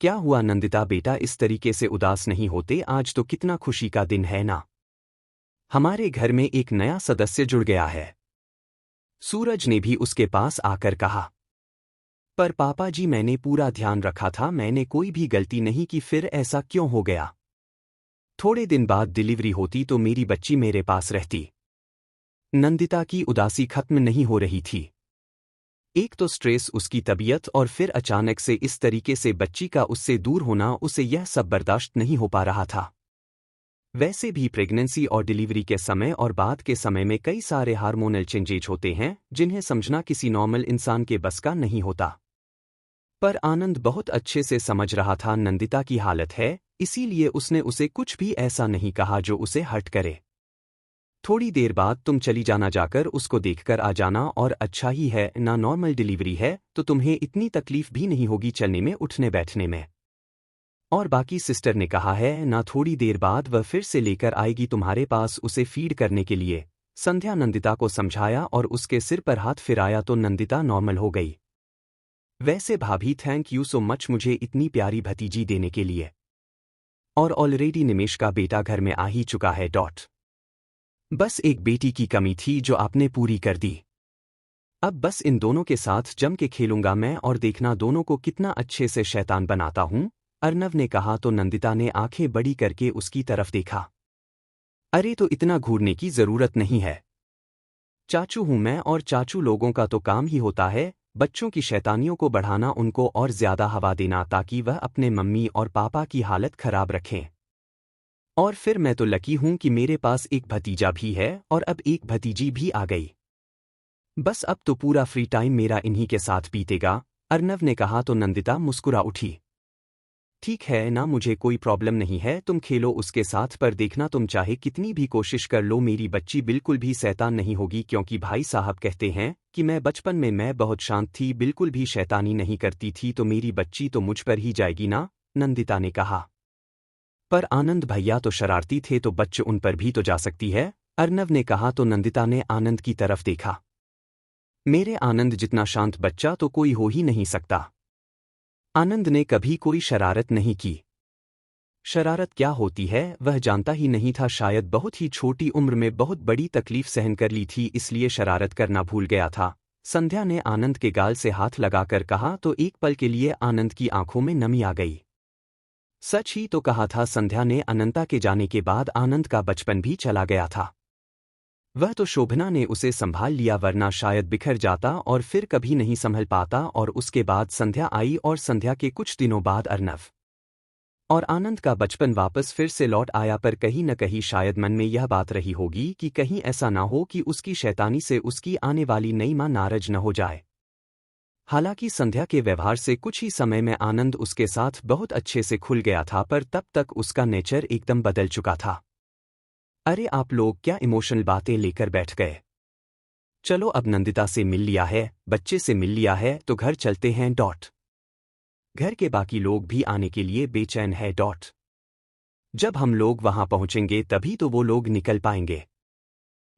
क्या हुआ नंदिता बेटा, इस तरीके से उदास नहीं होते, आज तो कितना खुशी का दिन है ना, हमारे घर में एक नया सदस्य जुड़ गया है, सूरज ने भी उसके पास आकर कहा। पर पापा जी, मैंने पूरा ध्यान रखा था, मैंने कोई भी गलती नहीं की, फिर ऐसा क्यों हो गया? थोड़े दिन बाद डिलीवरी होती तो मेरी बच्ची मेरे पास रहती। नंदिता की उदासी खत्म नहीं हो रही थी। एक तो स्ट्रेस, उसकी तबीयत, और फिर अचानक से इस तरीके से बच्ची का उससे दूर होना, उसे यह सब बर्दाश्त नहीं हो पा रहा था। वैसे भी प्रेगनेंसी और डिलीवरी के समय और बाद के समय में कई सारे हार्मोनल चेंजेज होते हैं जिन्हें समझना किसी नॉर्मल इंसान के बस का नहीं होता। पर आनंद बहुत अच्छे से समझ रहा था नंदिता की हालत है, इसीलिए उसने उसे कुछ भी ऐसा नहीं कहा जो उसे हर्ट करे। थोड़ी देर बाद तुम चली जाना, जाकर उसको देखकर आ जाना, और अच्छा ही है ना, नॉर्मल डिलीवरी है तो तुम्हें इतनी तकलीफ भी नहीं होगी चलने में उठने बैठने में। और बाकी सिस्टर ने कहा है ना, थोड़ी देर बाद वह फिर से लेकर आएगी तुम्हारे पास उसे फीड करने के लिए। संध्या नंदिता को समझाया और उसके सिर पर हाथ फिराया तो नंदिता नॉर्मल हो गई। वैसे भाभी, थैंक यू सो मच मुझे इतनी प्यारी भतीजी देने के लिए। और ऑलरेडी निमेश का बेटा घर में आ ही चुका है। बस एक बेटी की कमी थी जो आपने पूरी कर दी। अब बस इन दोनों के साथ जम के खेलूंगा मैं, और देखना दोनों को कितना अच्छे से शैतान बनाता हूं, अर्नव ने कहा तो नंदिता ने आंखें बड़ी करके उसकी तरफ देखा। अरे तो इतना घूरने की जरूरत नहीं है, चाचू हूं मैं, और चाचू लोगों का तो काम ही होता है बच्चों की शैतानियों को बढ़ाना, उनको और ज्यादा हवा देना ताकि वह अपने मम्मी और पापा की हालत खराब रखें। और फिर मैं तो लकी हूं कि मेरे पास एक भतीजा भी है और अब एक भतीजी भी आ गई। बस अब तो पूरा फ्री टाइम मेरा इन्हीं के साथ बीतेगा, अर्नव ने कहा तो नंदिता मुस्कुरा उठी। ठीक है ना, मुझे कोई प्रॉब्लम नहीं है, तुम खेलो उसके साथ, पर देखना तुम चाहे कितनी भी कोशिश कर लो मेरी बच्ची बिल्कुल भी शैतान नहीं होगी, क्योंकि भाई साहब कहते हैं कि मैं बचपन में मैं बहुत शांत थी, बिल्कुल भी शैतानी नहीं करती थी, तो मेरी बच्ची तो मुझ पर ही जाएगी ना, नंदिता ने कहा। पर आनंद भैया तो शरारती थे, तो बच्चे उन पर भी तो जा सकती है, अर्नव ने कहा तो नंदिता ने आनंद की तरफ देखा। मेरे आनंद जितना शांत बच्चा तो कोई हो ही नहीं सकता। आनंद ने कभी कोई शरारत नहीं की। शरारत क्या होती है वह जानता ही नहीं था, शायद बहुत ही छोटी उम्र में बहुत बड़ी तकलीफ सहन कर ली थी, इसलिए शरारत करना भूल गया था। संध्या ने आनंद के गाल से हाथ लगाकर कहा तो एक पल के लिए आनंद की आंखों में नमी आ गई। सच ही तो कहा था संध्या ने, अनंता के जाने के बाद आनंद का बचपन भी चला गया था। वह तो शोभना ने उसे संभाल लिया, वरना शायद बिखर जाता और फिर कभी नहीं संभल पाता। और उसके बाद संध्या आई, और संध्या के कुछ दिनों बाद अर्नव और आनंद का बचपन वापस फिर से लौट आया। पर कहीं न कहीं शायद मन में यह बात रही होगी कि कहीं ऐसा ना हो कि उसकी शैतानी से उसकी आने वाली नई मां नाराज न हो जाए। हालांकि संध्या के व्यवहार से कुछ ही समय में आनंद उसके साथ बहुत अच्छे से खुल गया था, पर तब तक उसका नेचर एकदम बदल चुका था। अरे आप लोग क्या इमोशनल बातें लेकर बैठ गए? चलो अब नंदिता से मिल लिया है, बच्चे से मिल लिया है, तो घर चलते हैं। घर के बाकी लोग भी आने के लिए बेचैन है। जब हम लोग वहां पहुंचेंगे तभी तो वो लोग निकल पाएंगे।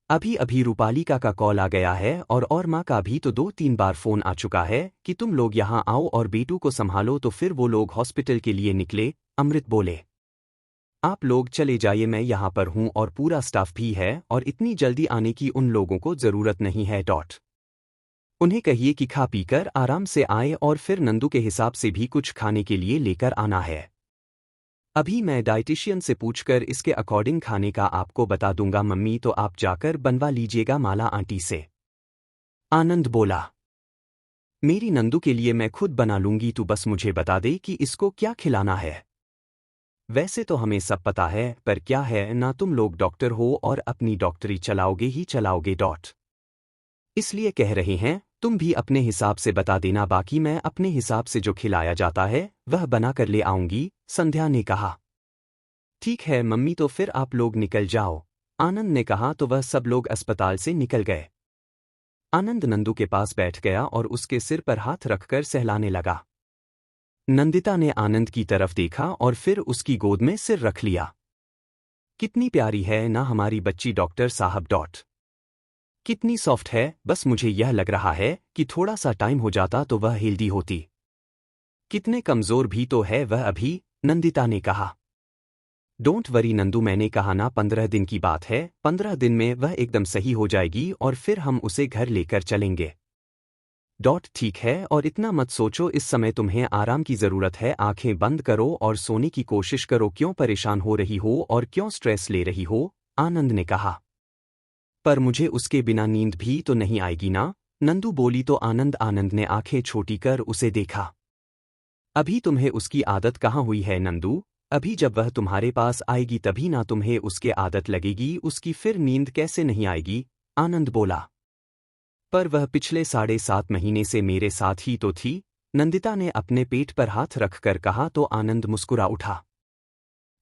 अभी अभी रूपालिका का कॉल आ गया है, और माँ का भी तो 2-3 बार फोन आ चुका है कि तुम लोग यहाँ आओ और बेटू को संभालो, तो फिर वो लोग हॉस्पिटल के लिए निकले। अमृत बोले, आप लोग चले जाइए, मैं यहाँ पर हूँ और पूरा स्टाफ भी है, और इतनी जल्दी आने की उन लोगों को जरूरत नहीं है। उन्हें कहिए कि खा पीकर आराम से आए, और फिर नंदू के हिसाब से भी कुछ खाने के लिए लेकर आना है। अभी मैं डाइटिशियन से पूछकर इसके अकॉर्डिंग खाने का आपको बता दूंगा मम्मी, तो आप जाकर बनवा लीजिएगा माला आंटी से। आनंद बोला, मेरी नंदू के लिए मैं खुद बना लूंगी, तू बस मुझे बता दे कि इसको क्या खिलाना है। वैसे तो हमें सब पता है, पर क्या है ना, तुम लोग डॉक्टर हो और अपनी डॉक्टरी चलाओगे ही चलाओगे। इसलिए कह रहे हैं तुम भी अपने हिसाब से बता देना, बाकी मैं अपने हिसाब से जो खिलाया जाता है वह बना कर ले आऊंगी, संध्या ने कहा। ठीक है मम्मी, तो फिर आप लोग निकल जाओ, आनंद ने कहा तो वह सब लोग अस्पताल से निकल गए। आनंद नंदू के पास बैठ गया और उसके सिर पर हाथ रखकर सहलाने लगा। नंदिता ने आनंद की तरफ देखा और फिर उसकी गोद में सिर रख लिया। कितनी प्यारी है ना हमारी बच्ची डॉक्टर साहब। कितनी सॉफ्ट है, बस मुझे यह लग रहा है कि थोड़ा सा टाइम हो जाता तो वह हेल्दी होती। कितने कमजोर भी तो है वह अभी, नंदिता ने कहा। डोंट वरी नंदू, मैंने कहा ना 15 दिन की बात है, 15 दिन में वह एकदम सही हो जाएगी और फिर हम उसे घर लेकर चलेंगे। ठीक है, और इतना मत सोचो, इस समय तुम्हें आराम की जरूरत है, आंखें बंद करो और सोने की कोशिश करो। क्यों परेशान हो रही हो और क्यों स्ट्रेस ले रही हो, आनंद ने कहा। पर मुझे उसके बिना नींद भी तो नहीं आएगी ना, नंदू बोली तो आनंद ने आंखें छोटी कर उसे देखा। अभी तुम्हें उसकी आदत कहाँ हुई है नंदू, अभी जब वह तुम्हारे पास आएगी तभी ना तुम्हें उसके आदत लगेगी, उसकी फिर नींद कैसे नहीं आएगी, आनंद बोला। पर वह पिछले 7.5 महीने से मेरे साथ ही तो थी, नंदिता ने अपने पेट पर हाथ रखकर कहा तो आनंद मुस्कुरा उठा।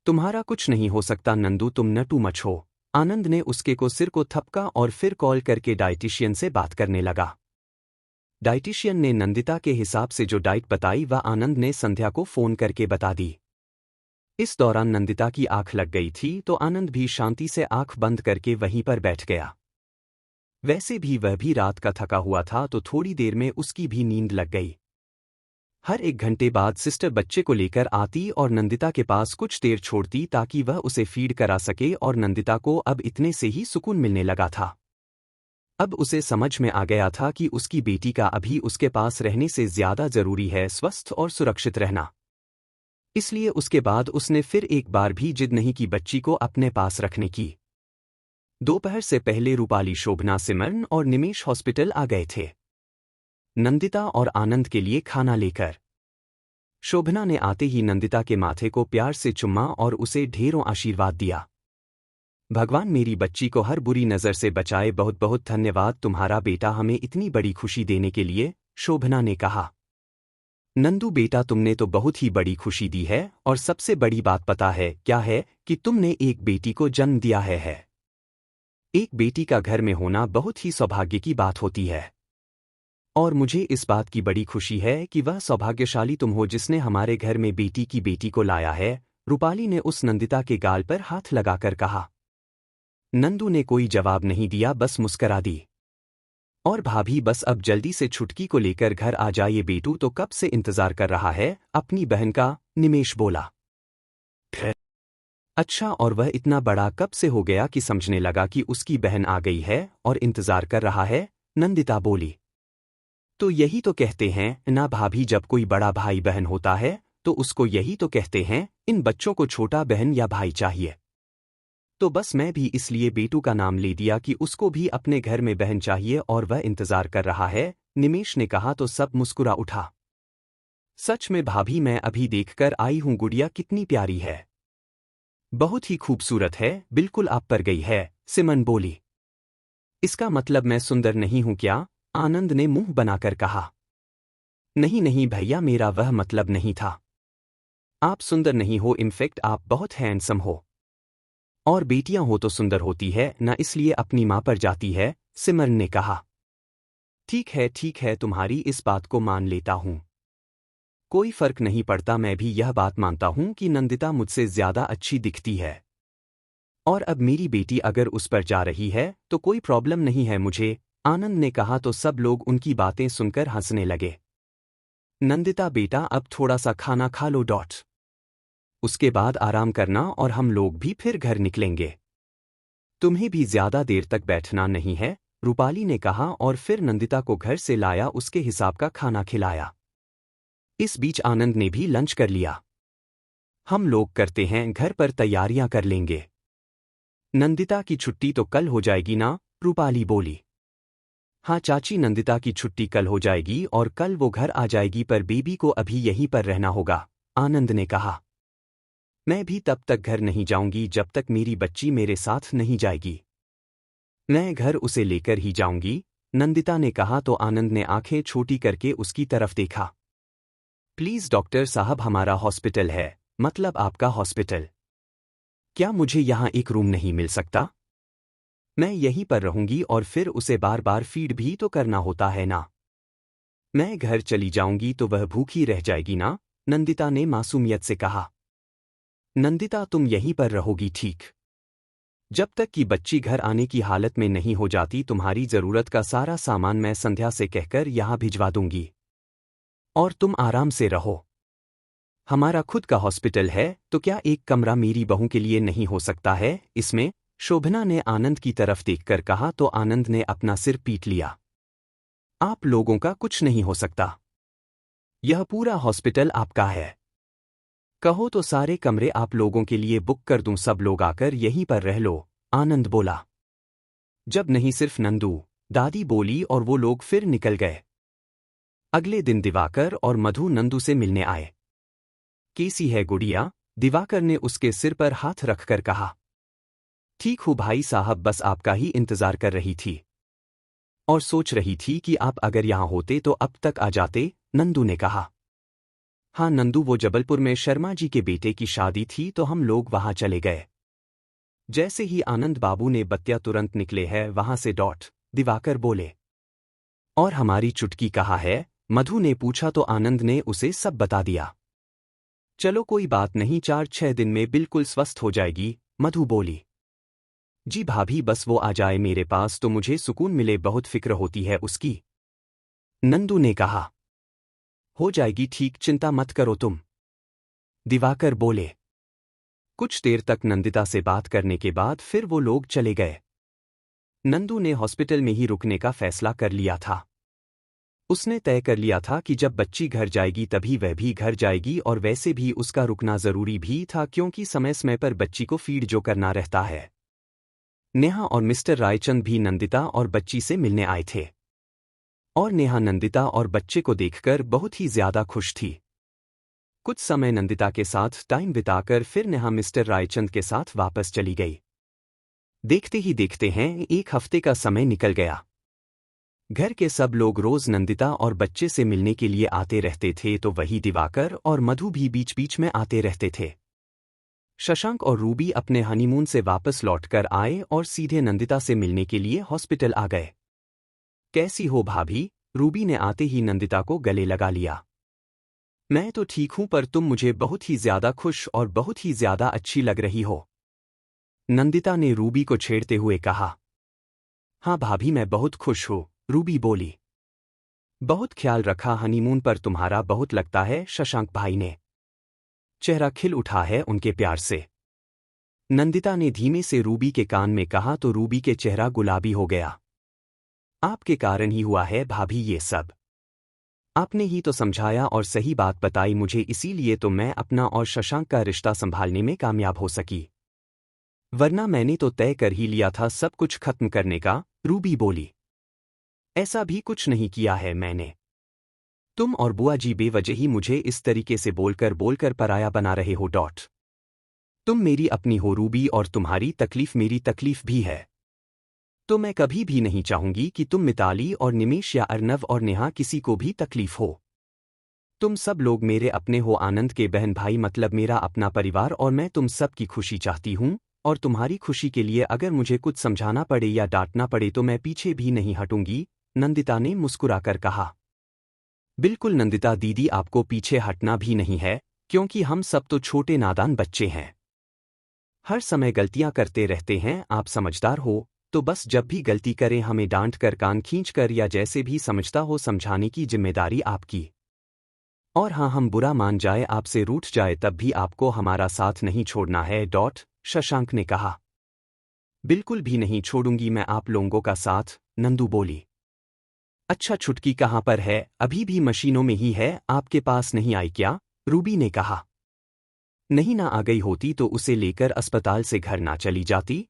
तुम्हारा कुछ नहीं हो सकता नंदू, तुम न टू मच हो। आनंद ने उसके को सिर को थपका और फिर कॉल करके डाइटिशियन से बात करने लगा। डाइटिशियन ने नंदिता के हिसाब से जो डाइट बताई वह आनंद ने संध्या को फोन करके बता दी। इस दौरान नंदिता की आंख लग गई थी तो आनंद भी शांति से आंख बंद करके वहीं पर बैठ गया। वैसे भी वह भी रात का थका हुआ था तो थोड़ी देर में उसकी भी नींद लग गई। हर 1 घंटे बाद सिस्टर बच्चे को लेकर आती और नंदिता के पास कुछ देर छोड़ती ताकि वह उसे फीड करा सके और नंदिता को अब इतने से ही सुकून मिलने लगा था। अब उसे समझ में आ गया था कि उसकी बेटी का अभी उसके पास रहने से ज्यादा जरूरी है स्वस्थ और सुरक्षित रहना। इसलिए उसके बाद उसने फिर एक बार भी जिद नहीं की बच्ची को अपने पास रखने की। दोपहर से पहले रूपाली, शोभना, सिमरन और निमेश हॉस्पिटल आ गए थे नंदिता और आनंद के लिए खाना लेकर। शोभना ने आते ही नंदिता के माथे को प्यार से चुम्मा और उसे ढेरों आशीर्वाद दिया। भगवान मेरी बच्ची को हर बुरी नज़र से बचाए, बहुत बहुत धन्यवाद तुम्हारा बेटा हमें इतनी बड़ी खुशी देने के लिए, शोभना ने कहा। नंदू बेटा, तुमने तो बहुत ही बड़ी खुशी दी है और सबसे बड़ी बात पता है क्या है कि तुमने एक बेटी को जन्म दिया है। एक बेटी का घर में होना बहुत ही सौभाग्य की बात होती है और मुझे इस बात की बड़ी खुशी है कि वह सौभाग्यशाली तुम हो जिसने हमारे घर में बेटी की बेटी को लाया है। रूपाली ने उस नंदिता के गाल पर हाथ लगाकर कहा। नंदू ने कोई जवाब नहीं दिया, बस मुस्करा दी। और भाभी बस अब जल्दी से छुटकी को लेकर घर आ जाइए, बेटू तो कब से इंतजार कर रहा है अपनी बहन का, निमेश बोला। अच्छा, और वह इतना बड़ा कब से हो गया कि समझने लगा कि उसकी बहन आ गई है और इंतजार कर रहा है, नंदिता बोली। तो यही तो कहते हैं ना भाभी, जब कोई बड़ा भाई बहन होता है तो उसको यही तो कहते हैं, इन बच्चों को छोटा बहन या भाई चाहिए। तो बस मैं भी इसलिए बेटू का नाम ले दिया कि उसको भी अपने घर में बहन चाहिए और वह इंतजार कर रहा है, निमेश ने कहा तो सब मुस्कुरा उठा। सच में भाभी, मैं अभी देखकर आई हूं, गुड़िया कितनी प्यारी है, बहुत ही खूबसूरत है, बिल्कुल आप पर गई है, सिमन बोली। इसका मतलब मैं सुंदर नहीं हूं क्या? आनंद ने मुंह बनाकर कहा। नहीं नहीं भैया, मेरा वह मतलब नहीं था। आप सुंदर नहीं हो, इनफैक्ट आप बहुत हैंडसम हो। और बेटियां हो तो सुंदर होती है ना, इसलिए अपनी मां पर जाती है, सिमरन ने कहा। ठीक है, तुम्हारी इस बात को मान लेता हूं। कोई फर्क नहीं पड़ता, मैं भी यह बात मानता हूं कि नंदिता मुझसे ज्यादा अच्छी दिखती है और अब मेरी बेटी अगर उस पर जा रही है तो कोई प्रॉब्लम नहीं है मुझे, आनंद ने कहा तो सब लोग उनकी बातें सुनकर हंसने लगे। नंदिता बेटा, अब थोड़ा सा खाना खा लो, उसके बाद आराम करना और हम लोग भी फिर घर निकलेंगे। तुम्हें भी ज्यादा देर तक बैठना नहीं है, रूपाली ने कहा और फिर नंदिता को घर से लाया उसके हिसाब का खाना खिलाया। इस बीच आनंद ने भी लंच कर लिया। हम लोग करते हैं घर पर तैयारियां कर लेंगे। नंदिता की छुट्टी तो कल हो जाएगी ना, रूपाली बोली। हाँ चाची, नंदिता की छुट्टी कल हो जाएगी और कल वो घर आ जाएगी, पर बेबी को अभी यहीं पर रहना होगा, आनंद ने कहा। मैं भी तब तक घर नहीं जाऊंगी जब तक मेरी बच्ची मेरे साथ नहीं जाएगी। मैं घर उसे लेकर ही जाऊंगी, नंदिता ने कहा तो आनंद ने आंखें छोटी करके उसकी तरफ देखा। प्लीज डॉक्टर साहब, हमारा हॉस्पिटल है, मतलब आपका हॉस्पिटल। क्या मुझे यहाँ एक रूम नहीं मिल सकता? मैं यहीं पर रहूंगी और फिर उसे बार बार फीड भी तो करना होता है ना। मैं घर चली जाऊंगी तो वह भूखी रह जाएगी ना, नंदिता ने मासूमियत से कहा। नंदिता, तुम यहीं पर रहोगी, ठीक? जब तक कि बच्ची घर आने की हालत में नहीं हो जाती, तुम्हारी जरूरत का सारा सामान मैं संध्या से कहकर यहाँ भिजवा दूंगी और तुम आराम से रहो। हमारा खुद का हॉस्पिटल है तो क्या एक कमरा मेरी बहू के लिए नहीं हो सकता है इसमें? शोभना ने आनंद की तरफ देखकर कहा तो आनंद ने अपना सिर पीट लिया। आप लोगों का कुछ नहीं हो सकता, यह पूरा हॉस्पिटल आपका है। कहो तो सारे कमरे आप लोगों के लिए बुक कर दूं, सब लोग आकर यहीं पर रह लो, आनंद बोला। जब नहीं, सिर्फ नंदू, दादी बोली और वो लोग फिर निकल गए। अगले दिन दिवाकर और मधु नंदू से मिलने आए। कैसी है गुड़िया? दिवाकर ने उसके सिर पर हाथ रखकर कहा। ठीक हूँ भाई साहब, बस आपका ही इंतजार कर रही थी। और सोच रही थी कि आप अगर यहाँ होते तो अब तक आ जाते, नंदू ने कहा। हाँ नंदू, वो जबलपुर में शर्मा जी के बेटे की शादी थी तो हम लोग वहाँ चले गए। जैसे ही आनंद बाबू ने बत्तियां तुरंत निकले हैं वहाँ से दिवाकर बोले। और हमारी चुटकी कहाँ है? मधु ने पूछा तो आनंद ने उसे सब बता दिया। चलो कोई बात नहीं, 4-6 दिन में बिल्कुल स्वस्थ हो जाएगी, मधु बोली। जी भाभी, बस वो आ जाए मेरे पास तो मुझे सुकून मिले, बहुत फिक्र होती है उसकी, नंदू ने कहा। हो जाएगी ठीक, चिंता मत करो तुम, दिवाकर बोले। कुछ देर तक नंदिता से बात करने के बाद फिर वो लोग चले गए। नंदू ने हॉस्पिटल में ही रुकने का फैसला कर लिया था। उसने तय कर लिया था कि जब बच्ची घर जाएगी तभी वह भी घर जाएगी, और वैसे भी उसका रुकना जरूरी भी था क्योंकि समय समय पर बच्ची को फीड जो करना रहता है। नेहा और मिस्टर रायचंद भी नंदिता और बच्ची से मिलने आए थे, और नेहा नंदिता और बच्चे को देखकर बहुत ही ज्यादा खुश थी। कुछ समय नंदिता के साथ टाइम बिताकर फिर नेहा मिस्टर रायचंद के साथ वापस चली गई। देखते ही देखते हैं 1 हफ्ते का समय निकल गया। घर के सब लोग रोज नंदिता और बच्चे से मिलने के लिए आते रहते थे, तो वही दिवाकर और मधु भी बीच बीच में आते रहते थे। शशांक और रूबी अपने हनीमून से वापस लौटकर आए और सीधे नंदिता से मिलने के लिए हॉस्पिटल आ गए। कैसी हो भाभी? रूबी ने आते ही नंदिता को गले लगा लिया। मैं तो ठीक हूं, पर तुम मुझे बहुत ही ज्यादा खुश और बहुत ही ज्यादा अच्छी लग रही हो, नंदिता ने रूबी को छेड़ते हुए कहा। हाँ भाभी, मैं बहुत खुश हूँ, रूबी बोली। बहुत ख्याल रखा हनीमून पर तुम्हारा, बहुत लगता है, शशांक भाई ने। चेहरा खिल उठा है उनके प्यार से, नंदिता ने धीमे से रूबी के कान में कहा तो रूबी के चेहरा गुलाबी हो गया। आपके कारण ही हुआ है भाभी ये सब। आपने ही तो समझाया और सही बात बताई मुझे, इसीलिए तो मैं अपना और शशांक का रिश्ता संभालने में कामयाब हो सकी, वरना मैंने तो तय कर ही लिया था सब कुछ खत्म करने का, रूबी बोली। ऐसा भी कुछ नहीं किया है मैंने। तुम और बुआ जी बेवजह ही मुझे इस तरीके से बोलकर पराया बना रहे हो। तुम मेरी अपनी हो रूबी, और तुम्हारी तकलीफ मेरी तकलीफ भी है। तो मैं कभी भी नहीं चाहूंगी कि तुम मिताली और निमेश या अर्नव और नेहा किसी को भी तकलीफ हो। तुम सब लोग मेरे अपने हो, आनंद के बहन भाई, मतलब मेरा अपना परिवार, और मैं तुम सब की खुशी चाहती हूं, और तुम्हारी खुशी के लिए अगर मुझे कुछ समझाना पड़े या डांटना पड़े तो मैं पीछे भी नहीं हटूंगी, नंदिता ने मुस्कुराकर कहा। बिल्कुल नंदिता दीदी, आपको पीछे हटना भी नहीं है, क्योंकि हम सब तो छोटे नादान बच्चे हैं, हर समय गलतियां करते रहते हैं। आप समझदार हो तो बस जब भी गलती करें हमें डांट कर, कान खींच कर, या जैसे भी समझता हो समझाने की जिम्मेदारी आपकी। और हाँ, हम बुरा मान जाए, आपसे रूठ जाए, तब भी आपको हमारा साथ नहीं छोड़ना है। शशांक ने कहा। बिल्कुल भी नहीं छोड़ूंगी मैं आप लोगों का साथ, नंदू बोली। अच्छा, छुटकी कहाँ पर है? अभी भी मशीनों में ही है, आपके पास नहीं आई क्या? रूबी ने कहा। नहीं ना आ गई होती तो उसे लेकर अस्पताल से घर ना चली जाती?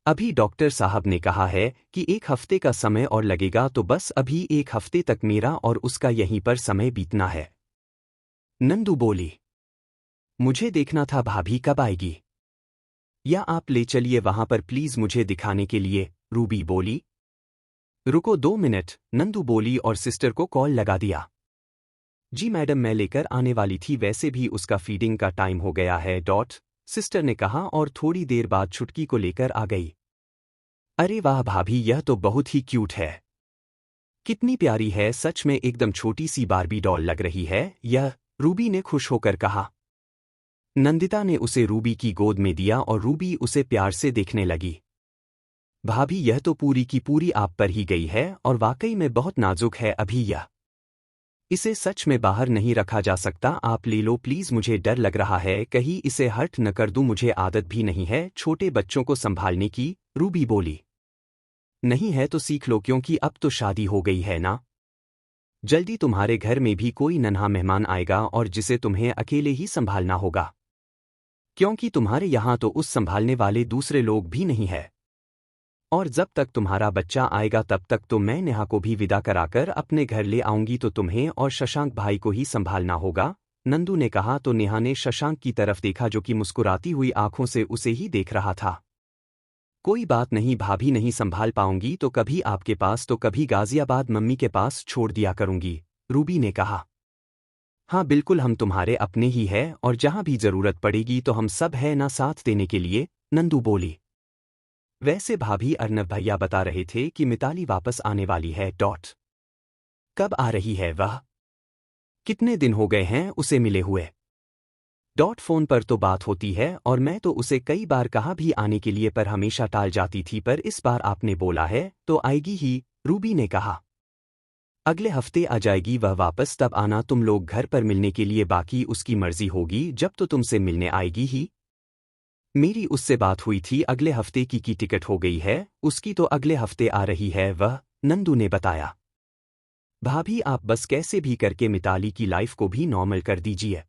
अभी डॉक्टर साहब ने कहा है कि 1 हफ्ते का समय और लगेगा, तो बस अभी 1 हफ्ते तक मेरा और उसका यहीं पर समय बीतना है, नंदू बोली। मुझे देखना था भाभी कब आएगी, या आप ले चलिए वहां पर प्लीज मुझे दिखाने के लिए, रूबी बोली। रुको 2 मिनट, नंदू बोली और सिस्टर को कॉल लगा दिया। जी मैडम, मैं लेकर आने वाली थी, वैसे भी उसका फीडिंग का टाइम हो गया है। सिस्टर ने कहा और थोड़ी देर बाद छुटकी को लेकर आ गई। अरे वाह भाभी, यह तो बहुत ही क्यूट है, कितनी प्यारी है, सच में एकदम छोटी सी बार्बी डॉल लग रही है यह, रूबी ने खुश होकर कहा। नंदिता ने उसे रूबी की गोद में दिया और रूबी उसे प्यार से देखने लगी। भाभी, यह तो पूरी की पूरी आप पर ही गई है, और वाकई में बहुत नाजुक है अभी यह, इसे सच में बाहर नहीं रखा जा सकता, आप ले लो प्लीज, मुझे डर लग रहा है कहीं इसे हर्ट न कर दूं, मुझे आदत भी नहीं है छोटे बच्चों को संभालने की, रूबी बोली। नहीं है तो सीख लो, क्योंकि अब तो शादी हो गई है ना, जल्दी तुम्हारे घर में भी कोई नन्हा मेहमान आएगा और जिसे तुम्हें अकेले ही संभालना होगा, क्योंकि तुम्हारे यहाँ तो उस संभालने वाले दूसरे लोग भी नहीं है। और जब तक तुम्हारा बच्चा आएगा तब तक तो मैं नेहा को भी विदा कराकर अपने घर ले आऊंगी, तो तुम्हें और शशांक भाई को ही संभालना होगा, नंदू ने कहा। तो नेहा ने शशांक की तरफ देखा जो कि मुस्कुराती हुई आंखों से उसे ही देख रहा था। कोई बात नहीं भाभी, नहीं संभाल पाऊंगी तो कभी आपके पास तो कभी गाजियाबाद मम्मी के पास छोड़ दिया करूंगी, रूबी ने कहा। हाँ बिल्कुल, हम तुम्हारे अपने ही हैं और जहां भी जरूरत पड़ेगी तो हम सब हैं ना साथ देने के लिए, नंदू बोली। वैसे भाभी, अर्नब भैया बता रहे थे कि मिताली वापस आने वाली है। कब आ रही है वह? कितने दिन हो गए हैं उसे मिले हुए? फोन पर तो बात होती है और मैं तो उसे कई बार कहा भी आने के लिए पर हमेशा टाल जाती थी, पर इस बार आपने बोला है तो आएगी ही, रूबी ने कहा। अगले हफ्ते आ जाएगी वह वापस, तब आना तुम लोग घर पर मिलने के लिए, बाकी उसकी मर्जी होगी, जब तो तुमसे मिलने आएगी ही। मेरी उससे बात हुई थी, अगले हफ्ते की टिकट हो गई है उसकी, तो अगले हफ्ते आ रही है वह, नंदू ने बताया। भाभी आप बस कैसे भी करके मिताली की लाइफ को भी नॉर्मल कर दीजिए।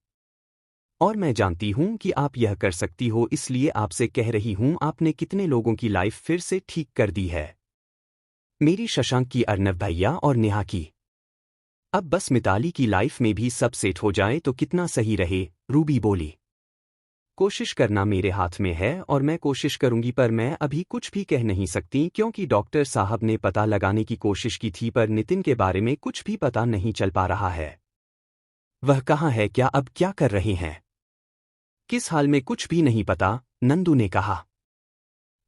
और मैं जानती हूं कि आप यह कर सकती हो, इसलिए आपसे कह रही हूं, आपने कितने लोगों की लाइफ फिर से ठीक कर दी है। मेरी, शशांक की, अर्नब भैया और नेहा की। अब बस मिताली की लाइफ में भी सब सेट हो जाए तो कितना सही रहे, रूबी बोली। कोशिश करना मेरे हाथ में है और मैं कोशिश करूंगी, पर मैं अभी कुछ भी कह नहीं सकती क्योंकि डॉक्टर साहब ने पता लगाने की कोशिश की थी पर नितिन के बारे में कुछ भी पता नहीं चल पा रहा है। वह कहाँ है, क्या अब क्या कर रहे हैं, किस हाल में, कुछ भी नहीं पता, नंदू ने कहा।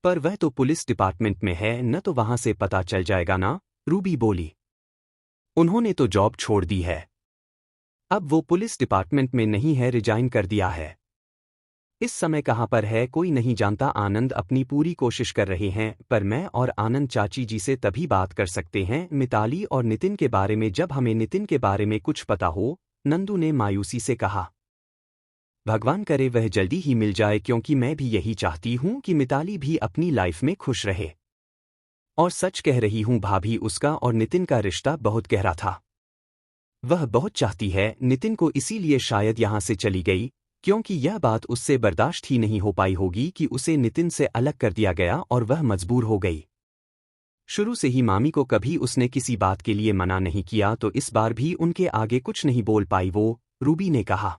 पर वह तो पुलिस डिपार्टमेंट में है न, तो वहां से पता चल जाएगा ना, रूबी बोली। उन्होंने तो जॉब छोड़ दी है, अब वो पुलिस डिपार्टमेंट में नहीं है, रिजाइन कर दिया है। इस समय कहाँ पर है कोई नहीं जानता, आनंद अपनी पूरी कोशिश कर रहे हैं, पर मैं और आनंद चाची जी से तभी बात कर सकते हैं मिताली और नितिन के बारे में जब हमें नितिन के बारे में कुछ पता हो, नंदू ने मायूसी से कहा। भगवान करे वह जल्दी ही मिल जाए, क्योंकि मैं भी यही चाहती हूं कि मिताली भी अपनी लाइफ में खुश रहे। और सच कह रही हूं भाभी, उसका और नितिन का रिश्ता बहुत गहरा था। वह बहुत चाहती है नितिन को, इसीलिए शायद यहां से चली गई, क्योंकि यह बात उससे बर्दाश्त ही नहीं हो पाई होगी कि उसे नितिन से अलग कर दिया गया और वह मजबूर हो गई। शुरू से ही मामी को कभी उसने किसी बात के लिए मना नहीं किया, तो इस बार भी उनके आगे कुछ नहीं बोल पाई वो, रूबी ने कहा।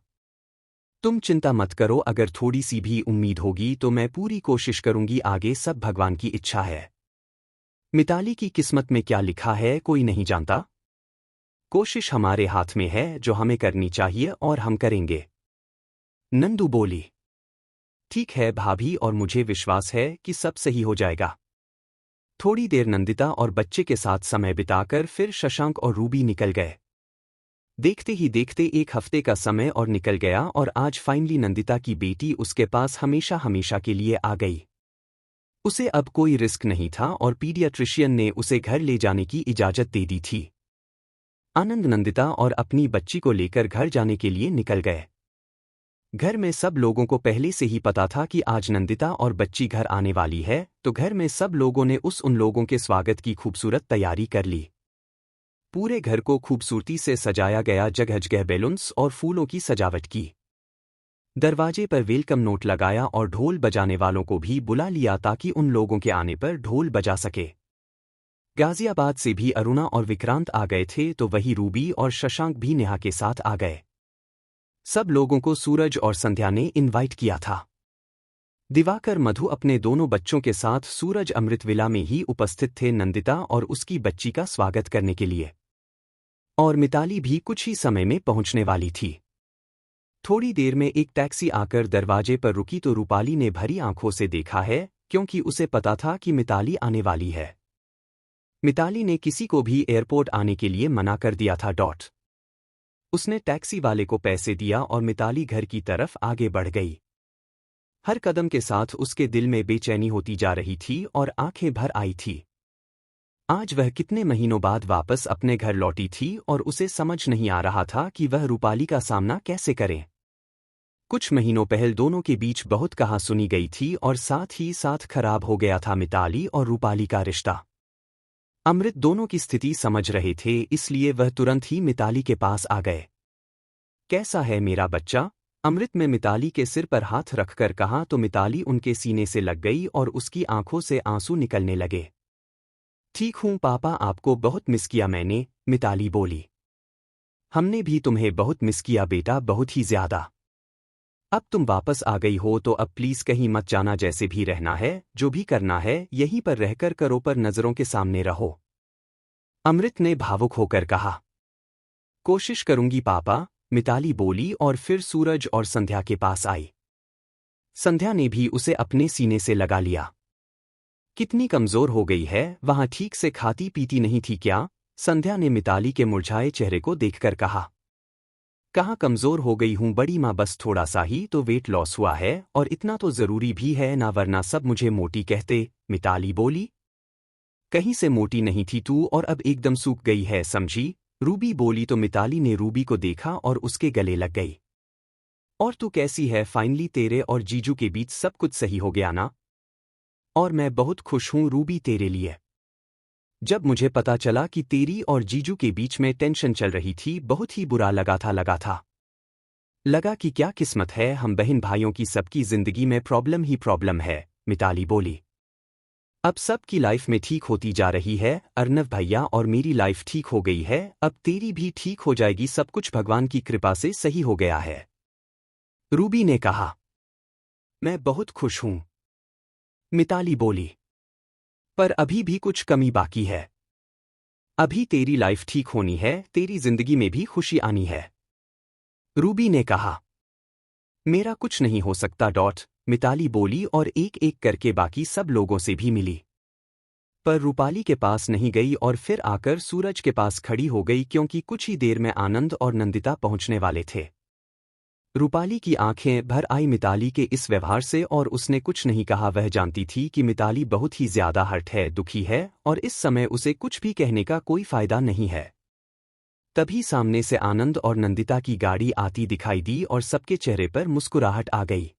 तुम चिंता मत करो, अगर थोड़ी सी भी उम्मीद होगी तो मैं पूरी कोशिश करूंगी, आगे सब भगवान की इच्छा है। मिताली की किस्मत में क्या लिखा है कोई नहीं जानता। कोशिश हमारे हाथ में है, जो हमें करनी चाहिए और हम करेंगे, नंदू बोली। ठीक है भाभी, और मुझे विश्वास है कि सब सही हो जाएगा। थोड़ी देर नंदिता और बच्चे के साथ समय बिताकर फिर शशांक और रूबी निकल गए। देखते ही देखते एक हफ्ते का समय और निकल गया और आज फाइनली नंदिता की बेटी उसके पास हमेशा हमेशा के लिए आ गई। उसे अब कोई रिस्क नहीं था और पीडियाट्रिशियन ने उसे घर ले जाने की इजाजत दे दी थी। आनंद नंदिता और अपनी बच्ची को लेकर घर जाने के लिए निकल गए। घर में सब लोगों को पहले से ही पता था कि आज नंदिता और बच्ची घर आने वाली है, तो घर में सब लोगों ने उन लोगों के स्वागत की खूबसूरत तैयारी कर ली। पूरे घर को खूबसूरती से सजाया गया, जगह जगह बैलून्स और फूलों की सजावट की। दरवाजे पर वेलकम नोट लगाया और ढोल बजाने वालों को भी बुला लिया ताकि उन लोगों के आने पर ढोल बजा सके। गाजियाबाद से भी अरुणा और विक्रांत आ गए थे, तो वही रूबी और शशांक भी नेहा के साथ आ गए। सब लोगों को सूरज और संध्या ने इनवाइट किया था। दिवाकर मधु अपने दोनों बच्चों के साथ सूरज अमृत विला में ही उपस्थित थे नंदिता और उसकी बच्ची का स्वागत करने के लिए। और मिताली भी कुछ ही समय में पहुंचने वाली थी। थोड़ी देर में एक टैक्सी आकर दरवाजे पर रुकी तो रूपाली ने भरी आंखों से देखा है, क्योंकि उसे पता था कि मिताली आने वाली है। मिताली ने किसी को भी एयरपोर्ट आने के लिए मना कर दिया था। उसने टैक्सी वाले को पैसे दिया और मिताली घर की तरफ आगे बढ़ गई। हर कदम के साथ उसके दिल में बेचैनी होती जा रही थी और आंखें भर आई थी। आज वह कितने महीनों बाद वापस अपने घर लौटी थी और उसे समझ नहीं आ रहा था कि वह रूपाली का सामना कैसे करे। कुछ महीनों पहले दोनों के बीच बहुत कहा सुनी गई थी और साथ ही साथ खराब हो गया था मिताली और रूपाली का रिश्ता। अमृत दोनों की स्थिति समझ रहे थे, इसलिए वह तुरंत ही मिताली के पास आ गए। कैसा है मेरा बच्चा? अमृत ने मिताली के सिर पर हाथ रखकर कहा तो मिताली उनके सीने से लग गई और उसकी आंखों से आंसू निकलने लगे। ठीक हूँ पापा, आपको बहुत मिस किया मैंने, मिताली बोली। हमने भी तुम्हें बहुत मिस किया बेटा, बहुत ही ज्यादा। अब तुम वापस आ गई हो तो अब प्लीज कहीं मत जाना, जैसे भी रहना है, जो भी करना है, यहीं पर रहकर करो, पर नजरों के सामने रहो। अमृत ने भावुक होकर कहा। कोशिश करूंगी पापा, मिताली बोली और फिर सूरज और संध्या के पास आई। संध्या ने भी उसे अपने सीने से लगा लिया। कितनी कमजोर हो गई है, वहां ठीक से खाती पीती नहीं थी क्या? संध्या ने मिताली के मुरझाए चेहरे को देखकर कहा। कहाँ कमजोर हो गई हूँ बड़ी माँ, बस थोड़ा सा ही तो वेट लॉस हुआ है, और इतना तो जरूरी भी है ना, वरना सब मुझे मोटी कहते, मिताली बोली। कहीं से मोटी नहीं थी तू, और अब एकदम सूख गई है, समझी? रूबी बोली तो मिताली ने रूबी को देखा और उसके गले लग गई। और तू कैसी है? फाइनली तेरे और जीजू के बीच सब कुछ सही हो गया ना? और मैं बहुत खुश हूँ रूबी तेरे लिए। जब मुझे पता चला कि तेरी और जीजू के बीच में टेंशन चल रही थी, बहुत ही बुरा लगा था। लगा कि क्या किस्मत है, हम बहन भाइयों की सबकी जिंदगी में प्रॉब्लम ही प्रॉब्लम है, मिताली बोली। अब सबकी लाइफ में ठीक होती जा रही है अर्नव भैया, और मेरी लाइफ ठीक हो गई है, अब तेरी भी ठीक हो जाएगी, सब कुछ भगवान की कृपा से सही हो गया है, रूबी ने कहा। मैं बहुत खुश हूं, मिताली बोली। पर अभी भी कुछ कमी बाकी है। अभी तेरी लाइफ ठीक होनी है, तेरी जिंदगी में भी खुशी आनी है, रूबी ने कहा। मेरा कुछ नहीं हो सकता मिताली बोली और एक एक करके बाकी सब लोगों से भी मिली। पर रूपाली के पास नहीं गई और फिर आकर सूरज के पास खड़ी हो गई, क्योंकि कुछ ही देर में आनंद और नंदिता पहुंचने वाले थे। रूपाली की आंखें भर आई मिताली के इस व्यवहार से, और उसने कुछ नहीं कहा। वह जानती थी कि मिताली बहुत ही ज्यादा हर्ट है, दुखी है, और इस समय उसे कुछ भी कहने का कोई फायदा नहीं है। तभी सामने से आनंद और नंदिता की गाड़ी आती दिखाई दी और सबके चेहरे पर मुस्कुराहट आ गई।